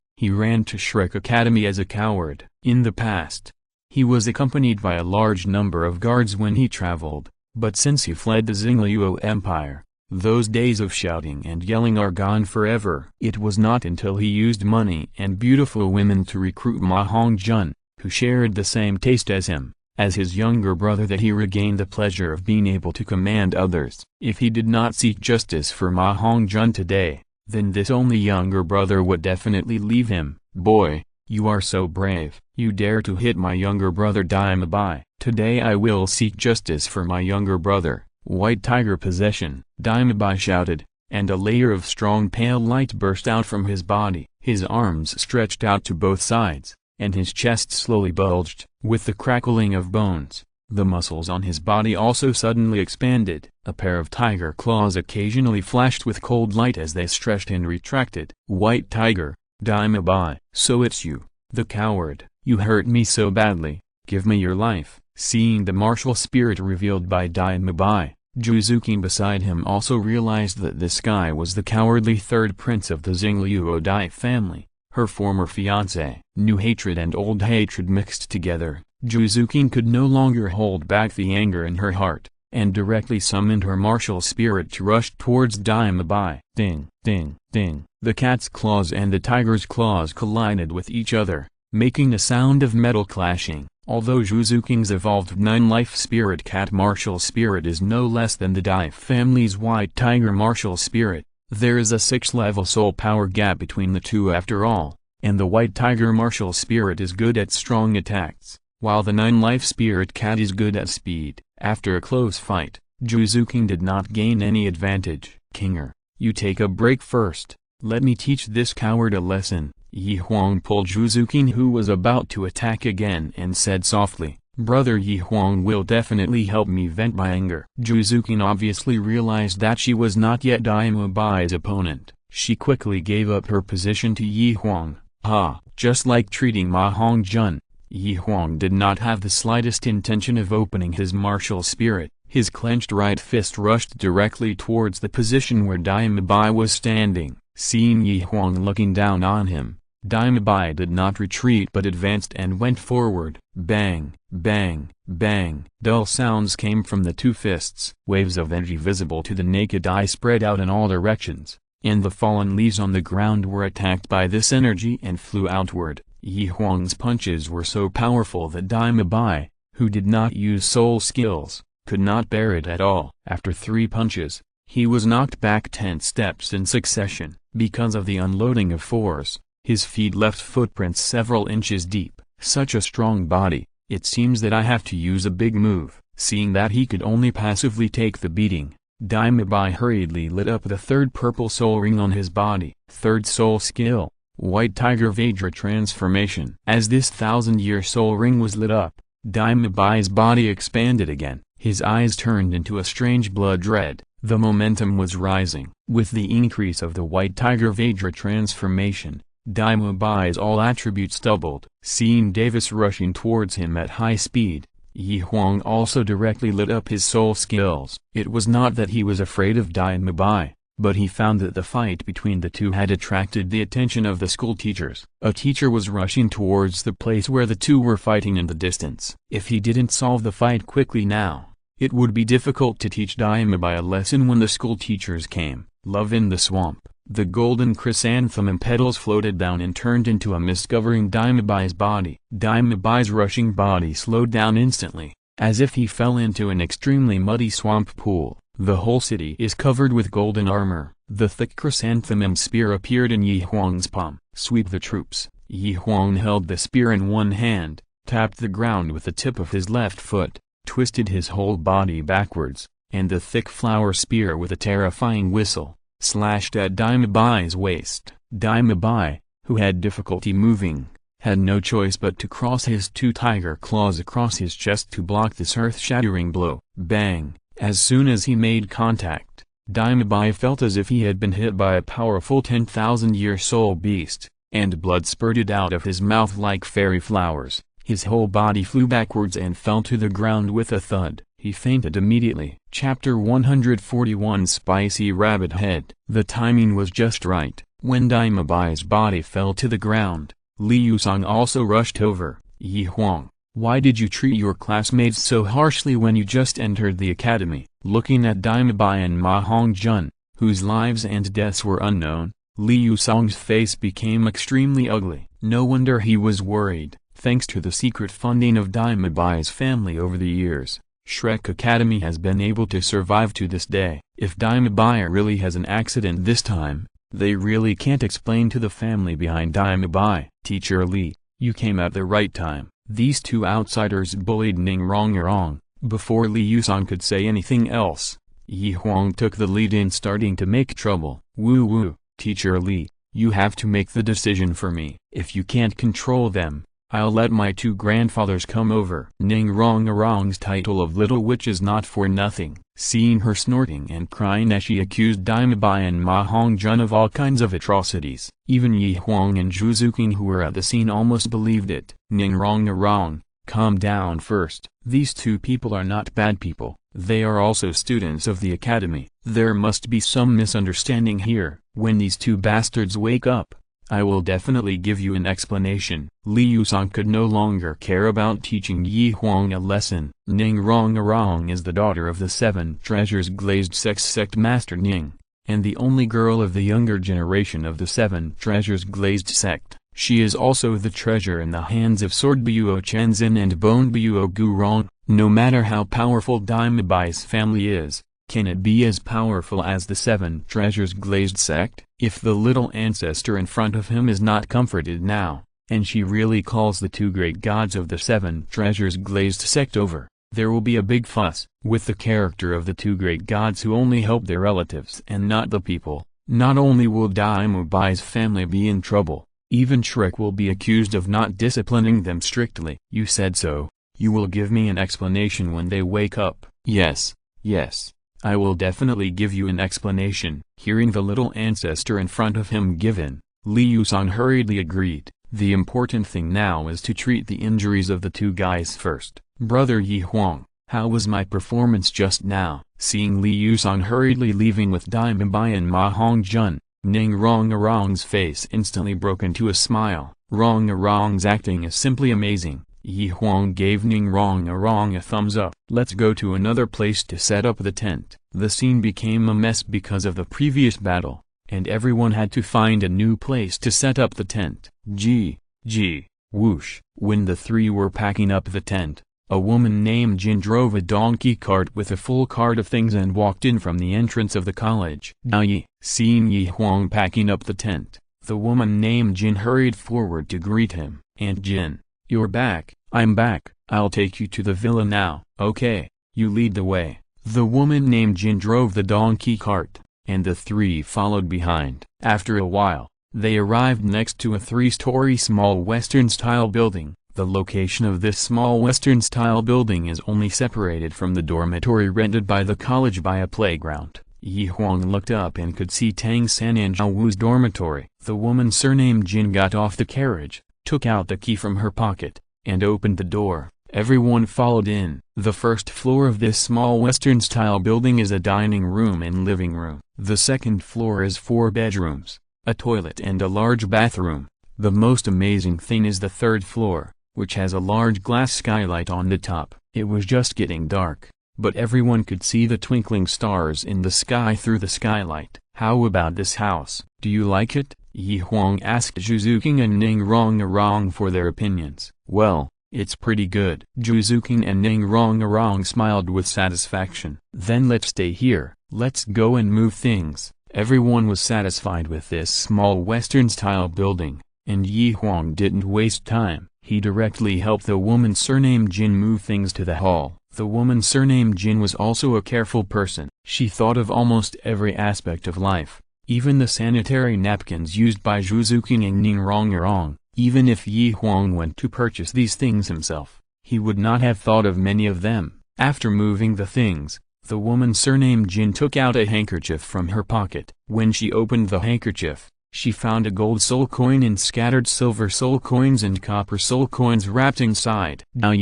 he ran to Shrek Academy as a coward. In the past, he was accompanied by a large number of guards when he traveled, but since he fled the Xingluo Empire, those days of shouting and yelling are gone forever. It was not until he used money and beautiful women to recruit Ma Hongjun, who shared the same taste as him, as his younger brother, that he regained the pleasure of being able to command others. If he did not seek justice for Ma Hongjun today, then this only younger brother would definitely leave him. Boy, you are so brave. You dare to hit my younger brother Dai Bai. Today I will seek justice for my younger brother. White tiger possession. Dai Bai shouted, and a layer of strong pale light burst out from his body. His arms stretched out to both sides, and his chest slowly bulged. With the crackling of bones, the muscles on his body also suddenly expanded. A pair of tiger claws occasionally flashed with cold light as they stretched and retracted. White tiger, Dai Bai. So it's you, the coward. You hurt me so badly. Give me your life. Seeing the martial spirit revealed by Dai Bai, Juzukin beside him also realized that this guy was the cowardly third prince of the Xingluo Dai family, her former fiancé. New hatred and old hatred mixed together, Juzukin could no longer hold back the anger in her heart, and directly summoned her martial spirit to rush towards Dai Bai. Ding, ding, ding. The cat's claws and the tiger's claws collided with each other, making a sound of metal clashing. Although Juzukin's evolved 9-life spirit cat martial spirit is no less than the Dai family's white tiger martial spirit, there is a 6-level soul power gap between the two after all, and the white tiger martial spirit is good at strong attacks, while the 9-life spirit cat is good at speed. After a close fight, Juzukin did not gain any advantage. Kinger, you take a break first. Let me teach this coward a lesson. Yi Huang pulled Juzukin, who was about to attack again, and said softly, Brother Yi Huang will definitely help me vent my anger. Juzukin obviously realized that she was not yet Dai Bai's opponent. She quickly gave up her position to Yi Huang. Just like treating Ma Hongjun, Yi Huang did not have the slightest intention of opening his martial spirit. His clenched right fist rushed directly towards the position where Dai Bai was standing. Seeing Yi Huang looking down on him, Dai Bai did not retreat but advanced and went forward. Bang, bang, bang. Dull sounds came from the two fists. Waves of energy visible to the naked eye spread out in all directions, and the fallen leaves on the ground were attacked by this energy and flew outward. Yi Huang's punches were so powerful that Dai Bai, who did not use soul skills, could not bear it at all. After 3 punches, he was knocked back 10 steps in succession. Because of the unloading of force, his feet left footprints several inches deep. Such a strong body, it seems that I have to use a big move. Seeing that he could only passively take the beating, Dai Bai hurriedly lit up the 3rd purple soul ring on his body. 3rd soul skill, White Tiger Vajra transformation. As this 1000-year soul ring was lit up, Dai Bai's body expanded again. His eyes turned into a strange blood red. The momentum was rising. With the increase of the White Tiger Vajra transformation, Dai Bai's all attributes doubled. Seeing Davis rushing towards him at high speed, Yi Huang also directly lit up his soul skills. It was not that he was afraid of Dai Bai, but he found that the fight between the two had attracted the attention of the school teachers. A teacher was rushing towards the place where the two were fighting in the distance. If he didn't solve the fight quickly now, it would be difficult to teach Daimabai a lesson when the school teachers came. Love in the swamp. The golden chrysanthemum petals floated down and turned into a mist covering Daimabai's body. Daimabai's rushing body slowed down instantly, as if he fell into an extremely muddy swamp pool. The whole city is covered with golden armor. The thick chrysanthemum spear appeared in Yi Huang's palm. Sweep the troops. Yi Huang held the spear in one hand, tapped the ground with the tip of his left foot, twisted his whole body backwards, and the thick flower spear with a terrifying whistle, slashed at Daimabai's waist. Daimabai, who had difficulty moving, had no choice but to cross his two tiger claws across his chest to block this earth-shattering blow. Bang! As soon as he made contact, Daimabai felt as if he had been hit by a powerful 10,000-year soul beast, and blood spurted out of his mouth like fairy flowers. His whole body flew backwards and fell to the ground with a thud. He fainted immediately. Chapter 141 Spicy Rabbit Head. The timing was just right. When Daimabai's body fell to the ground, Li Yusong also rushed over. Yi Huang, why did you treat your classmates so harshly when you just entered the academy? Looking at Daimabai and Ma Hongjun, whose lives and deaths were unknown, Li Yusong's face became extremely ugly. No wonder he was worried. Thanks to the secret funding of Daimabai's family over the years, Shrek Academy has been able to survive to this day. If Daimabai really has an accident this time, they really can't explain to the family behind Daimabai. Teacher Li, you came at the right time. These two outsiders bullied Ning Rong. Before Li Yusong could say anything else, Yi Huang took the lead in starting to make trouble. Woo, Teacher Li, you have to make the decision for me. If you can't control them, I'll let my two grandfathers come over. Ning Rong's title of Little Witch is not for nothing. Seeing her snorting and crying as she accused Daimabai and Ma Hongjun of all kinds of atrocities, even Yi Huang and Zhu Zuqing, who were at the scene, almost believed it. Ning Rong, calm down first. These two people are not bad people. They are also students of the academy. There must be some misunderstanding here. When these two bastards wake up, I will definitely give you an explanation. Li Yusong could no longer care about teaching Yi Huang a lesson. Ning Rong is the daughter of the Seven Treasures Glazed Sex Sect Master Ning, and the only girl of the younger generation of the Seven Treasures Glazed Sect. She is also the treasure in the hands of Sword Buo Chenzin and Bone Buo Gurong. No matter how powerful Daimabai's family is, can it be as powerful as the Seven Treasures Glazed Sect? If the little ancestor in front of him is not comforted now, and she really calls the two great gods of the Seven Treasures Glazed Sect over, there will be a big fuss. With the character of the two great gods who only help their relatives and not the people, not only will Daimabai's family be in trouble, even Shrek will be accused of not disciplining them strictly. You said so. You will give me an explanation when they wake up. Yes. I will definitely give you an explanation. Hearing the little ancestor in front of him given, Li Yusong hurriedly agreed. The important thing now is to treat the injuries of the two guys first. Brother Yi Huang, how was my performance just now? Seeing Li Yusong hurriedly leaving with Daimabai and Ma Hongjun, Ning Rong's face instantly broke into a smile. Rong's acting is simply amazing. Yi Huang gave Ning Rong a thumbs up. Let's go to another place to set up the tent. The scene became a mess because of the previous battle, and everyone had to find a new place to set up the tent. Whoosh. When the three were packing up the tent, a woman named Jin drove a donkey cart with a full cart of things and walked in from the entrance of the college. Seeing Yi Huang packing up the tent, the woman named Jin hurried forward to greet him. Aunt Jin, you're back. I'm back. I'll take you to the villa now. Okay, you lead the way. The woman named Jin drove the donkey cart, and the three followed behind. After a while, they arrived next to a 3-story small Western-style building. The location of this small Western-style building is only separated from the dormitory rented by the college by a playground. Yi Huang looked up and could see Tang San and Zhao Wu's dormitory. The woman surnamed Jin got off the carriage, took out the key from her pocket, and opened the door. Everyone followed in. The first floor of this small Western-style building is a dining room and living room. The second floor is 4 bedrooms, a toilet and a large bathroom. The most amazing thing is the third floor, which has a large glass skylight on the top. It was just getting dark, but everyone could see the twinkling stars in the sky through the skylight. How about this house? Do you like it? Huang asked Zhuzuking and Ning Rong for their opinions. Well, it's pretty good. Zhuzuking and Ning Rong smiled with satisfaction. Then let's stay here. Let's go and move things. Everyone was satisfied with this small Western-style building, and Huang didn't waste time. He directly helped the woman surnamed Jin move things to the hall. The woman surnamed Jin was also a careful person. She thought of almost every aspect of life, even the sanitary napkins used by Zhuzuking and Ning Rong. Even if Huang went to purchase these things himself, he would not have thought of many of them. After moving the things, the woman surnamed Jin took out a handkerchief from her pocket. When she opened the handkerchief, she found a gold soul coin and scattered silver soul coins and copper soul coins wrapped inside. Now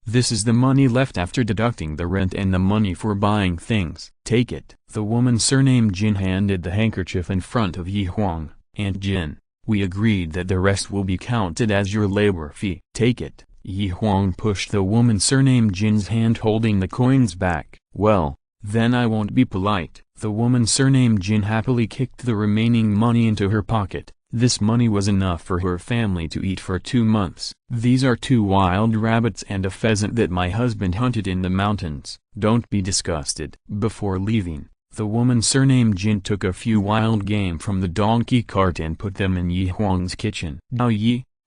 this is the money left after deducting the rent and the money for buying things. Take it. The woman surnamed Jin handed the handkerchief in front of Huang. And Jin, we agreed that the rest will be counted as your labor fee. Take it. Huang pushed the woman surnamed Jin's hand holding the coins back. Well, then I won't be polite. The woman surnamed Jin happily kicked the remaining money into her pocket. This money was enough for her family to eat for 2 months. These are 2 wild rabbits and a pheasant that my husband hunted in the mountains. Don't be disgusted. Before leaving, the woman surnamed Jin took a few wild game from the donkey cart and put them in Huang's kitchen. Now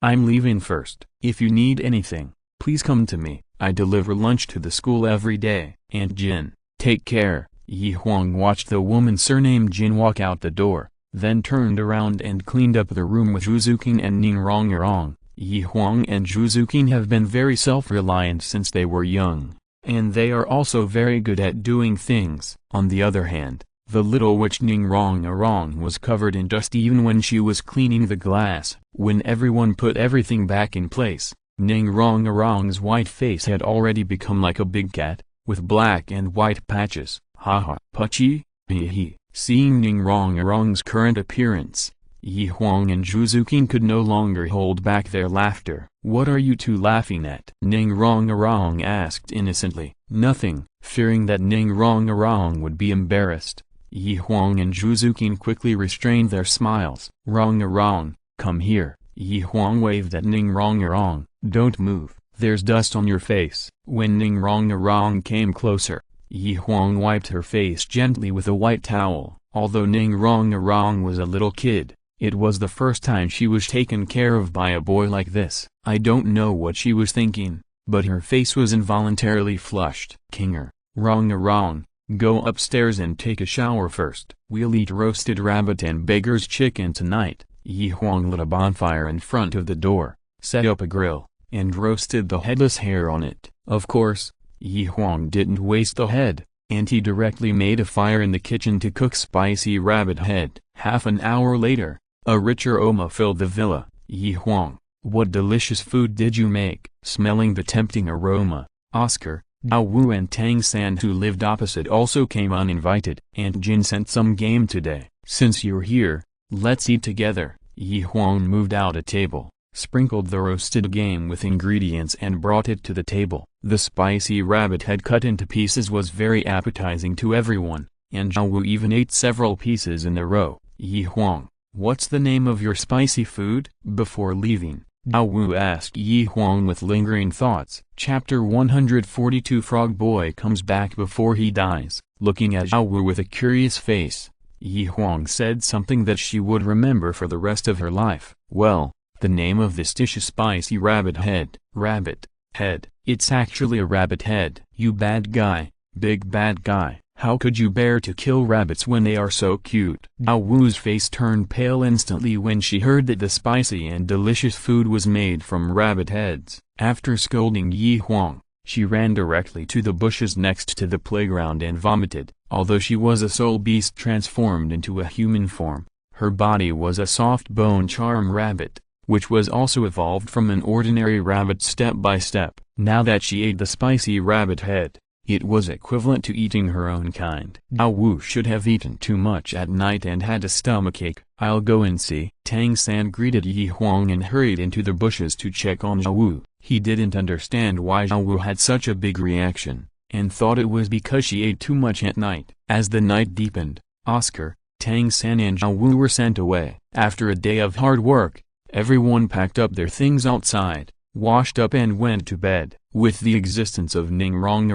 I'm leaving first. If you need anything, please come to me. I deliver lunch to the school every day. And Jin, take care. Huang watched the woman surnamed Jin walk out the door, then turned around and cleaned up the room with Zhuzuking and Ning Rong. Huang and Zhuzuking have been very self-reliant since they were young, and they are also very good at doing things. On the other hand, the little witch Ning Rong was covered in dust even when she was cleaning the glass. When everyone put everything back in place, Ning Rong's white face had already become like a big cat, with black and white patches. Haha, Pucci, hee. Seeing Ning Rong's current appearance, Huang and Zhuzuking could no longer hold back their laughter. What are you two laughing at? Ning Rong asked innocently. Nothing. Fearing that Ning Rong would be embarrassed, Huang and Zhuzuking quickly restrained their smiles. Rong, come here. Huang waved at Ning Rong. Don't move. There's dust on your face. When Ning Rong came closer, Huang wiped her face gently with a white towel. Although Ning Rong was a little kid, it was the first time she was taken care of by a boy like this. I don't know what she was thinking, but her face was involuntarily flushed. Kinger, Rong, go upstairs and take a shower first. We'll eat roasted rabbit and beggar's chicken tonight. Huang lit a bonfire in front of the door, set up a grill, and roasted the headless hare on it. Of course, Huang didn't waste the head, and he directly made a fire in the kitchen to cook spicy rabbit head. Half an hour later, a rich aroma filled the villa. Huang, what delicious food did you make? Smelling the tempting aroma, Oscar, Douluo and Tang San, who lived opposite, also came uninvited. And Jin sent some game today. Since you're here, let's eat together. Huang moved out a table, sprinkled the roasted game with ingredients and brought it to the table. The spicy rabbit head cut into pieces was very appetizing to everyone, and Douluo even ate several pieces in a row. Huang, what's the name of your spicy food? Before leaving, Douluo asked Huang with lingering thoughts. Chapter 142. Frog Boy comes back before he dies. Looking at Douluo with a curious face, Huang said something that she would remember for the rest of her life. Well, the name of this dish is spicy rabbit head. Rabbit head. It's actually a rabbit head. You bad guy, big bad guy. How could you bear to kill rabbits when they are so cute? Douluo's face turned pale instantly when she heard that the spicy and delicious food was made from rabbit heads. After scolding Huang, she ran directly to the bushes next to the playground and vomited. Although she was a soul beast transformed into a human form, her body was a soft bone charm rabbit. which was also evolved from an ordinary rabbit step by step. Now that she ate the spicy rabbit head, it was equivalent to eating her own kind. Douluo should have eaten too much at night and had a stomachache. I'll go and see. Tang San greeted Huang and hurried into the bushes to check on Douluo. He didn't understand why Douluo had such a big reaction, and thought it was because she ate too much at night. As the night deepened, Oscar, Tang San and Douluo were sent away. After a day of hard work, everyone packed up their things outside, washed up and went to bed. With the existence of Ning Rong,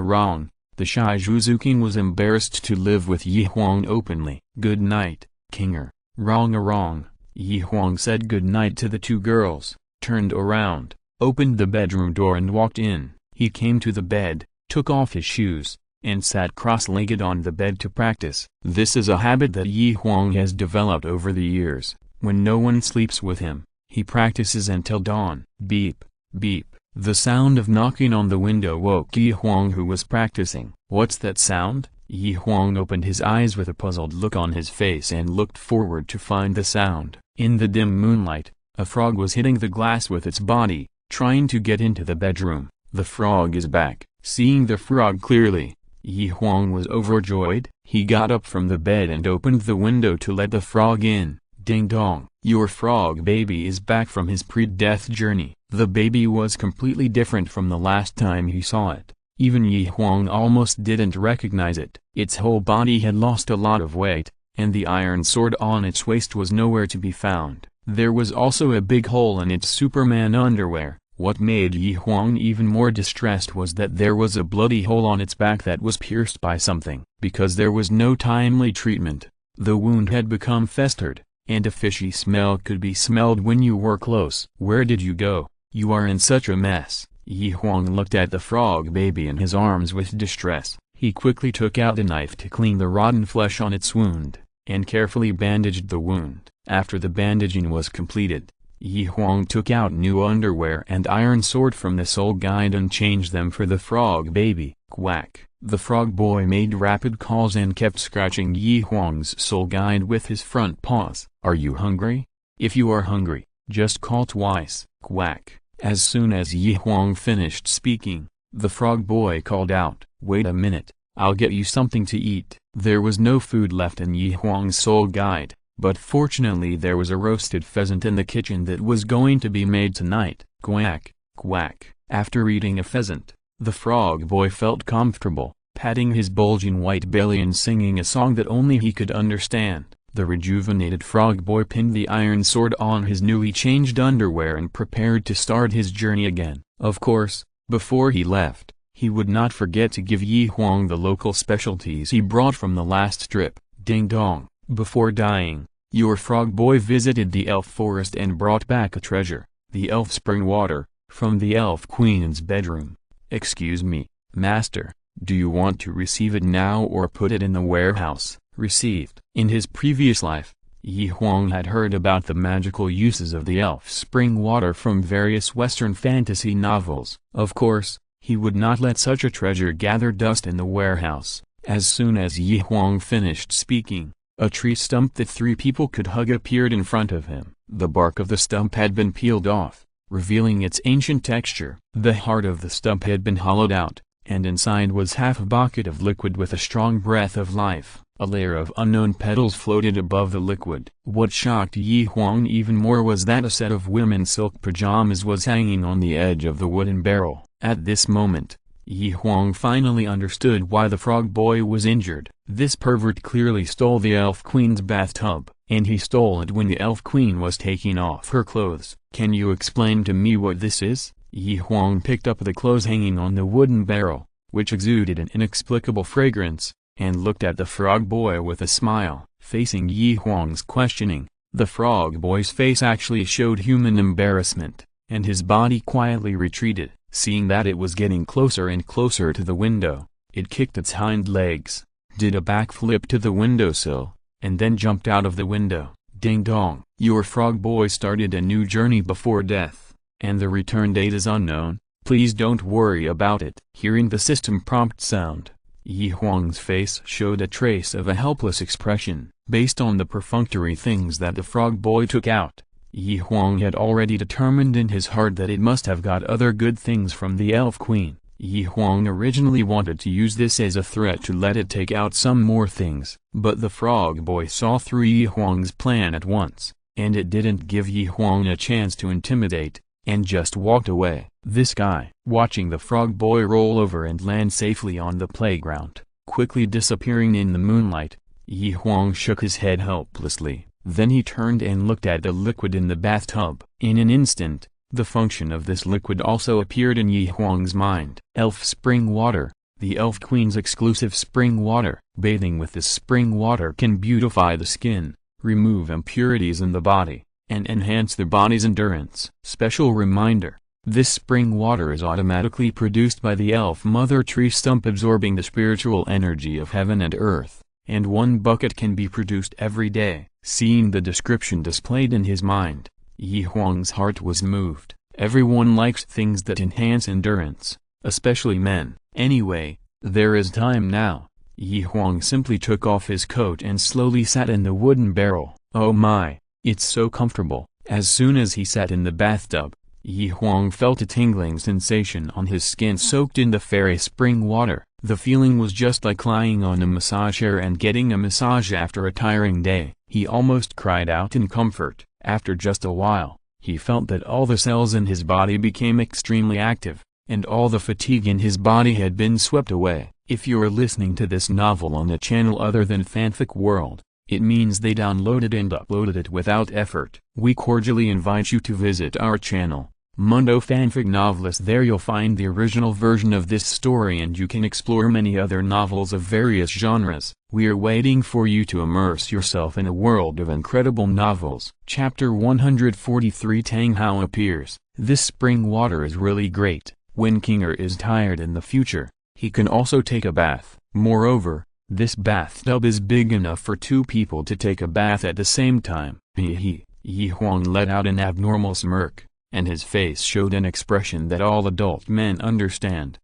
the shy Zhuzukin was embarrassed to live with Huang openly. "Good night, Kinger, Rong." Huang said good night to the two girls, turned around, opened the bedroom door and walked in. He came to the bed, took off his shoes, and sat cross-legged on the bed to practice. This is a habit that Huang has developed over the years. When no one sleeps with him, he practices until dawn. Beep, beep. The sound of knocking on the window woke Huang, who was practicing. "What's that sound?" Huang opened his eyes with a puzzled look on his face and looked forward to find the sound. In the dim moonlight, a frog was hitting the glass with its body, trying to get into the bedroom. "The frog is back." Seeing the frog clearly, Huang was overjoyed. He got up from the bed and opened the window to let the frog in. "Ding dong, your frog baby is back from his pre-death journey." The baby was completely different from the last time he saw it. Even Huang almost didn't recognize it. Its whole body had lost a lot of weight, and the iron sword on its waist was nowhere to be found. There was also a big hole in its Superman underwear. What made Huang even more distressed was that there was a bloody hole on its back that was pierced by something. Because there was no timely treatment, the wound had become festered, and a fishy smell could be smelled when you were close. "Where did you go? You are in such a mess." Huang looked at the frog baby in his arms with distress. He quickly took out a knife to clean the rotten flesh on its wound, and carefully bandaged the wound. After the bandaging was completed, Huang took out new underwear and iron sword from the soul guide and changed them for the frog baby. Quack. The frog boy made rapid calls and kept scratching Huang's soul guide with his front paws. "Are you hungry? If you are hungry, just call twice." Quack. As soon as Huang finished speaking, the frog boy called out, "Wait a minute, I'll get you something to eat." There was no food left in Huang's soul guide, but fortunately there was a roasted pheasant in the kitchen that was going to be made tonight. Quack, quack. After eating a pheasant, the frog boy felt comfortable, patting his bulging white belly and singing a song that only he could understand. The rejuvenated frog boy pinned the iron sword on his newly changed underwear and prepared to start his journey again. Of course, before he left, he would not forget to give Huang the local specialties he brought from the last trip. Ding dong. Before dying, your frog boy visited the elf forest and brought back a treasure, the elf spring water, from the elf queen's bedroom. "Excuse me, master, do you want to receive it now or put it in the warehouse?" Received. In his previous life, Huang had heard about the magical uses of the elf spring water from various Western fantasy novels. Of course, he would not let such a treasure gather dust in the warehouse. As soon as Huang finished speaking, a tree stump that 3 people could hug appeared in front of him. The bark of the stump had been peeled off, revealing its ancient texture. The heart of the stump had been hollowed out, and inside was half a bucket of liquid with a strong breath of life. A layer of unknown petals floated above the liquid. What shocked Huang even more was that a set of women's silk pajamas was hanging on the edge of the wooden barrel. At this moment, Huang finally understood why the frog boy was injured. This pervert clearly stole the elf queen's bathtub, and he stole it when the elf queen was taking off her clothes. "Can you explain to me what this is?" Huang picked up the clothes hanging on the wooden barrel, which exuded an inexplicable fragrance, and looked at the frog boy with a smile. Facing Huang's questioning, the frog boy's face actually showed human embarrassment, and his body quietly retreated. Seeing that it was getting closer and closer to the window, it kicked its hind legs, did a backflip to the windowsill, and then jumped out of the window. Ding dong. Your frog boy started a new journey before death, and the return date is unknown. Please don't worry about it. Hearing the system prompt sound, Huang's face showed a trace of a helpless expression. Based on the perfunctory things that the frog boy took out, Huang had already determined in his heart that it must have got other good things from the Elf Queen. Huang originally wanted to use this as a threat to let it take out some more things, but the frog boy saw through Huang's plan at once, and it didn't give Huang a chance to intimidate, and just walked away. This guy, watching the frog boy roll over and land safely on the playground, quickly disappearing in the moonlight, Huang shook his head helplessly. Then he turned and looked at the liquid in the bathtub. In an instant, the function of this liquid also appeared in Huang's mind. Elf spring water, the Elf Queen's exclusive spring water. Bathing with this spring water can beautify the skin, remove impurities in the body, and enhance the body's endurance. Special reminder: this spring water is automatically produced by the elf mother tree stump, absorbing the spiritual energy of heaven and earth, and 1 bucket can be produced every day. Seeing the description displayed in his mind, Huang's heart was moved. Everyone likes things that enhance endurance, especially men. Anyway, there is time now. Huang simply took off his coat and slowly sat in the wooden barrel. Oh my, it's so comfortable. As soon as he sat in the bathtub, Huang felt a tingling sensation on his skin soaked in the fairy spring water. The feeling was just like lying on a massage chair and getting a massage after a tiring day. He almost cried out in comfort. After just a while, he felt that all the cells in his body became extremely active, and all the fatigue in his body had been swept away. If you are listening to this novel on a channel other than Fanfic World, it means they downloaded and uploaded it without effort. We cordially invite you to visit our channel, Mundo Fanfic Novelist. There you'll find the original version of this story and you can explore many other novels of various genres. We are waiting for you to immerse yourself in a world of incredible novels. Chapter 143: Tang Hao appears. This spring water is really great. When Kinger is tired in the future, he can also take a bath. Moreover, this bathtub is big enough for 2 people to take a bath at the same time. Huang let out an abnormal smirk, and his face showed an expression that all adult men understand.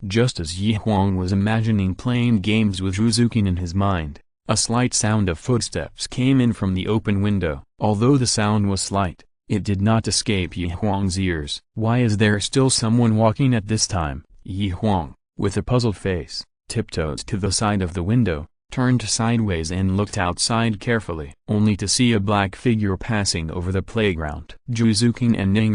Just as Huang was imagining playing games with Zhuzukin in his mind, a slight sound of footsteps came in from the open window. Although the sound was slight, it did not escape Huang's ears. Why is there still someone walking at this time? Huang, with a puzzled face, tiptoed to the side of the window, turned sideways and looked outside carefully, only to see a black figure passing over the playground. Zhuzukin and Ning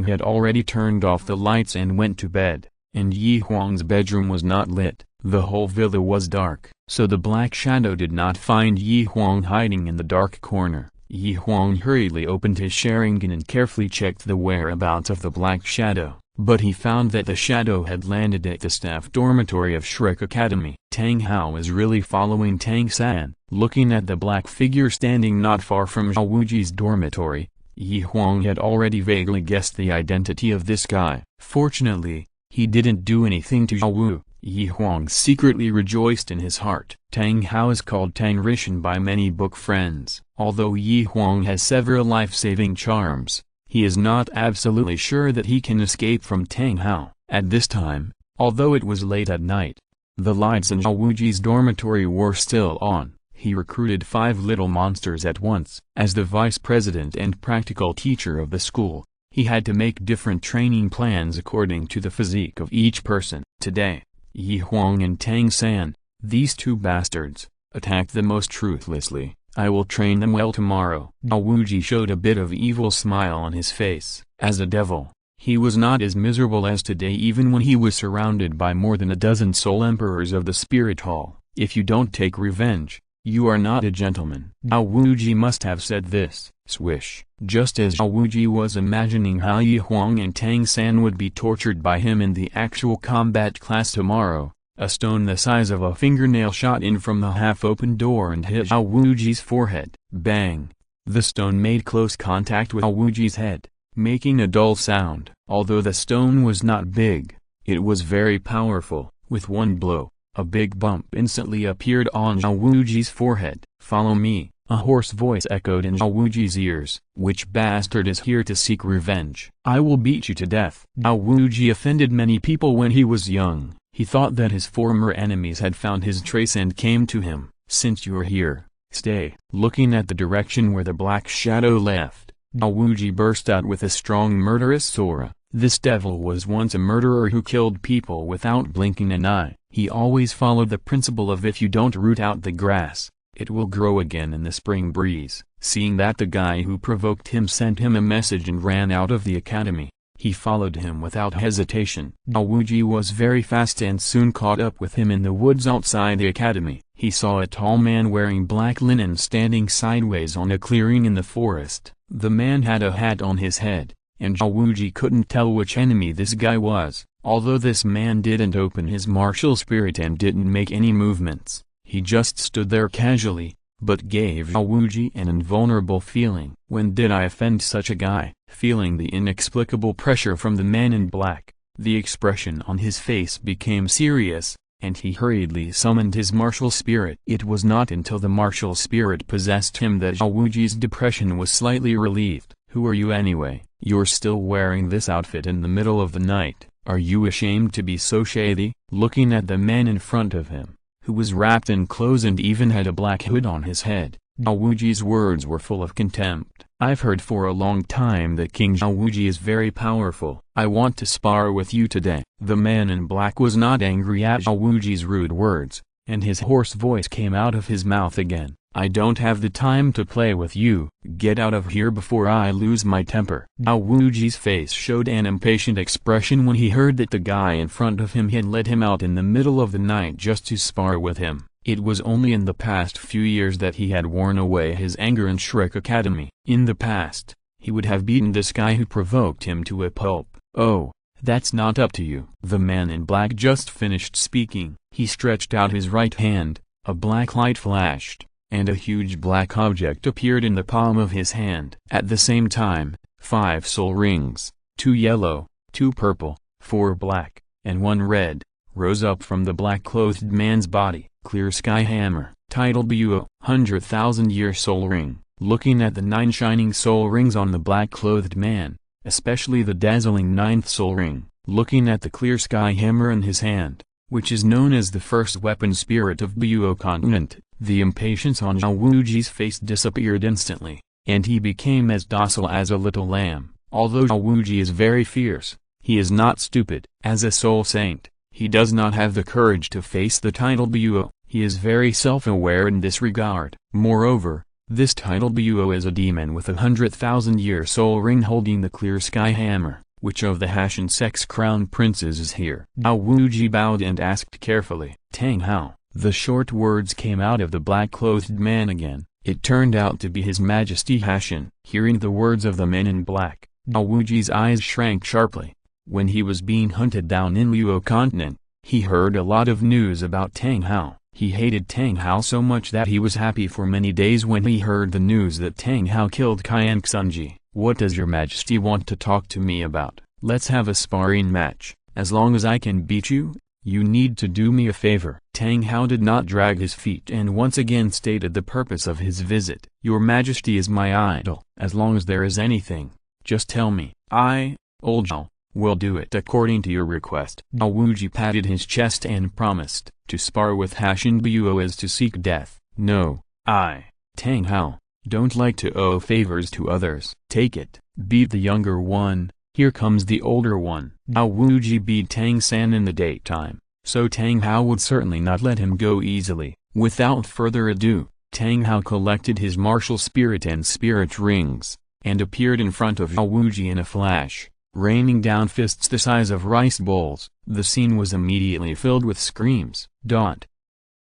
had already turned off the lights and went to bed, and Huang's bedroom was not lit. The whole villa was dark, so the black shadow did not find Huang hiding in the dark corner. Huang hurriedly opened his Sharingan and carefully checked the whereabouts of the black shadow, but he found that the shadow had landed at the staff dormitory of Shrek Academy. Tang Hao is really following Tang San. Looking at the black figure standing not far from Zhao Wuji's dormitory, Huang had already vaguely guessed the identity of this guy. Fortunately, he didn't do anything to Zhao Wu. Huang secretly rejoiced in his heart. Tang Hao is called Tang Rishan by many book friends. Although Huang has several life-saving charms, he is not absolutely sure that he can escape from Tang Hao. At this time, although it was late at night, the lights in Zhao Wuji's dormitory were still on. He recruited 5 little monsters at once. As the vice president and practical teacher of the school, he had to make different training plans according to the physique of each person. Today, Huang and Tang San, these 2 bastards, attacked the most ruthlessly. I will train them well tomorrow. Zhao Wuji showed a bit of evil smile on his face. As a devil, he was not as miserable as today even when he was surrounded by more than a dozen soul emperors of the spirit hall. If you don't take revenge, you are not a gentleman. Zhao Wuji must have said this. Swish. Just as Zhao Wuji was imagining how Huang and Tang San would be tortured by him in the actual combat class tomorrow, a stone the size of a fingernail shot in from the half-open door and hit Zhao Wuji's forehead. Bang! The stone made close contact with Zhao Wuji's head, making a dull sound. Although the stone was not big, it was very powerful. With one blow, a big bump instantly appeared on Zhao Wuji's forehead. Follow me, a hoarse voice echoed in Zhao Wuji's ears. Which bastard is here to seek revenge? I will beat you to death. Zhao Wuji offended many people when he was young. He thought that his former enemies had found his trace and came to him. Since you are here, Stay. Looking at the direction where the black shadow left, Daowuji burst out with a strong murderous aura. This devil was once a murderer who killed people without blinking an eye. He always followed the principle of if you don't root out the grass, it will grow again in the spring breeze. Seeing that the guy who provoked him sent him a message and ran out of the academy, he followed him without hesitation. Daowuji was very fast and soon caught up with him in the woods outside the academy. He saw a tall man wearing black linen standing sideways on a clearing in the forest. The man had a hat on his head, and Daowuji couldn't tell which enemy this guy was. Although this man didn't open his martial spirit and didn't make any movements, he just stood there casually, but gave Daowuji an invulnerable feeling. When did I offend such a guy? Feeling the inexplicable pressure from the man in black, the expression on his face became serious, and he hurriedly summoned his martial spirit. It was not until the martial spirit possessed him that Daowuji's depression was slightly relieved. Who are you anyway? You're still wearing this outfit in the middle of the night. Are you ashamed to be so shady? Looking at the man in front of him, who was wrapped in clothes and even had a black hood on his head, Daowuji's words were full of contempt. I've heard for a long time that King Daowuji is very powerful. I want to spar with you today. The man in black was not angry at Daowuji's rude words, and his hoarse voice came out of his mouth again. I don't have the time to play with you. Get out of here before I lose my temper. Daowuji's face showed an impatient expression when he heard that the guy in front of him had led him out in the middle of the night just to spar with him. It was only in the past few years that he had worn away his anger in Shrek Academy. In the past, he would have beaten this guy who provoked him to a pulp. Oh, that's not up to you. The man in black just finished speaking. He stretched out his right hand, a black light flashed, and a huge black object appeared in the palm of his hand. At the same time, 5 soul rings, 2 yellow, 2 purple, 4 black, and 1 red, rose up from the black-clothed man's body. Clear Sky Hammer, titled Buo, 100,000-year soul ring. Looking at the 9 shining soul rings on the black-clothed man, especially the dazzling 9th soul ring, looking at the Clear Sky Hammer in his hand, which is known as the first weapon spirit of Buo continent, the impatience on Daowuji's face disappeared instantly, and he became as docile as a little lamb. Although Daowuji is very fierce, he is not stupid. As a soul saint, he does not have the courage to face the title Buo. He is very self-aware in this regard. Moreover, this title Buo is a demon with a 100,000-year soul ring holding the Clear Sky Hammer. Which of the Hashan sex crown princes is here? Daowuji bowed and asked carefully. Tang Hao. The short words came out of the black-clothed man again. It turned out to be His Majesty Hashan. Hearing the words of the man in black, Daowuji's eyes shrank sharply. When he was being hunted down in Luo continent, he heard a lot of news about Tang Hao. He hated Tang Hao so much that he was happy for many days when he heard the news that Tang Hao killed Qian Xunji. What does your majesty want to talk to me about? Let's have a sparring match. As long as I can beat you, you need to do me a favor. Tang Hao did not drag his feet and once again stated the purpose of his visit. Your majesty is my idol. As long as there is anything, just tell me. I, Old Zhao, will do it according to your request. Daowuji patted his chest and promised. To spar with Hashan Buo is to seek death. No, I, Tang Hao, don't like to owe favors to others. Take it. Beat the younger one, here comes the older one. Daowuji beat Tang San in the daytime, so Tang Hao would certainly not let him go easily. Without further ado, Tang Hao collected his martial spirit and spirit rings, and appeared in front of Daowuji in a flash, raining down fists the size of rice bowls. The scene was immediately filled with screams.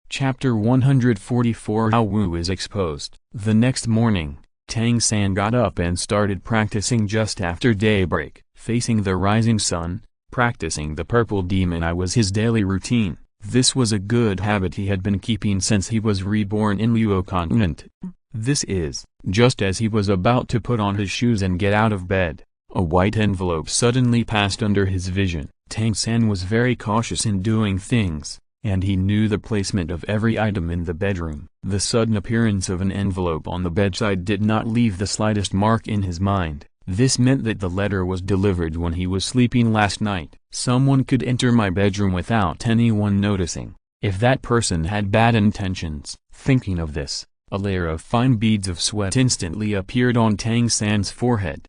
Chapter 144 Hao Wu is exposed. The next morning, Tang San got up and started practicing just after daybreak. Facing the rising sun, practicing the purple demon eye was his daily routine. This was a good habit he had been keeping since he was reborn in Luo continent. This is, just as he was about to put on his shoes and get out of bed, a white envelope suddenly passed under his vision. Tang San was very cautious in doing things, and he knew the placement of every item in the bedroom. The sudden appearance of an envelope on the bedside did not leave the slightest mark in his mind. This meant that the letter was delivered when he was sleeping last night. Someone could enter my bedroom without anyone noticing. If that person had bad intentions. Thinking of this, A layer of fine beads of sweat instantly appeared on Tang San's forehead.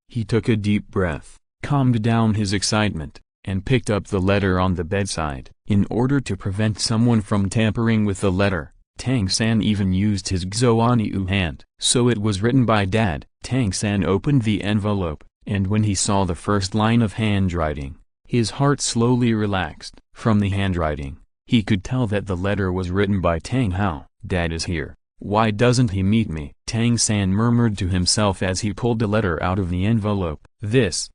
He took a deep breath, calmed down his excitement, and picked up the letter on the bedside. In order to prevent someone from tampering with the letter, Tang San even used his Xuanyu hand. So it was written by Dad. Tang San opened the envelope, and when he saw the first line of handwriting, his heart slowly relaxed. From the handwriting, he could tell that the letter was written by Tang Hao. Dad is here. Why doesn't he meet me? Tang San murmured to himself as he pulled the letter out of the envelope. This,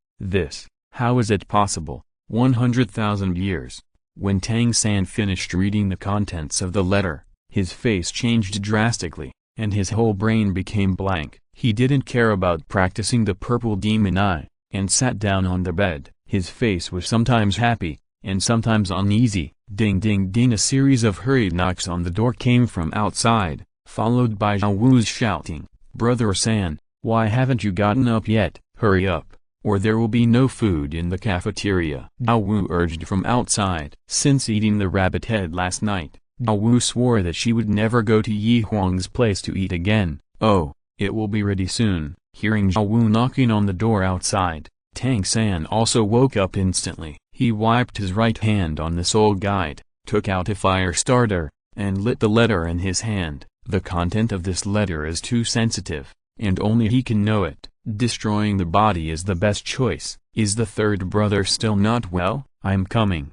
how is it possible? 100,000 years. When Tang San finished reading the contents of the letter, his face changed drastically, and his whole brain became blank. He didn't care about practicing the purple demon eye, and sat down on the bed. His face was sometimes happy, and sometimes uneasy. Ding ding ding. A series of hurried knocks on the door came from outside, followed by Zhao Wu's shouting, "Brother San, why haven't you gotten up yet? Hurry up, or there will be no food in the cafeteria." Zhao Wu urged from outside. Since eating the rabbit head last night, Zhao Wu swore that she would never go to Yi Huang's place to eat again. "Oh, it will be ready soon." Hearing Zhao Wu knocking on the door outside, Tang San also woke up instantly. He wiped his right hand on the soul guide, took out a fire starter, and lit the letter in his hand. The content of this letter is too sensitive, and only he can know it. Destroying the body is the best choice. Is the third brother still not well? I'm coming.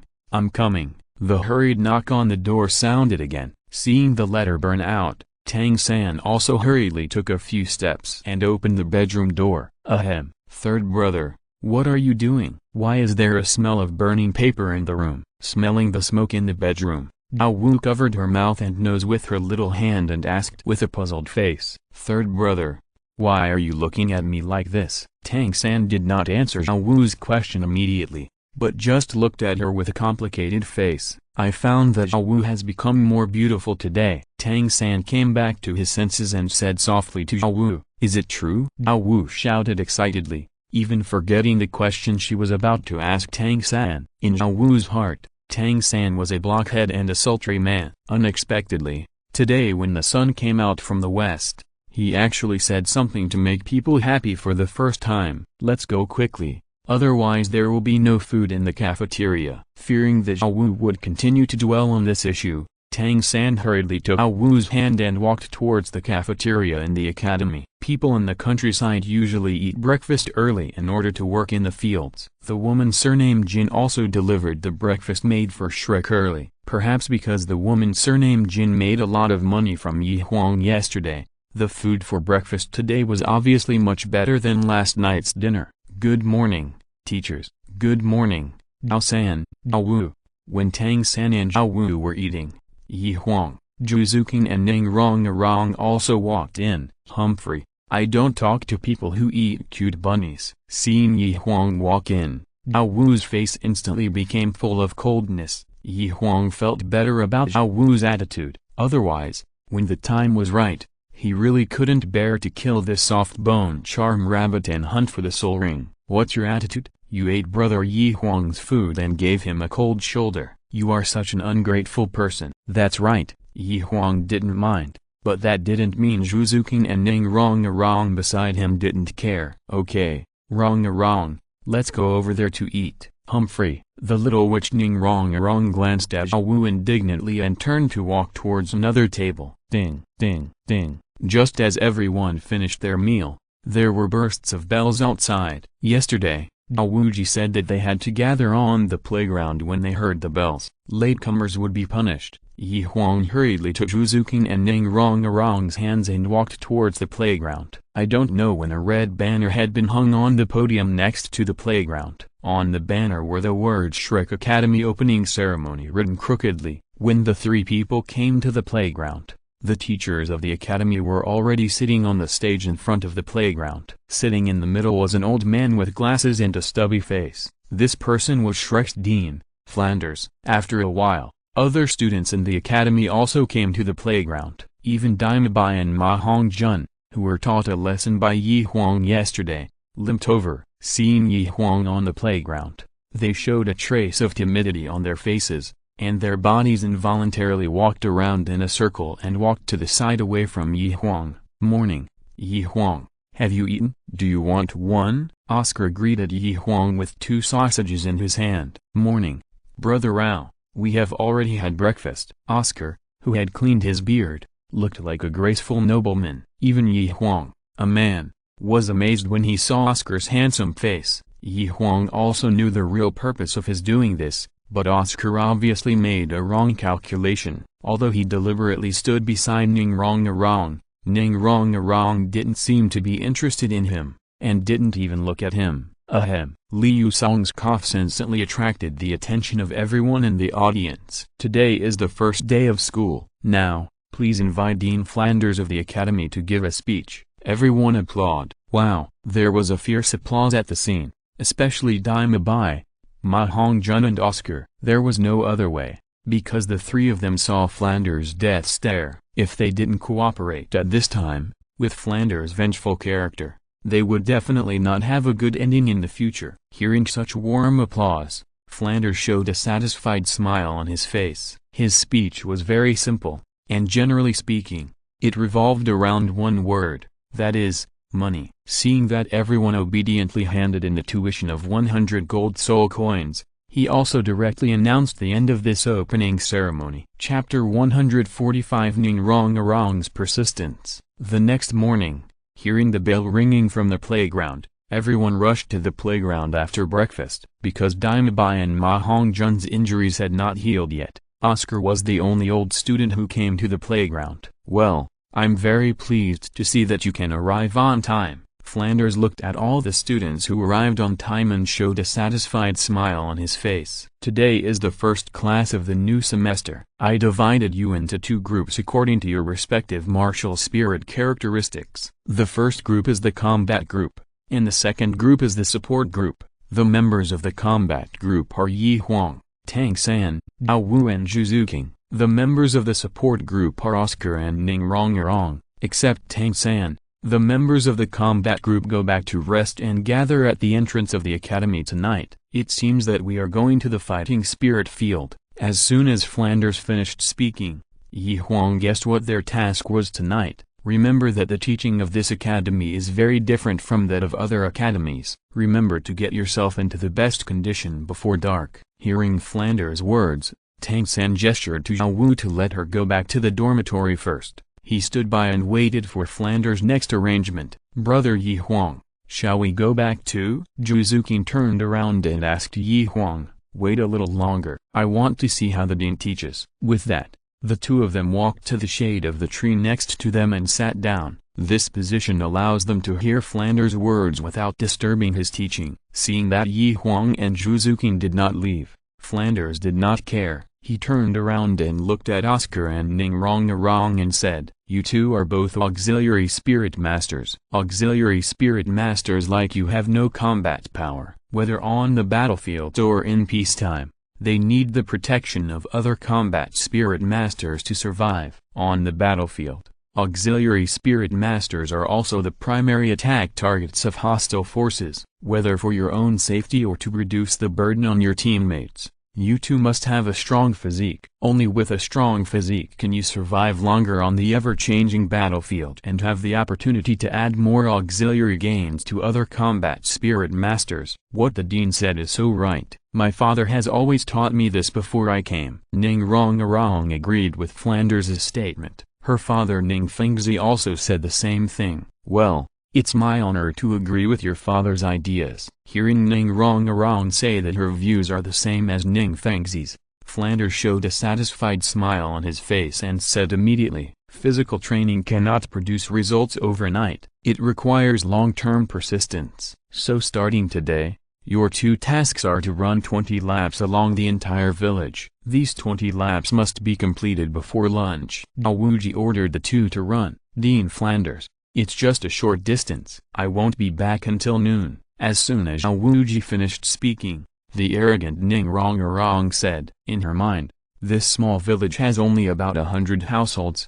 The hurried knock on the door sounded again. Seeing the letter burn out, Tang San also hurriedly took a few steps and opened the bedroom door. "Ahem, third brother, what are you doing? Why is there a smell of burning paper in the room?" Smelling the smoke in the bedroom, Zhao Wu covered her mouth and nose with her little hand and asked with a puzzled face, "Third brother, why are you looking at me like this?" Tang San did not answer Zhao Wu's question immediately, but just looked at her with a complicated face. "I found that Zhao Wu has become more beautiful today." Tang San came back to his senses and said softly to Zhao Wu, "Is it true?" Zhao Wu shouted excitedly, even forgetting the question she was about to ask Tang San. In Zhao Wu's heart, Tang San was a blockhead and a sultry man. Unexpectedly, today when the sun came out from the west, he actually said something to make people happy for the first time. "Let's go quickly, otherwise there will be no food in the cafeteria." Fearing that Zhao Wu would continue to dwell on this issue, Tang San hurriedly took Zhao Wu's hand and walked towards the cafeteria in the academy. People in the countryside usually eat breakfast early in order to work in the fields. The woman surnamed Jin also delivered the breakfast made for Shrek early. Perhaps because the woman surnamed Jin made a lot of money from Yi Huang yesterday, the food for breakfast today was obviously much better than last night's dinner. "Good morning, teachers." "Good morning, Zhao San, Zhao Wu." When Tang San and Zhao Wu were eating, Yi Huang, Zhuzuking and Ning Rong also walked in. "Humphrey, I don't talk to people who eat cute bunnies." Seeing Yi Huang walk in, Zhao Wu's face instantly became full of coldness. Yi Huang felt better about Zhao Wu's attitude. Otherwise, when the time was right, he really couldn't bear to kill this soft-bone charm rabbit and hunt for the soul ring. "What's your attitude? You ate brother Yi Huang's food and gave him a cold shoulder. You are such an ungrateful person." "That's right." Yi Huang didn't mind, but that didn't mean Zhuzuking and Ning Rong beside him didn't care. "Okay, Rong, let's go over there to eat." "Humphrey." The little witch Ning Rong glanced at Zhao Wu indignantly and turned to walk towards another table. Ding, ding, ding. Just as everyone finished their meal, there were bursts of bells outside. Yesterday, Zhao Wuji said that they had to gather on the playground when they heard the bells. Latecomers would be punished. Yi Huang hurriedly took Zhuzuking and Ning Rong's hands and walked towards the playground. I don't know when a red banner had been hung on the podium next to the playground. On the banner were the words Shrek Academy Opening Ceremony written crookedly. When the three people came to the playground, the teachers of the academy were already sitting on the stage in front of the playground. Sitting in the middle was an old man with glasses and a stubby face. This person was Shrek's dean, Flanders. After a while, other students in the academy also came to the playground. Even Daimabai and Ma Hongjun, who were taught a lesson by Yi Huang yesterday, limped over. Seeing Yi Huang on the playground, they showed a trace of timidity on their faces. and their bodies involuntarily walked around in a circle and walked to the side away from Huang. "Morning, Huang. Have you eaten? Do you want one?" Oscar greeted Huang with 2 sausages in his hand. "Morning, Brother Rao. We have already had breakfast." Oscar, who had cleaned his beard, looked like a graceful nobleman. Even Huang, a man, was amazed when he saw Oscar's handsome face. Huang also knew the real purpose of his doing this, but Oscar obviously made a wrong calculation. Although he deliberately stood beside Ning Rongarong, Ning Rongarong didn't seem to be interested in him, and didn't even look at him. Ahem. Liu Song's coughs instantly attracted the attention of everyone in the audience. "Today is the first day of school. Now, please invite Dean Flanders of the Academy to give a speech." Everyone applauded. Wow! There was a fierce applause at the scene, especially Dima Bai, Ma Hongjun and Oscar. There was no other way, because the 3 of them saw Flanders' death stare. If they didn't cooperate at this time, with Flanders' vengeful character, they would definitely not have a good ending in the future. Hearing such warm applause, Flanders showed a satisfied smile on his face. His speech was very simple, and generally speaking, it revolved around one word, that is, money. Seeing that everyone obediently handed in the tuition of 100 gold soul coins, he also directly announced the end of this opening ceremony. Chapter 145 Ning Rongarong's Persistence. The next morning, hearing the bell ringing from the playground, everyone rushed to the playground after breakfast. Because Dima Bai and Ma Hongjun's injuries had not healed yet, Oscar was the only old student who came to the playground. "Well, I'm very pleased to see that you can arrive on time." Flanders looked at all the students who arrived on time and showed a satisfied smile on his face. "Today is the first class of the new semester. I divided you into 2 groups according to your respective martial spirit characteristics. The first group is the combat group, and the second group is the support group. The members of the combat group are Huang, Tang San, Douluo and Zhuzuking. The members of the support group are Oscar and Ning Rongarong, except Tang San. The members of the combat group go back to rest and gather at the entrance of the academy tonight. It seems that we are going to the fighting spirit field." As soon as Flanders finished speaking, Huang guessed what their task was tonight. Remember that the teaching of this academy is very different from that of other academies. Remember to get yourself into the best condition before dark. Hearing Flanders' words, Tang San gestured to Zhao Wu to let her go back to the dormitory first. He stood by and waited for Flanders' next arrangement. "Brother Huang, shall we go back too?" Zhuzuking turned around and asked Huang. "Wait a little longer. I want to see how the dean teaches." With that, the 2 of them walked to the shade of the tree next to them and sat down. This position allows them to hear Flanders' words without disturbing his teaching. Seeing that Huang and Zhuzuking did not leave, Flanders did not care. He turned around and looked at Oscar and Ning Rongarong and said, "You 2 are both auxiliary spirit masters. Auxiliary spirit masters like you have no combat power. Whether on the battlefield or in peacetime, they need the protection of other combat spirit masters to survive. On the battlefield, auxiliary spirit masters are also the primary attack targets of hostile forces. Whether for your own safety or to reduce the burden on your teammates, you 2 must have a strong physique. Only with a strong physique can you survive longer on the ever-changing battlefield and have the opportunity to add more auxiliary gains to other combat spirit masters." What the dean said is so right. My father has always taught me this before I came. Ning Rongarong agreed with Flanders' statement. Her father Ning Fengzi also said the same thing. "Well, it's my honor to agree with your father's ideas." Hearing Ning Rongarong say that her views are the same as Ning Fengzi's, Flanders showed a satisfied smile on his face and said immediately, "Physical training cannot produce results overnight. It requires long-term persistence. So starting today, your 2 tasks are to run 20 laps along the entire village. These 20 laps must be completed before lunch." Zhao Wuji ordered the 2 to run. "Dean Flanders, it's just a short distance. I won't be back until noon." As soon as Zhao Wuji finished speaking, the arrogant Ning Rongarong said, in her mind, "This small village has only about 100 households.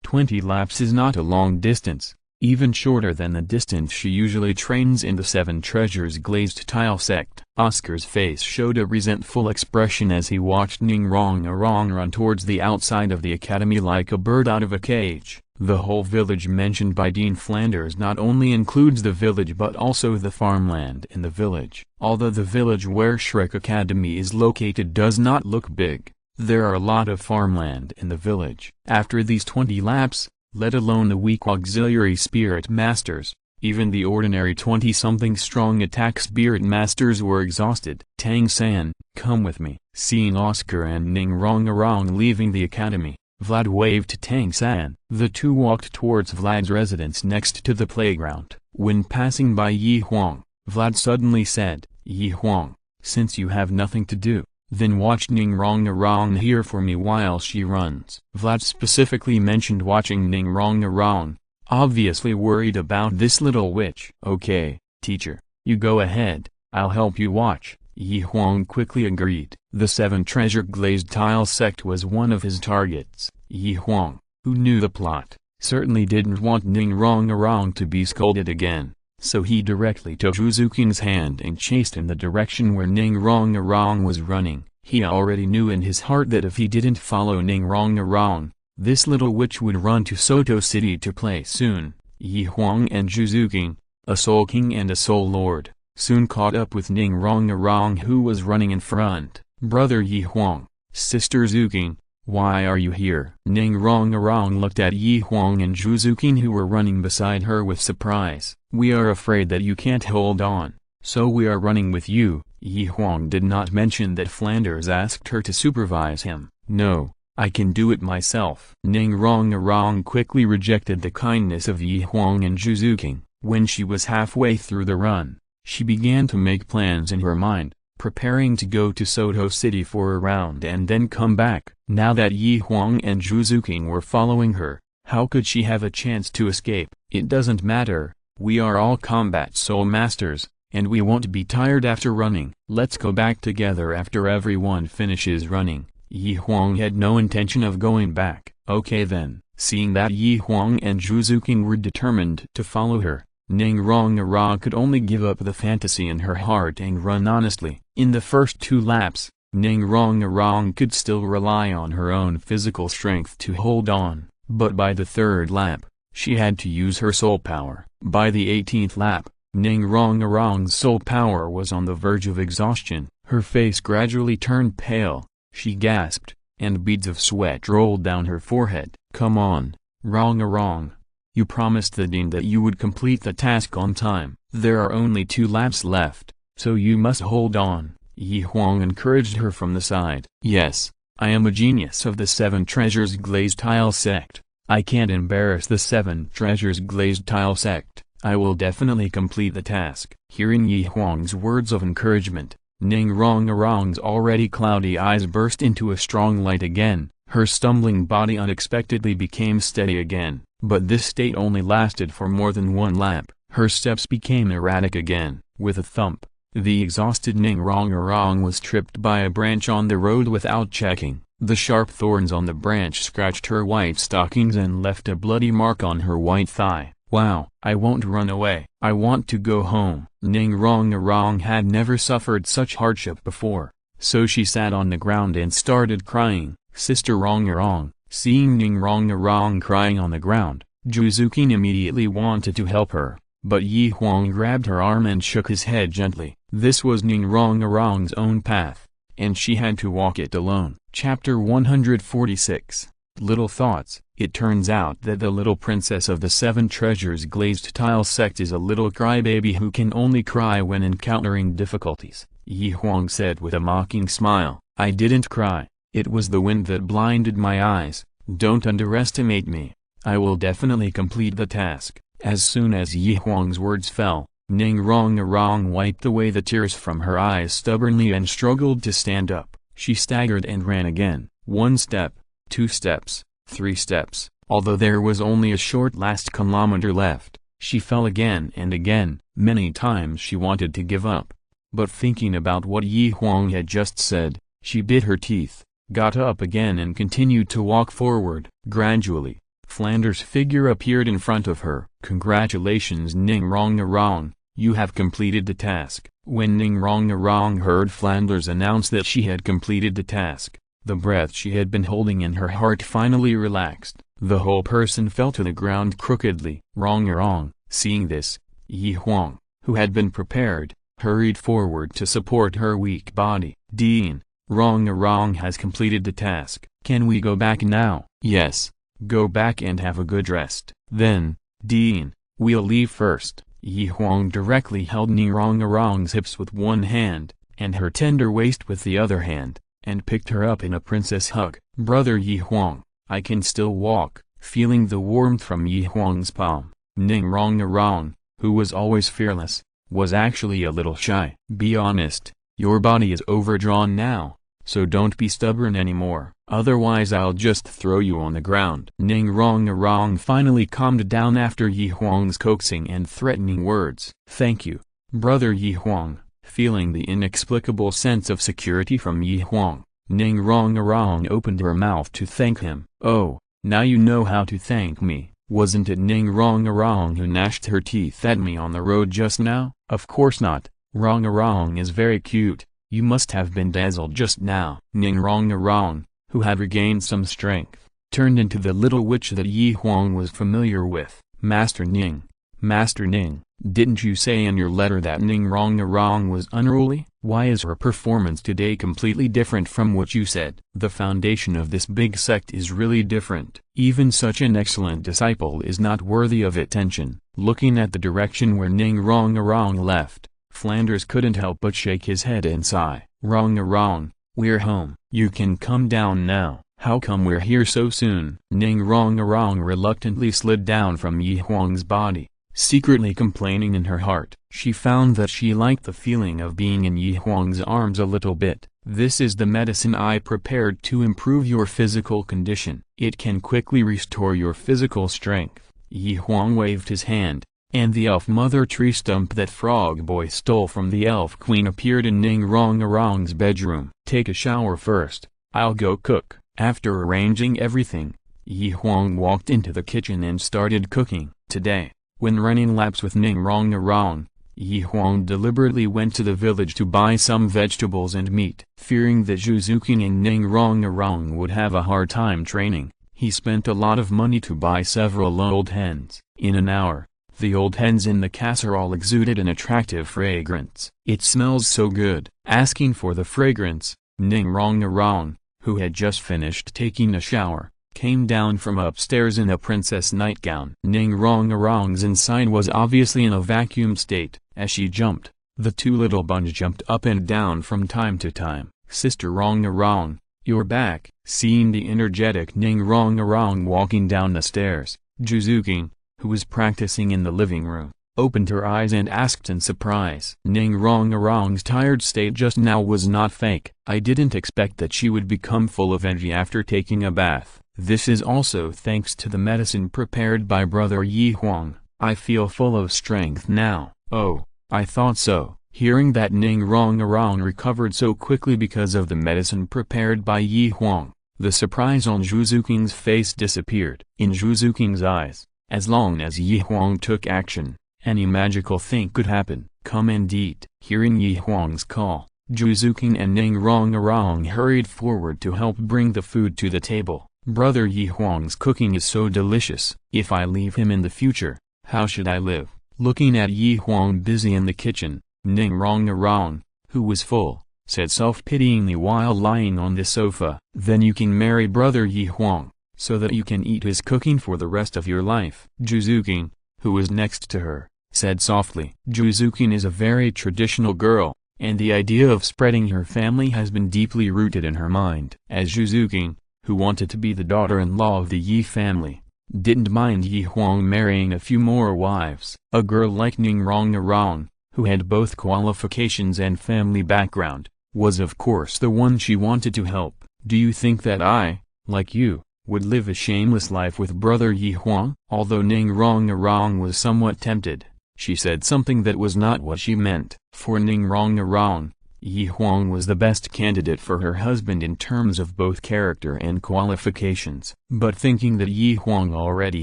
20 laps is not a long distance. even shorter than the distance she usually trains in the Seven Treasures glazed tile sect. Oscar's face showed a resentful expression as he watched Ningrong run towards the outside of the academy like a bird out of a cage. The whole village mentioned by Dean Flanders not only includes the village but also the farmland in the village. Although the village where Shrek Academy is located does not look big, there are a lot of farmland in the village. After these 20 laps, let alone the weak auxiliary spirit masters, even the ordinary 20-something strong attack spirit masters were exhausted. Tang San, come with me. Seeing Oscar and Ningrong leaving the academy, Vlad waved to Tang San. The two walked towards Vlad's residence next to the playground. When passing by Huang, Vlad suddenly said, Huang, since you have nothing to do, then watch Ningrong here for me while she runs. Vlad specifically mentioned watching Ningrong, obviously worried about this little witch. Okay, teacher, you go ahead, I'll help you watch. Huang quickly agreed. The Seven Treasure glazed tile sect was one of his targets. Huang, who knew the plot, certainly didn't want Ningrong to be scolded again, so he directly took Zhuzuking's hand and chased in the direction where Ningrong was running. He already knew in his heart that if he didn't follow Ningrong, this little witch would run to Soto City to play soon. Huang and Zhuzuking, a Soul King and a Soul Lord, soon caught up with Ningrong who was running in front. Brother Huang, Sister Zhuking, why are you here? Ningrong looked at Huang and Zhuzuking who were running beside her with surprise. We are afraid that you can't hold on, so we are running with you. Huang did not mention that Flanders asked her to supervise him. No, I can do it myself. Ningrong quickly rejected the kindness of Huang and Zhuzuking. When she was halfway through the run, she began to make plans in her mind, preparing to go to Soto City for a round and then come back. Now that Huang and Zhuzuking were following her, how could she have a chance to escape? It doesn't matter, we are all combat soul masters, and we won't be tired after running. Let's go back together after everyone finishes running. Huang had no intention of going back. Okay then. Seeing that Huang and Zhuzuking were determined to follow her, Ningrong could only give up the fantasy in her heart and run honestly. In the first 2 laps, Ningrong could still rely on her own physical strength to hold on, but by the 3rd lap, she had to use her soul power. By the 18th lap, Ningrong's soul power was on the verge of exhaustion. Her face gradually turned pale, she gasped, and beads of sweat rolled down her forehead. Come on, Rong. You promised the dean that you would complete the task on time. There are only 2 laps left, so you must hold on. Huang encouraged her from the side. Yes, I am a genius of the Seven Treasures glazed tile sect. I can't embarrass the Seven Treasures glazed tile sect. I will definitely complete the task. Hearing Huang's words of encouragement, Ningrong's already cloudy eyes burst into a strong light again. Her stumbling body unexpectedly became steady again. But this state only lasted for more than 1 lap. Her steps became erratic again. With a thump, the exhausted Ningrong was tripped by a branch on the road without checking. The sharp thorns on the branch scratched her white stockings and left a bloody mark on her white thigh. Wow, I won't run away. I want to go home. Ningrong had never suffered such hardship before, so she sat on the ground and started crying. Sister Rong. Seeing Ningrong crying on the ground, Zhuzuking immediately wanted to help her, but Huang grabbed her arm and shook his head gently. This was Ningrong's own path, and she had to walk it alone. Chapter 146. Little Thoughts. It turns out that the little princess of the Seven Treasures glazed tile sect is a little crybaby who can only cry when encountering difficulties. Huang said with a mocking smile. I didn't cry. It was the wind that blinded my eyes. Don't underestimate me. I will definitely complete the task. As soon as Huang's words fell, Ningrong wiped away the tears from her eyes stubbornly and struggled to stand up. She staggered and ran again. 1 step, 2 steps, 3 steps. Although there was only a short last kilometer left, she fell again and again. Many times she wanted to give up. But thinking about what Huang had just said, she bit her teeth, got up again and continued to walk forward. Gradually, Flanders' figure appeared in front of her. "Congratulations Ning Rong, you have completed the task." When Ning Rong heard Flanders announce that she had completed the task, the breath she had been holding in her heart finally relaxed. The whole person fell to the ground crookedly. Rong, seeing this, Huang, who had been prepared, hurried forward to support her weak body. "Dean, Rong has completed the task. Can we go back now?" "Yes, go back and have a good rest. Then, Dean, we'll leave first." Huang directly held Ning Rong's hips with one hand, and her tender waist with the other hand, and picked her up in a princess hug. "Brother Huang, I can still walk." Feeling the warmth from Huang's palm, Ning Rong, who was always fearless, was actually a little shy. "Be honest, your body is overdrawn now, so don't be stubborn anymore, otherwise I'll just throw you on the ground." Ning Rong finally calmed down after Huang's coaxing and threatening words. "Thank you, brother Huang." Feeling the inexplicable sense of security from Huang, Ning Rong opened her mouth to thank him. "Oh, now you know how to thank me. Wasn't it Ning Rong who gnashed her teeth at me on the road just now?" "Of course not. Rong is very cute. You must have been dazzled just now." Ning Rong, who had regained some strength, turned into the little witch that Huang was familiar with. Master Ning, didn't you say in your letter that Ning Rong was unruly? Why is her performance today completely different from what you said?" "The foundation of this big sect is really different. Even such an excellent disciple is not worthy of attention." Looking at the direction where Ning Rong left, Flanders couldn't help but shake his head and sigh. "Rong, we're home. You can come down now." "How come we're here so soon?" Ning Rong reluctantly slid down from Huang's body, secretly complaining in her heart. She found that she liked the feeling of being in Huang's arms a little bit. "This is the medicine I prepared to improve your physical condition. It can quickly restore your physical strength." Huang waved his hand, and the elf mother tree stump that Frog Boy stole from the elf queen appeared in Ning Rong's bedroom. "Take a shower first, I'll go cook." After arranging everything, Huang walked into the kitchen and started cooking. Today, when running laps with Ning Rong, Huang deliberately went to the village to buy some vegetables and meat. Fearing that Zhuzuking and Ning Rong would have a hard time training, he spent a lot of money to buy several old hens. In an hour, the old hens in the casserole exuded an attractive fragrance. "It smells so good." Asking for the fragrance, Ning Rong, who had just finished taking a shower, came down from upstairs in a princess nightgown. Ning Rong's inside was obviously in a vacuum state. As she jumped, the two little buns jumped up and down from time to time. "Sister Rong, you're back." Seeing the energetic Ning Rong walking down the stairs, Zhuzuking, who was practicing in the living room, opened her eyes and asked in surprise. Ning Rong's tired state just now was not fake. "I didn't expect that she would become full of energy after taking a bath. This is also thanks to the medicine prepared by brother Huang. I feel full of strength now." "Oh, I thought so." Hearing that Ning Rong recovered so quickly because of the medicine prepared by Huang, the surprise on Zhuzuking's face disappeared. In Zhuzuking's eyes, as long as Huang took action, any magical thing could happen. "Come and eat." Hearing Huang's call, Zhuzuking and Ning Rong hurried forward to help bring the food to the table. "Brother Huang's cooking is so delicious. If I leave him in the future, how should I live?" Looking at Huang busy in the kitchen, Ning Rong, who was full, said self-pityingly while lying on the sofa. "Then you can marry brother Huang, so that you can eat his cooking for the rest of your life." Zhuzuking, who was next to her, said softly. Zhuzuking is a very traditional girl, and the idea of spreading her family has been deeply rooted in her mind. As Zhuzuking, who wanted to be the daughter-in-law of the Yi family, didn't mind Huang marrying a few more wives. A girl like Ning Rong, who had both qualifications and family background, was of course the one she wanted to help. "Do you think that I, like you, would live a shameless life with brother Huang?" Although Ning Rong was somewhat tempted, she said something that was not what she meant. For Ning Rong, Yi Huang was the best candidate for her husband in terms of both character and qualifications. But thinking that Yi Huang already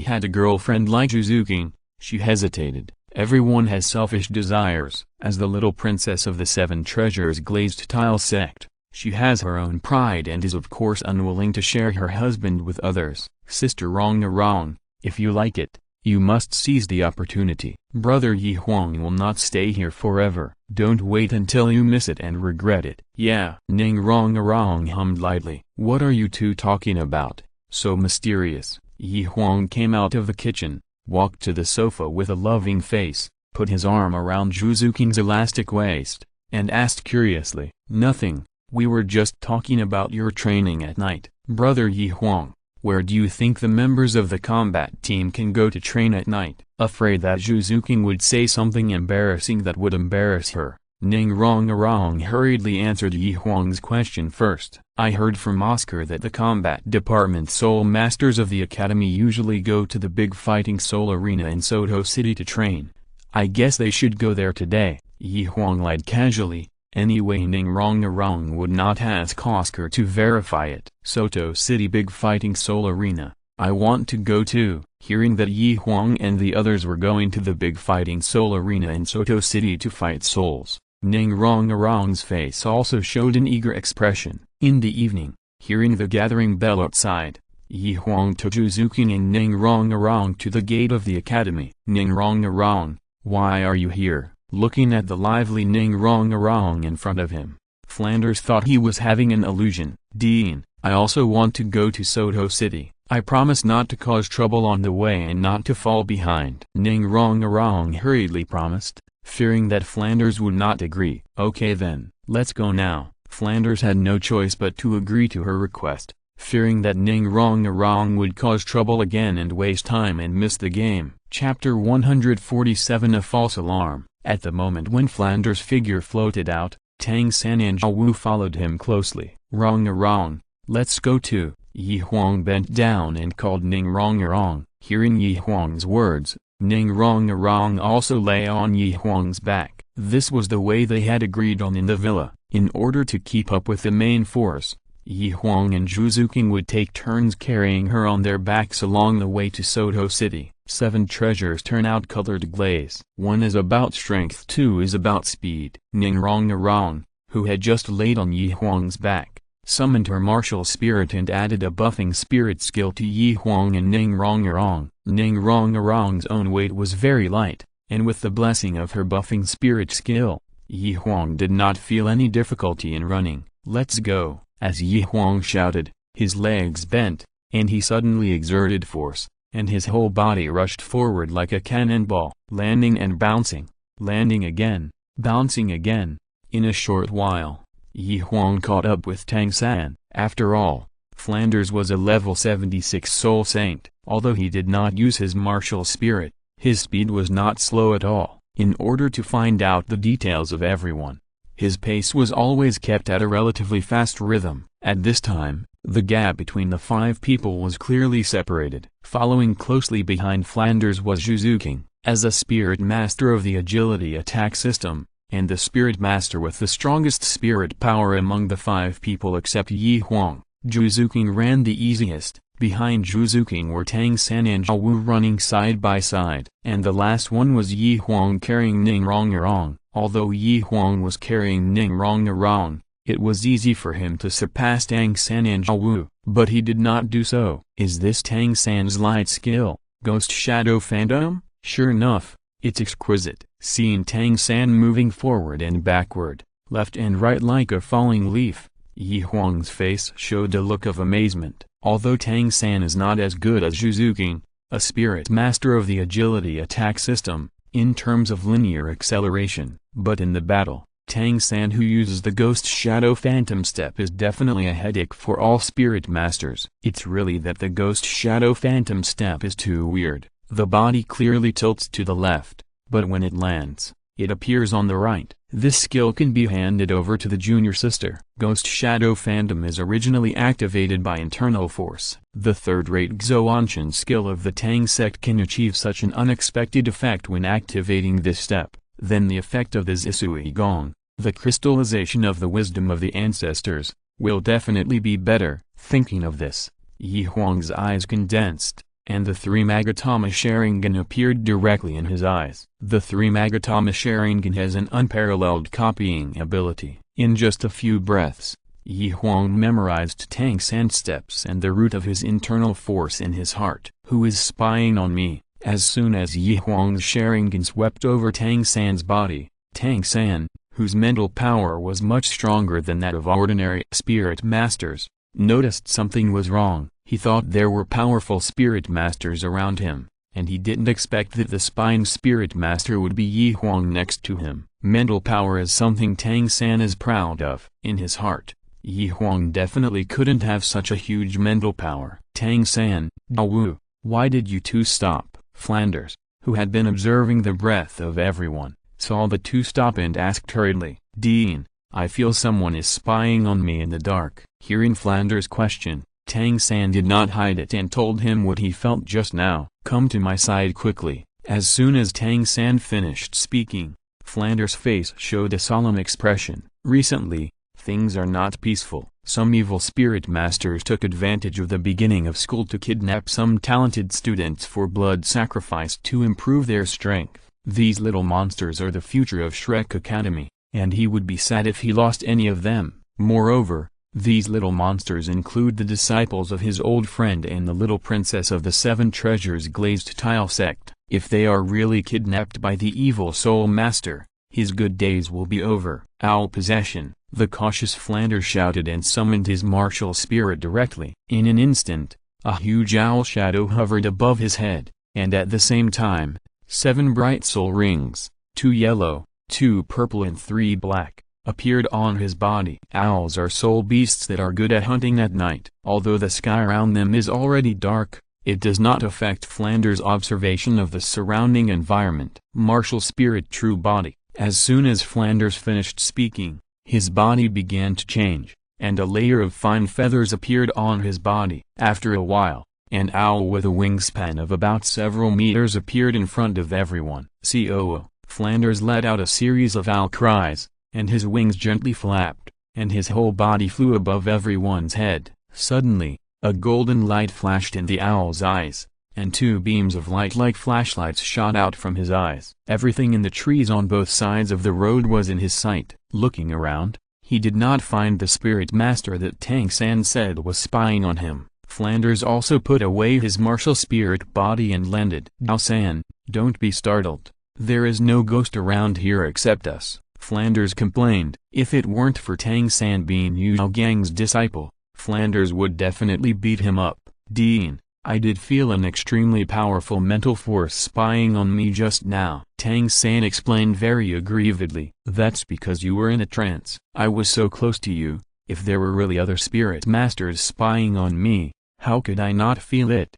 had a girlfriend like Zhu Zuqing, she hesitated. Everyone has selfish desires. As the little princess of the Seven Treasures glazed tile sect, she has her own pride and is of course unwilling to share her husband with others. Sister Wrong, if you like it, you must seize the opportunity. Brother Yi Huang will not stay here forever. Don't wait until you miss it and regret it. Yeah. Ning Rong hummed lightly. What are you two talking about? So mysterious. Yi Huang came out of the kitchen, walked to the sofa with a loving face, put his arm around Zhu Zuqing's elastic waist, and asked curiously, Nothing, we were just talking about your training at night. Brother Yi Huang, where do you think the members of the combat team can go to train at night? Afraid that Zhu Zuqing would say something embarrassing that would embarrass her, Ning Rong hurriedly answered Yi Huang's question first. I heard from Oscar that the combat department soul masters of the academy usually go to the big fighting soul arena in Soto City to train. I guess they should go there today. Yi Huang lied casually. Anyway, Ning Rong would not ask Oscar to verify it. Soto City big fighting soul arena. I want to go too. Hearing that Yi Huang and the others were going to the big fighting soul arena in Soto City to fight souls, Ning Rong's face also showed an eager expression. In the evening, hearing the gathering bell outside, Yi Huang took Zhu Zuqing and Ning Rong to the gate of the academy. Ning Rong, why are you here? Looking at the lively Ning Rong in front of him, Flanders thought he was having an illusion. Dean, I also want to go to Soto City. I promise not to cause trouble on the way and not to fall behind. Ning Rong hurriedly promised, fearing that Flanders would not agree. Okay then, let's go now. Flanders had no choice but to agree to her request, fearing that Ning Rong would cause trouble again and waste time and miss the game. Chapter 147 A False Alarm. At the moment when Flanders' figure floated out, Tang San and Zhao Wu followed him closely. Rong, let's go too. Yi Huang bent down and called Ning Rong. Hearing Yi Huang's words, Ning Rong also lay on Yi Huang's back. This was the way they had agreed on in the villa. In order to keep up with the main force, Yi Huang and Zhu Zuqing would take turns carrying her on their backs along the way to Soto City. 7 treasures turn out colored glaze. 1 is about strength, 2 is about speed. Ning Rong, who had just laid on Yi Huang's back, summoned her martial spirit and added a buffing spirit skill to Yi Huang and Ning Rong. Ning Rong's own weight was very light, and with the blessing of her buffing spirit skill, Yi Huang did not feel any difficulty in running. Let's go. As Yi Huang shouted, his legs bent, and he suddenly exerted force, and his whole body rushed forward like a cannonball, landing and bouncing, landing again, bouncing again. In a short while, Yi Huang caught up with Tang San. After all, Flanders was a level 76 soul saint. Although he did not use his martial spirit, his speed was not slow at all. In order to find out the details of everyone, his pace was always kept at a relatively fast rhythm. At this time, the gap between the 5 people was clearly separated. Following closely behind Flanders was Zhu Zuqing, as a spirit master of the agility attack system, and the spirit master with the strongest spirit power among the 5 people except Yi Huang. Zhu Zuqing ran the easiest. Behind Zhu Zuqing were Tang San and Zhao Wu running side by side. And the last one was Yi Huang carrying Ning Rong. Although Yi Huang was carrying Ning Rong, it was easy for him to surpass Tang San and Zhao Wu, but he did not do so. Is this Tang San's light skill, Ghost Shadow Phantom? Sure enough, it's exquisite. Seeing Tang San moving forward and backward, left and right like a falling leaf, Yi Huang's face showed a look of amazement. Although Tang San is not as good as Zhu Zuqing, a spirit master of the agility attack system, in terms of linear acceleration, but in the battle, Tang San, who uses the Ghost Shadow Phantom step, is definitely a headache for all spirit masters. It's really that the Ghost Shadow Phantom step is too weird. The body clearly tilts to the left, but when it lands, it appears on the right. This skill can be handed over to the junior sister. Ghost Shadow Phantom is originally activated by internal force. The third-rate Xuanshan skill of the Tang sect can achieve such an unexpected effect when activating this step. Then the effect of the Zisui Gong, The crystallization of the wisdom of the ancestors will definitely be better. Thinking of this, Huang's eyes condensed, and the three Magatama Sharingan appeared directly in his eyes. The three Magatama Sharingan has an unparalleled copying ability. In just a few breaths, Huang memorized Tang San's steps and the root of his internal force in his heart. Who is spying on me? As soon as Huang's Sharingan swept over Tang San's body, Tang San, whose mental power was much stronger than that of ordinary spirit masters, noticed something was wrong. He thought there were powerful spirit masters around him, and he didn't expect that the spine spirit master would be Huang next to him. Mental power is something Tang San is proud of. In his heart, Huang definitely couldn't have such a huge mental power. Tang San, Douluo, why did you two stop? Flanders, who had been observing the breath of everyone, saw the two stop and asked hurriedly, Dean, I feel someone is spying on me in the dark. Hearing Flanders' question, Tang San did not hide it and told him what he felt just now. Come to my side quickly. As soon as Tang San finished speaking, Flanders' face showed a solemn expression. Recently, things are not peaceful. Some evil spirit masters took advantage of the beginning of school to kidnap some talented students for blood sacrifice to improve their strength. These little monsters are the future of Shrek Academy, and he would be sad if he lost any of them. Moreover, these little monsters include the disciples of his old friend and the little princess of the Seven Treasures Glazed Tile sect. If they are really kidnapped by the evil soul master, his good days will be over. Owl possession, the cautious Flanders shouted and summoned his martial spirit directly. In an instant, a huge owl shadow hovered above his head, and at the same time, 7 bright soul rings, 2 yellow, 2 purple and 3 black, appeared on his body. Owls are soul beasts that are good at hunting at night. Although the sky around them is already dark, it does not affect Flanders' observation of the surrounding environment. Martial spirit true body. As soon as Flanders finished speaking, his body began to change, and a layer of fine feathers appeared on his body. After a while, an owl with a wingspan of about several meters appeared in front of everyone. "Coo!" Flanders let out a series of owl cries, and his wings gently flapped, and his whole body flew above everyone's head. Suddenly, a golden light flashed in the owl's eyes, and 2 beams of light like flashlights shot out from his eyes. Everything in the trees on both sides of the road was in his sight. Looking around, he did not find the spirit master that Tang San said was spying on him. Flanders also put away his martial spirit body and landed. "Tang San, don't be startled. There is no ghost around here except us," Flanders complained. If it weren't for Tang San being Yu Gang's disciple, Flanders would definitely beat him up. "Dean, I did feel an extremely powerful mental force spying on me just now," Tang San explained very aggrievedly. "That's because you were in a trance. I was so close to you. If there were really other spirit masters spying on me, how could I not feel it?"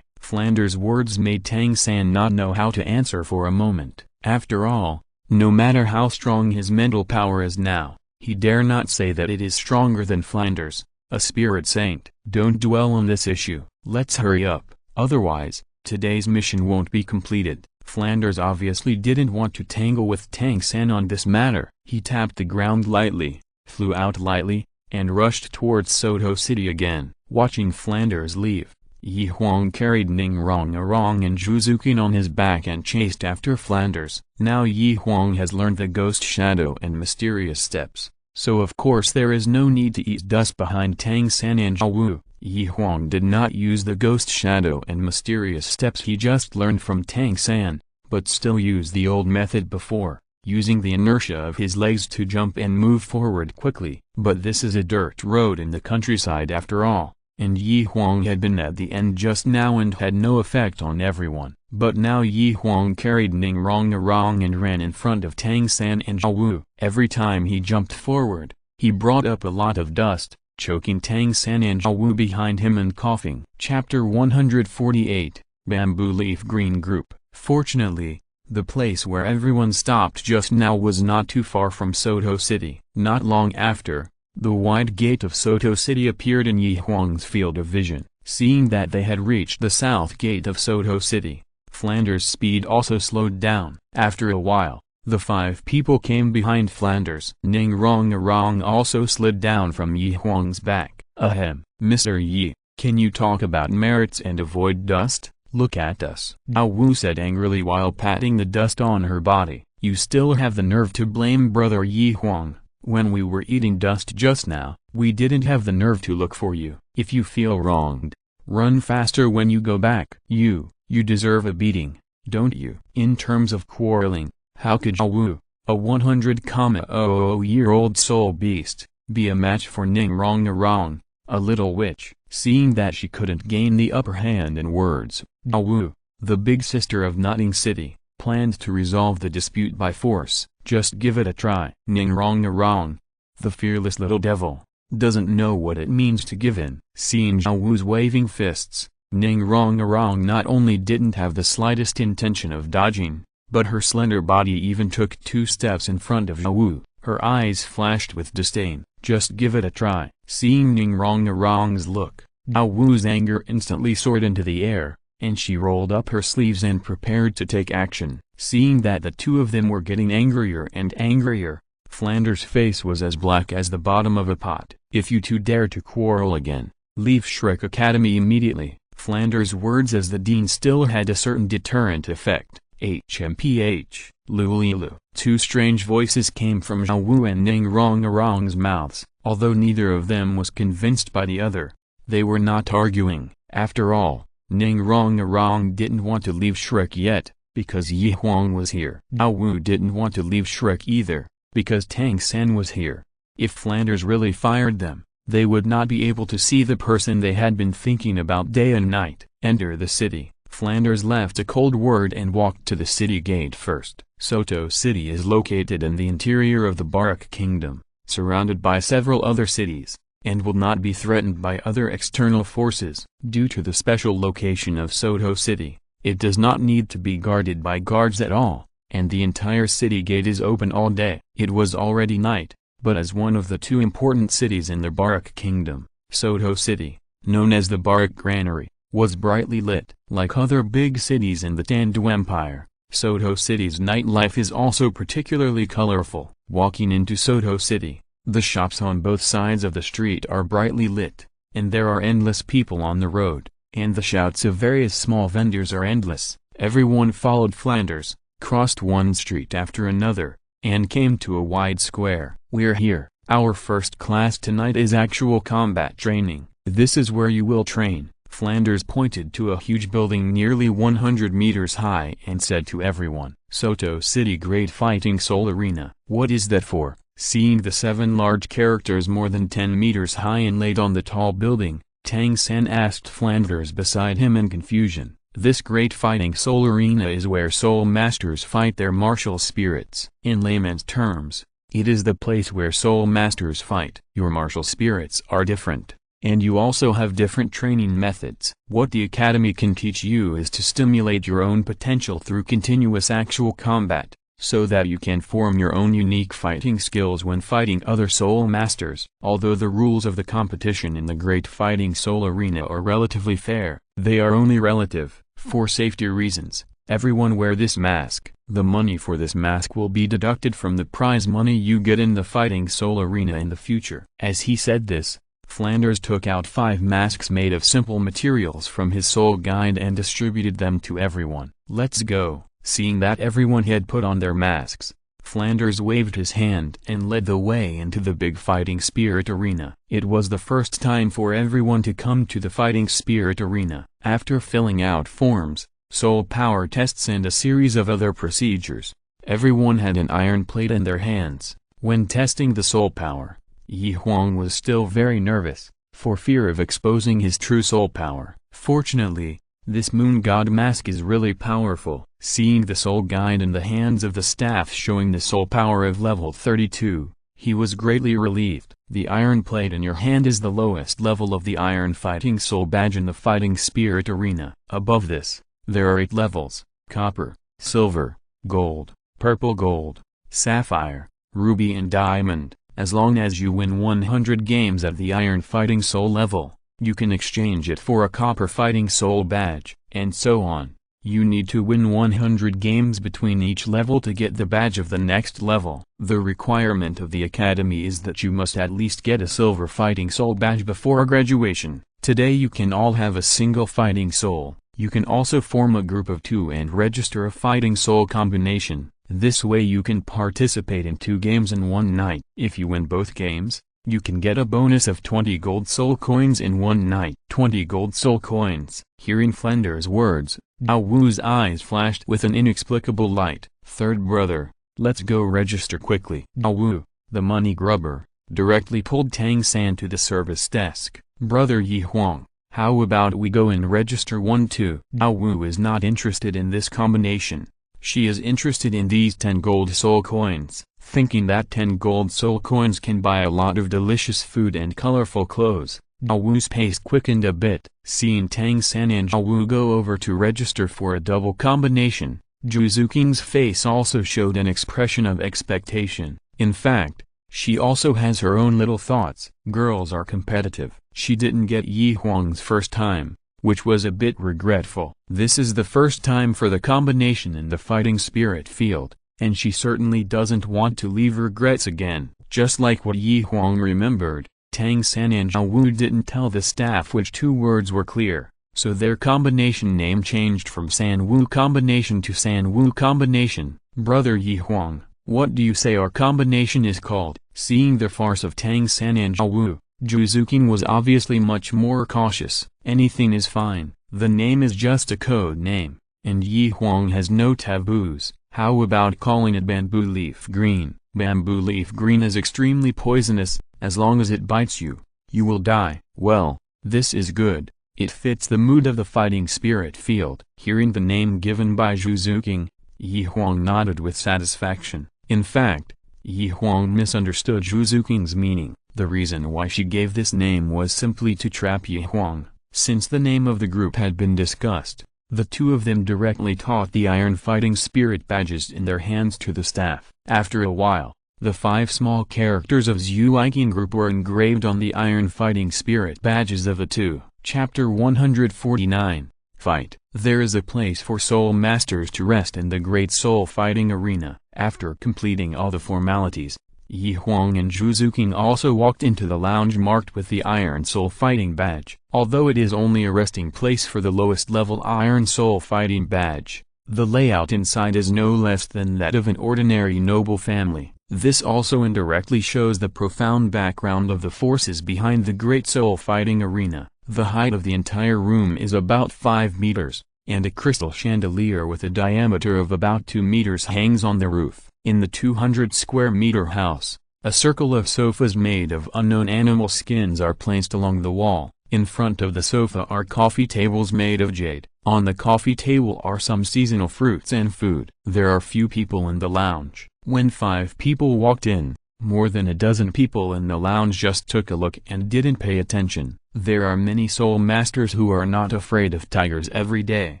Flanders' words made Tang San not know how to answer for a moment. After all, no matter how strong his mental power is now, he dare not say that it is stronger than Flanders, a spirit saint. "Don't dwell on this issue. Let's hurry up, otherwise, today's mission won't be completed." Flanders obviously didn't want to tangle with Tang San on this matter. He tapped the ground lightly, flew out lightly, and rushed towards Soto City again. Watching Flanders leave, Huang carried Ning Rong and Zhuzukin on his back and chased after Flanders. Now Huang has learned the ghost shadow and mysterious steps, so of course there is no need to eat dust behind Tang San and Douluo. Huang did not use the ghost shadow and mysterious steps he just learned from Tang San, but still used the old method before, using the inertia of his legs to jump and move forward quickly. But this is a dirt road in the countryside after all, and Huang had been at the end just now and had no effect on everyone. But now Huang carried Ning Rong and ran in front of Tang San and Douluo. Every time he jumped forward, he brought up a lot of dust, choking Tang San and Douluo behind him and coughing. Chapter 148, Bamboo Leaf Green Group. Fortunately, the place where everyone stopped just now was not too far from Soto City. Not long after, the wide gate of Soto City appeared in Huang's field of vision. Seeing that they had reached the south gate of Soto City, Flanders' speed also slowed down. After a while, The 5 people came behind Flanders. Ning Rong also slid down from Yi Huang's back. Ahem, Mr. Yi, can you talk about merits and avoid dust? Look at us. Dao Wu said angrily while patting the dust on her body. You still have the nerve to blame brother Yi Huang. When we were eating dust just now, we didn't have the nerve to look for you. If you feel wronged, run faster when you go back. You deserve a beating, don't you? In terms of quarreling, how could Dao Wu, a 100,000-year-old soul beast, be a match for Ning Rong, a little witch? Seeing that she couldn't gain the upper hand in words, Dao Wu, the big sister of Notting City, planned to resolve the dispute by force. Just give it a try. Ning Rong, the fearless little devil, doesn't know what it means to give in. Seeing Dao Wu's waving fists, Ning Rong not only didn't have the slightest intention of dodging, but her slender body even took 2 steps in front of Dao Wu. Her eyes flashed with disdain. Just give it a try. Seeing Ning Rong's look, Dao Wu's anger instantly soared into the air, and she rolled up her sleeves and prepared to take action. Seeing that the 2 of them were getting angrier and angrier, Flanders' face was as black as the bottom of a pot. If you 2 dare to quarrel again, leave Shrek Academy immediately. Flanders' words as the dean still had a certain deterrent effect. HMPH, Lulilu. 2 strange voices came from Dao Wu and Ning Rong's mouths. Although neither of them was convinced by the other, they were not arguing. After all, Ning Rong didn't want to leave Shrek yet, because Yi Huang was here. Dao Wu didn't want to leave Shrek either, because Tang San was here. If Flanders really fired them, they would not be able to see the person they had been thinking about day and night. Enter the city. Flanders left a cold word and walked to the city gate first. Soto City is located in the interior of the Barak Kingdom, surrounded by several other cities, and will not be threatened by other external forces. Due to the special location of Soto City, it does not need to be guarded by guards at all, and the entire city gate is open all day. It was already night, but as one of the 2 important cities in the Barak Kingdom, Soto City, known as the Barak Granary, was brightly lit. Like other big cities in the Tandu Empire, Soto City's nightlife is also particularly colorful. Walking into Soto City, the shops on both sides of the street are brightly lit, and there are endless people on the road, and the shouts of various small vendors are endless. Everyone followed Flanders, crossed one street after another, and came to a wide square. We're here. Our first class tonight is actual combat training. This is where you will train. Flanders pointed to a huge building nearly 100 meters high and said to everyone, Soto City Great Fighting Soul Arena. What is that for? Seeing the 7 large characters more than 10 meters high inlaid on the tall building, Tang San asked Flanders beside him in confusion. This Great Fighting Soul Arena is where soul masters fight their martial spirits. In layman's terms, it is the place where soul masters fight. Your martial spirits are different, and you also have different training methods. What the academy can teach you is to stimulate your own potential through continuous actual combat, so that you can form your own unique fighting skills when fighting other soul masters. Although the rules of the competition in the Great Fighting Soul Arena are relatively fair, they are only relative. For safety reasons, everyone wear this mask. The money for this mask will be deducted from the prize money you get in the Fighting Soul Arena in the future. As he said this, Flanders took out 5 masks made of simple materials from his soul guide and distributed them to everyone. Let's go. Seeing that everyone had put on their masks, Flanders waved his hand and led the way into the big Fighting Spirit Arena. It was the first time for everyone to come to the Fighting Spirit Arena. After filling out forms, soul power tests and a series of other procedures, everyone had an iron plate in their hands. When testing the soul power, Yi Huang was still very nervous, for fear of exposing his true soul power. Fortunately, this moon god mask is really powerful. Seeing the soul guide in the hands of the staff showing the soul power of level 32, he was greatly relieved. The iron plate in your hand is the lowest level of the Iron Fighting Soul badge in the Fighting Spirit Arena. Above this, there are 8 levels: copper, silver, gold, purple gold, sapphire, ruby and diamond. As long as you win 100 games at the Iron Fighting Soul level, you can exchange it for a Copper Fighting Soul badge, and so on. You need to win 100 games between each level to get the badge of the next level. The requirement of the academy is that you must at least get a silver fighting soul badge before graduation. Today you can all have a single fighting soul. You can also form a group of 2 and register a fighting soul combination. This way you can participate in 2 games in one night. If you win both games, you can get a bonus of 20 gold soul coins in one night. 20 gold soul coins. Hearing Flender's words, Daowu's eyes flashed with an inexplicable light. Third brother, let's go register quickly. Daawu, the money grubber, directly pulled Tang San to the service desk. Brother Huang, how about we go and register 1 too? Daawu is not interested in this combination. She is interested in these 10 gold soul coins, thinking that 10 gold soul coins can buy a lot of delicious food and colorful clothes. Daowu's pace quickened a bit, seeing Tang San and Daawu go over to register for a double combination. Zhuzuking's face also showed an expression of expectation. In fact, she also has her own little thoughts. Girls are competitive. She didn't get Huang's first time, which was a bit regretful. This is the first time for the combination in the fighting spirit field, and she certainly doesn't want to leave regrets again. Just like what Huang remembered, Tang San and Daawu didn't tell the staff which 2 words were clear, so their combination name changed from San-Wu combination to San-Wu combination. Brother Huang, what do you say our combination is called? Seeing the farce of Tang San and Daawu, Zhuzuking was obviously much more cautious. Anything is fine, the name is just a code name, and Huang has no taboos. How about calling it bamboo leaf green? Bamboo leaf green is extremely poisonous. As long as it bites you, you will die. Well, this is good. It fits the mood of the fighting spirit field. Hearing the name given by Zhuzuking, Huang nodded with satisfaction. In fact, Huang misunderstood Zhuzuking's meaning. The reason why she gave this name was simply to trap Huang. Since the name of the group had been discussed, the 2 of them directly taught the iron fighting spirit badges in their hands to the staff. After a while, the 5 small characters of Zhuiking group were engraved on the iron fighting spirit badges of the 2. Chapter 149, Fight. There is a place for soul masters to rest in the great soul fighting arena. After completing all the formalities, Huang and Zhuzuking also walked into the lounge marked with the Iron Soul Fighting Badge. Although it is only a resting place for the lowest level Iron Soul Fighting Badge, the layout inside is no less than that of an ordinary noble family. This also indirectly shows the profound background of the forces behind the Great Soul Fighting Arena. The height of the entire room is about 5 meters, and a crystal chandelier with a diameter of about 2 meters hangs on the roof. In the 200 square meter house, a circle of sofas made of unknown animal skins are placed along the wall. In front of the sofa are coffee tables made of jade. On the coffee table are some seasonal fruits and food. There are few people in the lounge. When 5 people walked in, more than a dozen people in the lounge just took a look and didn't pay attention. There are many soul masters who are not afraid of tigers every day.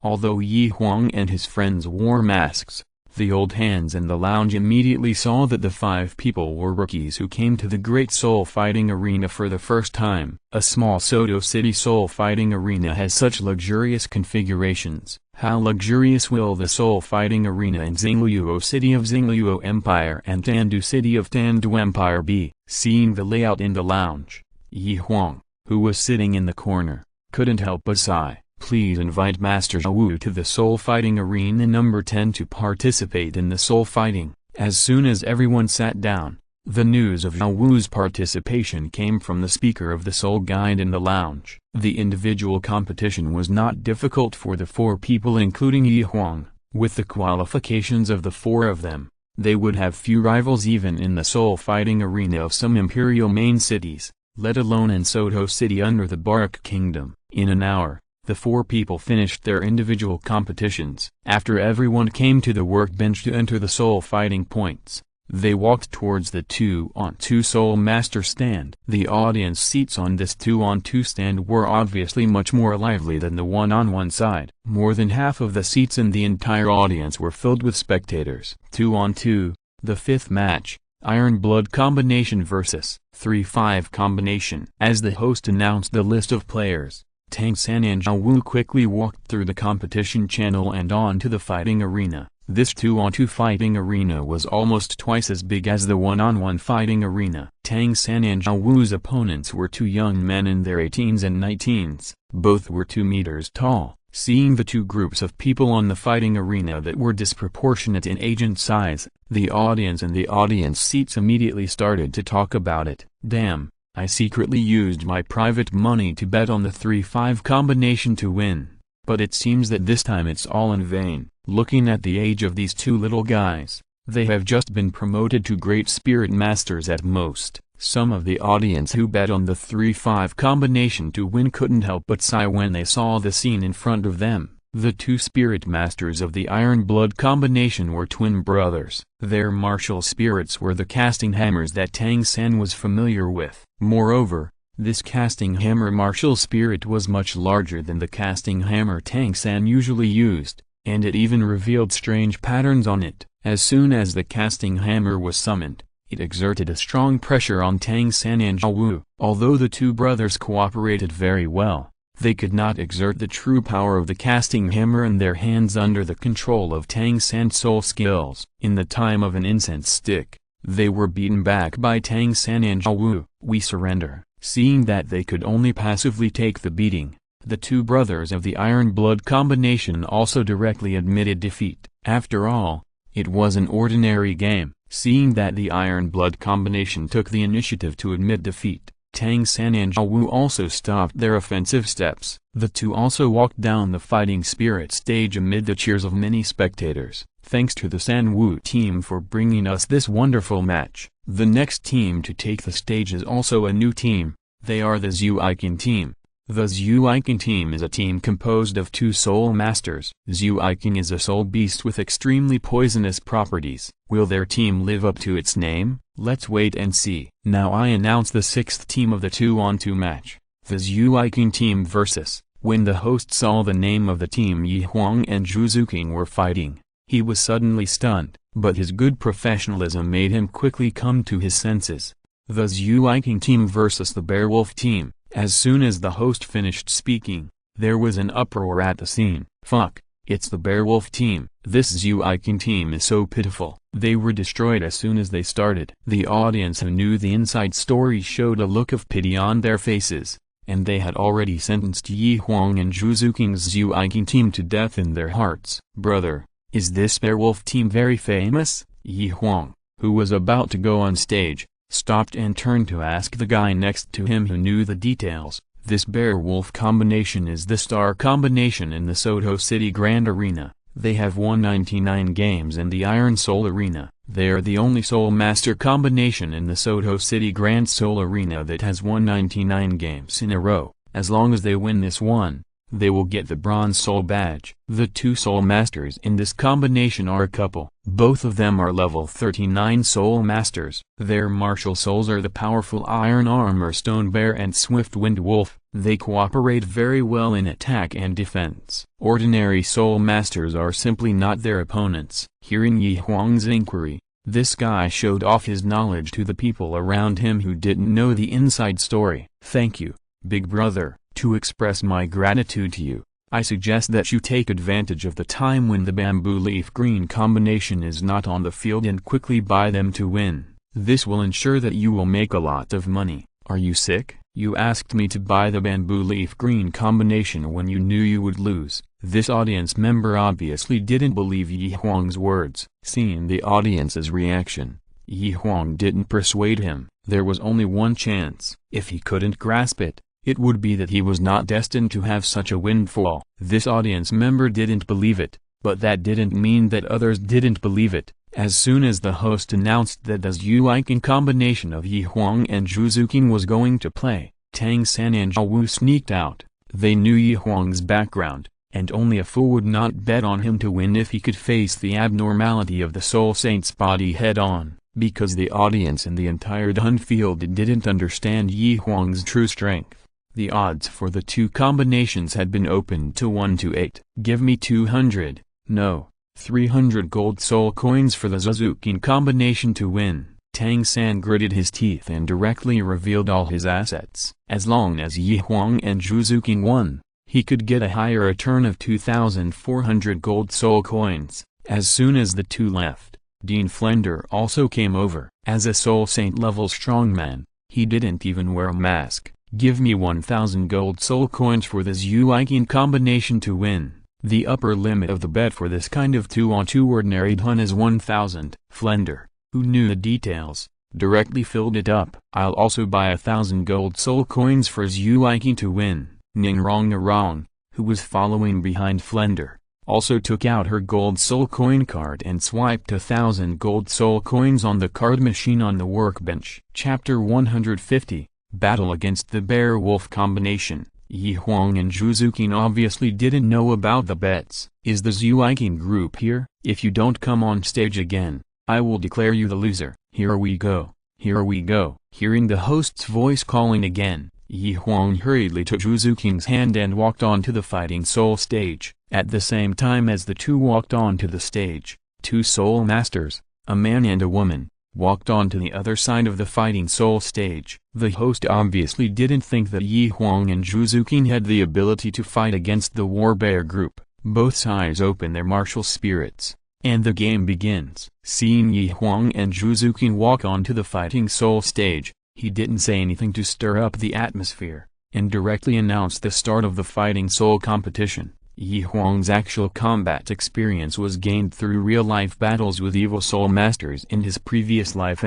Although Huang and his friends wore masks, the old hands in the lounge immediately saw that the 5 people were rookies who came to the Great Soul Fighting Arena for the first time. A small Soto City Soul Fighting Arena has such luxurious configurations. How luxurious will the Soul Fighting Arena in Xingluo City of Xingluo Empire and Tandu City of Tandu Empire be? Seeing the layout in the lounge, Huang, who was sitting in the corner, couldn't help but sigh. Please invite Master Zhou to the Soul Fighting Arena number 10 to participate in the soul fighting. As soon as everyone sat down, the news of Zhou's participation came from the speaker of the Soul Guide in the lounge. The individual competition was not difficult for the 4 people including Huang. With the qualifications of the 4 of them, they would have few rivals even in the Soul Fighting Arena of some imperial main cities, let alone in Soto City under the Barak Kingdom. In an hour, the 4 people finished their individual competitions. After everyone came to the workbench to enter the soul fighting points, they walked towards the 2-on-2 Soul Master stand. The audience seats on this 2-on-2 stand were obviously much more lively than the 1-on-1 side. More than half of the seats in the entire audience were filled with spectators. 2-on-2, the 5th match, Iron Blood combination vs. 3-5 combination. As the host announced the list of players, Tang San and Douluo quickly walked through the competition channel and on to the fighting arena. This 2-on-2 fighting arena was almost twice as big as the 1-on-1 fighting arena. Tang San and Douluo's opponents were two young men in their 18s and 19s. Both were 2 meters tall. Seeing the two groups of people on the fighting arena that were disproportionate in age and size, the audience and the audience seats immediately started to talk about it. Damn, I secretly used my private money to bet on the 3-5 combination to win. But it seems that this time it's all in vain. Looking at the age of these two little guys, they have just been promoted to Great Spirit Masters at most. Some of the audience who bet on the 3-5 combination to win couldn't help but sigh when they saw the scene in front of them. The two Spirit Masters of the Iron Blood combination were twin brothers. Their martial spirits were the casting hammers that Tang San was familiar with. Moreover, this casting hammer martial spirit was much larger than the casting hammer Tang San usually used, and it even revealed strange patterns on it. As soon as the casting hammer was summoned, it exerted a strong pressure on Tang San and Douluo. Although the two brothers cooperated very well, they could not exert the true power of the casting hammer in their hands under the control of Tang San's soul skills. In the time of an incense stick, they were beaten back by Tang San and Douluo. We surrender. Seeing that they could only passively take the beating, the two brothers of the Iron Blood combination also directly admitted defeat. After all, it was an ordinary game. Seeing that the Iron Blood combination took the initiative to admit defeat, Tang San and Douluo also stopped their offensive steps. The two also walked down the fighting spirit stage amid the cheers of many spectators. Thanks to the Sanwu team for bringing us this wonderful match. The next team to take the stage is also a new team. They are the Xuaiqin team. The Xuaiqin team is a team composed of 2 soul masters. Xuaiqin is a soul beast with extremely poisonous properties. Will their team live up to its name? Let's wait and see. Now I announce the 6th team of the 2-on-2 match. The Xuaiqin team versus. When the host saw the name of the team Huang and Zhuzuking were fighting, he was suddenly stunned, but his good professionalism made him quickly come to his senses. The Xuaiqin team versus the Bearwolf team. As soon as the host finished speaking, there was an uproar at the scene. Fuck, it's the Bearwolf team. This Xuaiqin team is so pitiful. They were destroyed as soon as they started. The audience who knew the inside story showed a look of pity on their faces, and they had already sentenced Yi Huang and Zhuzuking's Xuaiqin team to death in their hearts. Brother, is this Bearwolf team very famous? Yi Huang, who was about to go on stage, stopped and turned to ask the guy next to him who knew the details. This Bear-Wolf combination is the star combination in the Soto City Grand Arena. They have won 99 games in the Iron Soul Arena. They are the only Soul Master combination in the Soto City Grand Soul Arena that has won 99 games in a row. As long as they win this one, they will get the Bronze Soul Badge. The 2 Soul Masters in this combination are a couple. Both of them are level 39 Soul Masters. Their martial souls are the powerful Iron Armor Stone Bear and Swift Wind Wolf. They cooperate very well in attack and defense. Ordinary Soul Masters are simply not their opponents. Hearing Yi Huang's inquiry, this guy showed off his knowledge to the people around him who didn't know the inside story. Thank you, big brother. To express my gratitude to you, I suggest that you take advantage of the time when the bamboo leaf green combination is not on the field and quickly buy them to win. This will ensure that you will make a lot of money. Are you sick? You asked me to buy the bamboo leaf green combination when you knew you would lose. This audience member obviously didn't believe Yi Huang's words. Seeing the audience's reaction, Yi Huang didn't persuade him. There was only one chance. If he couldn't grasp it, it would be that he was not destined to have such a windfall. This audience member didn't believe it, but that didn't mean that others didn't believe it. As soon as the host announced that the Xuaiqin combination of Yi Huang and Zhuzuking was going to play, Tang San and Douluo sneaked out. They knew Yi Huang's background, and only a fool would not bet on him to win if he could face the abnormality of the Soul Saint's body head-on. Because the audience in the entire Dun field didn't understand Yi Huang's true strength, the odds for the 2 combinations had been opened to 1 to 8. Give me 200, no, 300 gold soul coins for the Zhuzuking combination to win. Tang San gritted his teeth and directly revealed all his assets. As long as Huang and Zhu won, he could get a higher return of 2,400 gold soul coins. As soon as the two left, Dean Flender also came over. As a soul saint level strongman, he didn't even wear a mask. Give me 1,000 gold soul coins for this Huang combination to win. The upper limit of the bet for this kind of 2-on-2 ordinary hunt is 1,000. Flender, who knew the details, directly filled it up. I'll also buy 1,000 gold soul coins for Huang to win. Ning, who was following behind Flender, also took out her gold soul coin card and swiped 1,000 gold soul coins on the card machine on the workbench. Chapter 150, Battle against the Bear-Wolf Combination. Huang and Zhu obviously didn't know about the bets. Is the Huang group here? If you don't come on stage again, I will declare you the loser. Here we go. Here we go. Hearing the host's voice calling again, Huang hurriedly took Zhu hand and walked onto the Fighting Soul stage. At the same time as the two walked onto the stage, two soul masters, a man and a woman, walked onto the other side of the Fighting Soul stage. The host obviously didn't think that Huang and Zhu had the ability to fight against the War Bear group. Both sides open their martial spirits, and the game begins. Seeing Huang and Zhu walk onto the Fighting Soul stage, he didn't say anything to stir up the atmosphere, and directly announced the start of the Fighting Soul competition. Huang's actual combat experience was gained through real-life battles with evil soul masters in his previous life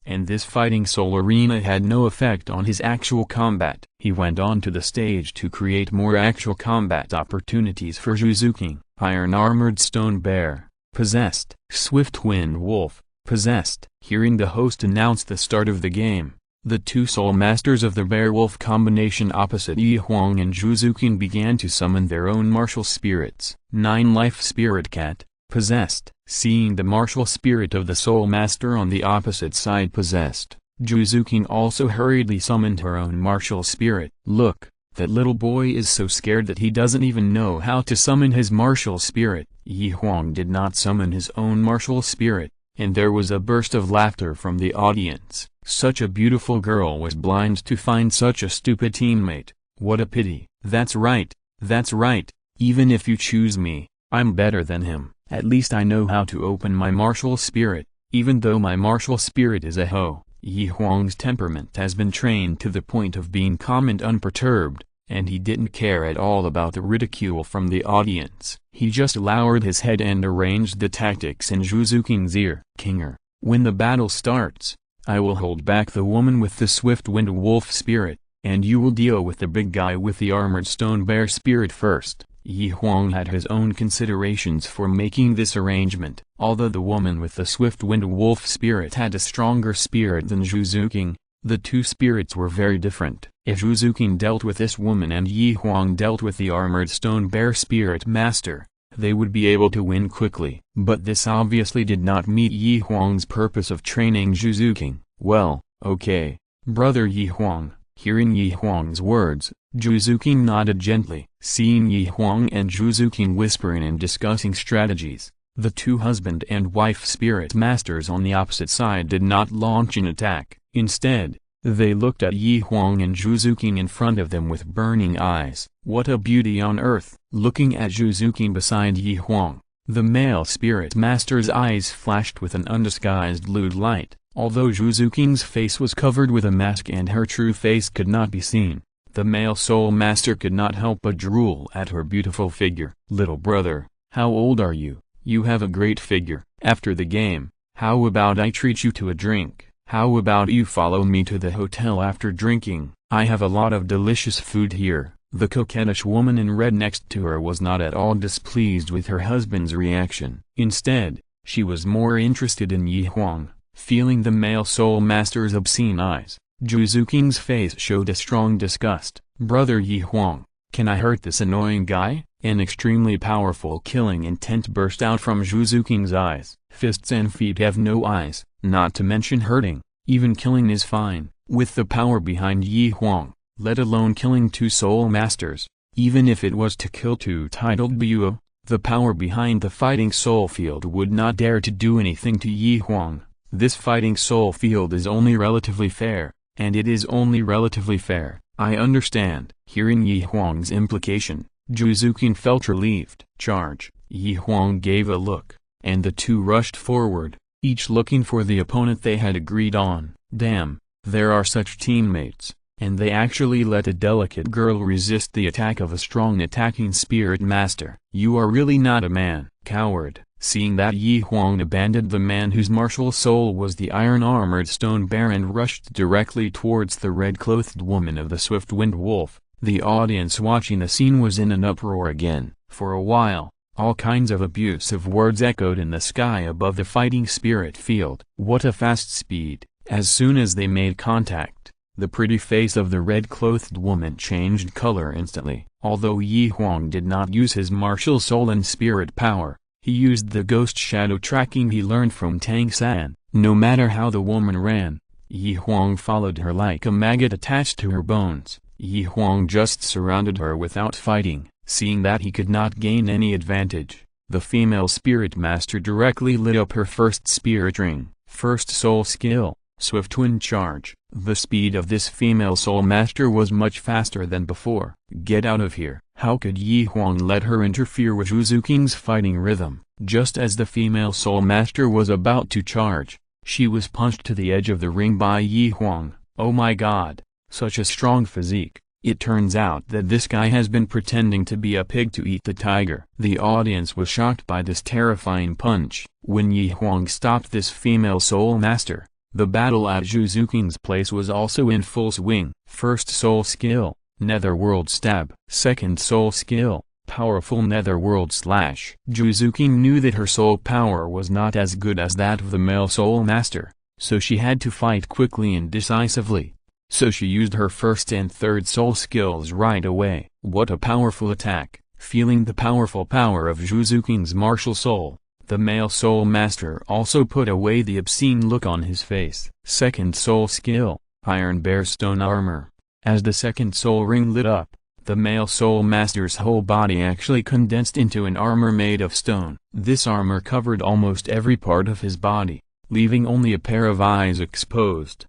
and this Fighting Soul arena had no effect on his actual combat. He went on to the stage to create more actual combat opportunities for Zhu. Iron Armored Stone Bear, possessed. Swift Wind Wolf, possessed. Hearing the host announce the start of the game, the two soul masters of the Bear-Wolf combination opposite Huang and Zhu began to summon their own martial spirits. 9 Life Spirit Cat, possessed. Seeing the martial spirit of the soul master on the opposite side possessed, Zhu also hurriedly summoned her own martial spirit. Look, that little boy is so scared that he doesn't even know how to summon his martial spirit. Huang did not summon his own martial spirit, and there was a burst of laughter from the audience. Such a beautiful girl was blind to find such a stupid teammate. What a pity. That's right, that's right. Even if you choose me, I'm better than him. At least I know how to open my martial spirit, even though my martial spirit is a hoe. Huang's temperament has been trained to the point of being calm and unperturbed, and he didn't care at all about the ridicule from the audience. He just lowered his head and arranged the tactics in Zhu ear. Kinger, when the battle starts, I will hold back the woman with the Swift Wind Wolf spirit, and you will deal with the big guy with the Armored Stone Bear spirit first. Huang had his own considerations for making this arrangement. Although the woman with the Swift Wind Wolf spirit had a stronger spirit than Zhu, the two spirits were very different. If Zhu dealt with this woman and Huang dealt with the Armored Stone Bear spirit master, they would be able to win quickly. But this obviously did not meet Huang's purpose of training Zhu. Well, okay, brother Huang. Hearing Huang's words, Zhu nodded gently. Seeing Huang and Zhu whispering and discussing strategies, the two husband and wife spirit masters on the opposite side did not launch an attack. Instead, they looked at Huang and Zhu in front of them with burning eyes. What a beauty on earth! Looking at Zhu beside Huang, the male spirit master's eyes flashed with an undisguised lewd light. Although Zhu face was covered with a mask and her true face could not be seen, the male soul master could not help but drool at her beautiful figure. Little brother, how old are you? You have a great figure. After the game, how about I treat you to a drink? How about you follow me to the hotel after drinking? I have a lot of delicious food here. The coquettish woman in red next to her was not at all displeased with her husband's reaction. Instead, she was more interested in Huang. Feeling the male soul master's obscene eyes, Zhu face showed a strong disgust. Brother Huang, can I hurt this annoying guy? An extremely powerful killing intent burst out from Zhu eyes. Fists and feet have no eyes, not to mention hurting. Even killing is fine. With the power behind Huang, let alone killing two soul masters, even if it was to kill two titled Buo, the power behind the Fighting Soul field would not dare to do anything to Huang. This fighting soul field is only relatively fair, and it is only relatively fair, I understand. Hearing Yi Huang's implication, Zhu Zuqing felt relieved. Charge. Yi Huang gave a look, and the two rushed forward, each looking for the opponent they had agreed on. Damn, there are such teammates, and they actually let a delicate girl resist the attack of a strong attacking spirit master. You are really not a man. Coward. Seeing that Yi Huang abandoned the man whose martial soul was the iron-armored stone bear and rushed directly towards the red-clothed woman of the swift-winged wolf, the audience watching the scene was in an uproar again. For a while, all kinds of abusive words echoed in the sky above the fighting spirit field. What a fast speed! As soon as they made contact, the pretty face of the red-clothed woman changed color instantly. Although Yi Huang did not use his martial soul and spirit power, he used the ghost shadow tracking he learned from Tang San. No matter how the woman ran, Yi Huang followed her like a maggot attached to her bones. Yi Huang just surrounded her without fighting. Seeing that he could not gain any advantage, the female spirit master directly lit up her first spirit ring. First soul skill, Swift Wind Charge. The speed of this female soul master was much faster than before. Get out of here. How could Yi Huang let her interfere with Zhu Zuqing's fighting rhythm? Just as the female soul master was about to charge, she was punched to the edge of the ring by Yi Huang. Oh my god, such a strong physique. It turns out that this guy has been pretending to be a pig to eat the tiger. The audience was shocked by this terrifying punch. When Yi Huang stopped this female soul master, the battle at Zhu Zuqing's place was also in full swing. First soul skill, Netherworld Stab. Second soul skill, Powerful Netherworld Slash. Zhu Zuqing knew that her soul power was not as good as that of the male soul master, so she had to fight quickly and decisively. So she used her first and third soul skills right away. What a powerful attack! Feeling the powerful power of Zhu Zuqing's martial soul, the male soul master also put away the obscene look on his face. Second soul skill, Iron Bear Stone Armor. As the second soul ring lit up, the male soul master's whole body actually condensed into an armor made of stone. This armor covered almost every part of his body, leaving only a pair of eyes exposed.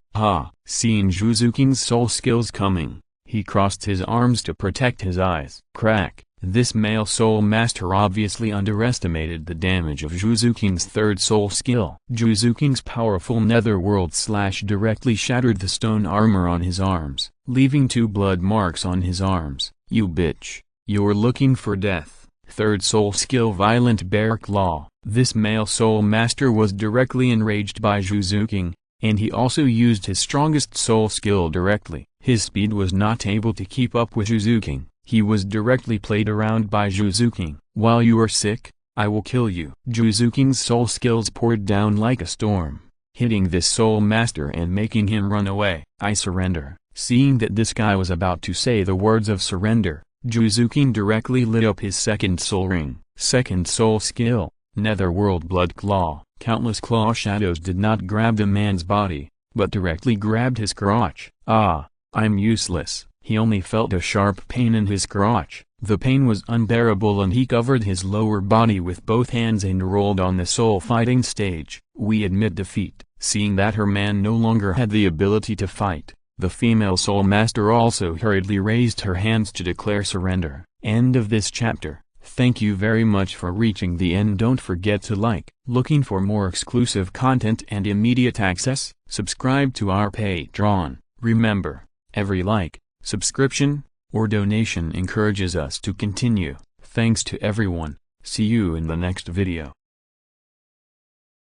Seeing Zhu Zuqing's soul skills coming, he crossed his arms to protect his eyes. Crack! This male soul master obviously underestimated the damage of Zhu Zuqing's third soul skill. Zhu Zuqing's powerful Netherworld Slash directly shattered the stone armor on his arms, leaving 2 blood marks on his arms. You bitch! You're looking for death. Third soul skill, Violent Bear Claw. This male soul master was directly enraged by Zhu Zuqing, and he also used his strongest soul skill directly. His speed was not able to keep up with Zhu Zuqing. He was directly played around by Zhu Zuqing. While you are sick, I will kill you. Zhu Zuqing's soul skills poured down like a storm, hitting this soul master and making him run away. I surrender. Seeing that this guy was about to say the words of surrender, Zhu Zuqing directly lit up his second soul ring. Second soul skill, Netherworld Blood Claw. Countless claw shadows did not grab the man's body, but directly grabbed his crotch. I'm useless. He only felt a sharp pain in his crotch. The pain was unbearable and he covered his lower body with both hands and rolled on the soul fighting stage. We admit defeat. Seeing that her man no longer had the ability to fight, the female soul master also hurriedly raised her hands to declare surrender. End of this chapter. Thank you very much for reaching the end. Don't forget to like. Looking for more exclusive content and immediate access? Subscribe to our Patreon. Remember, every like, subscription, or donation encourages us to continue. Thanks to everyone. See you in the next video.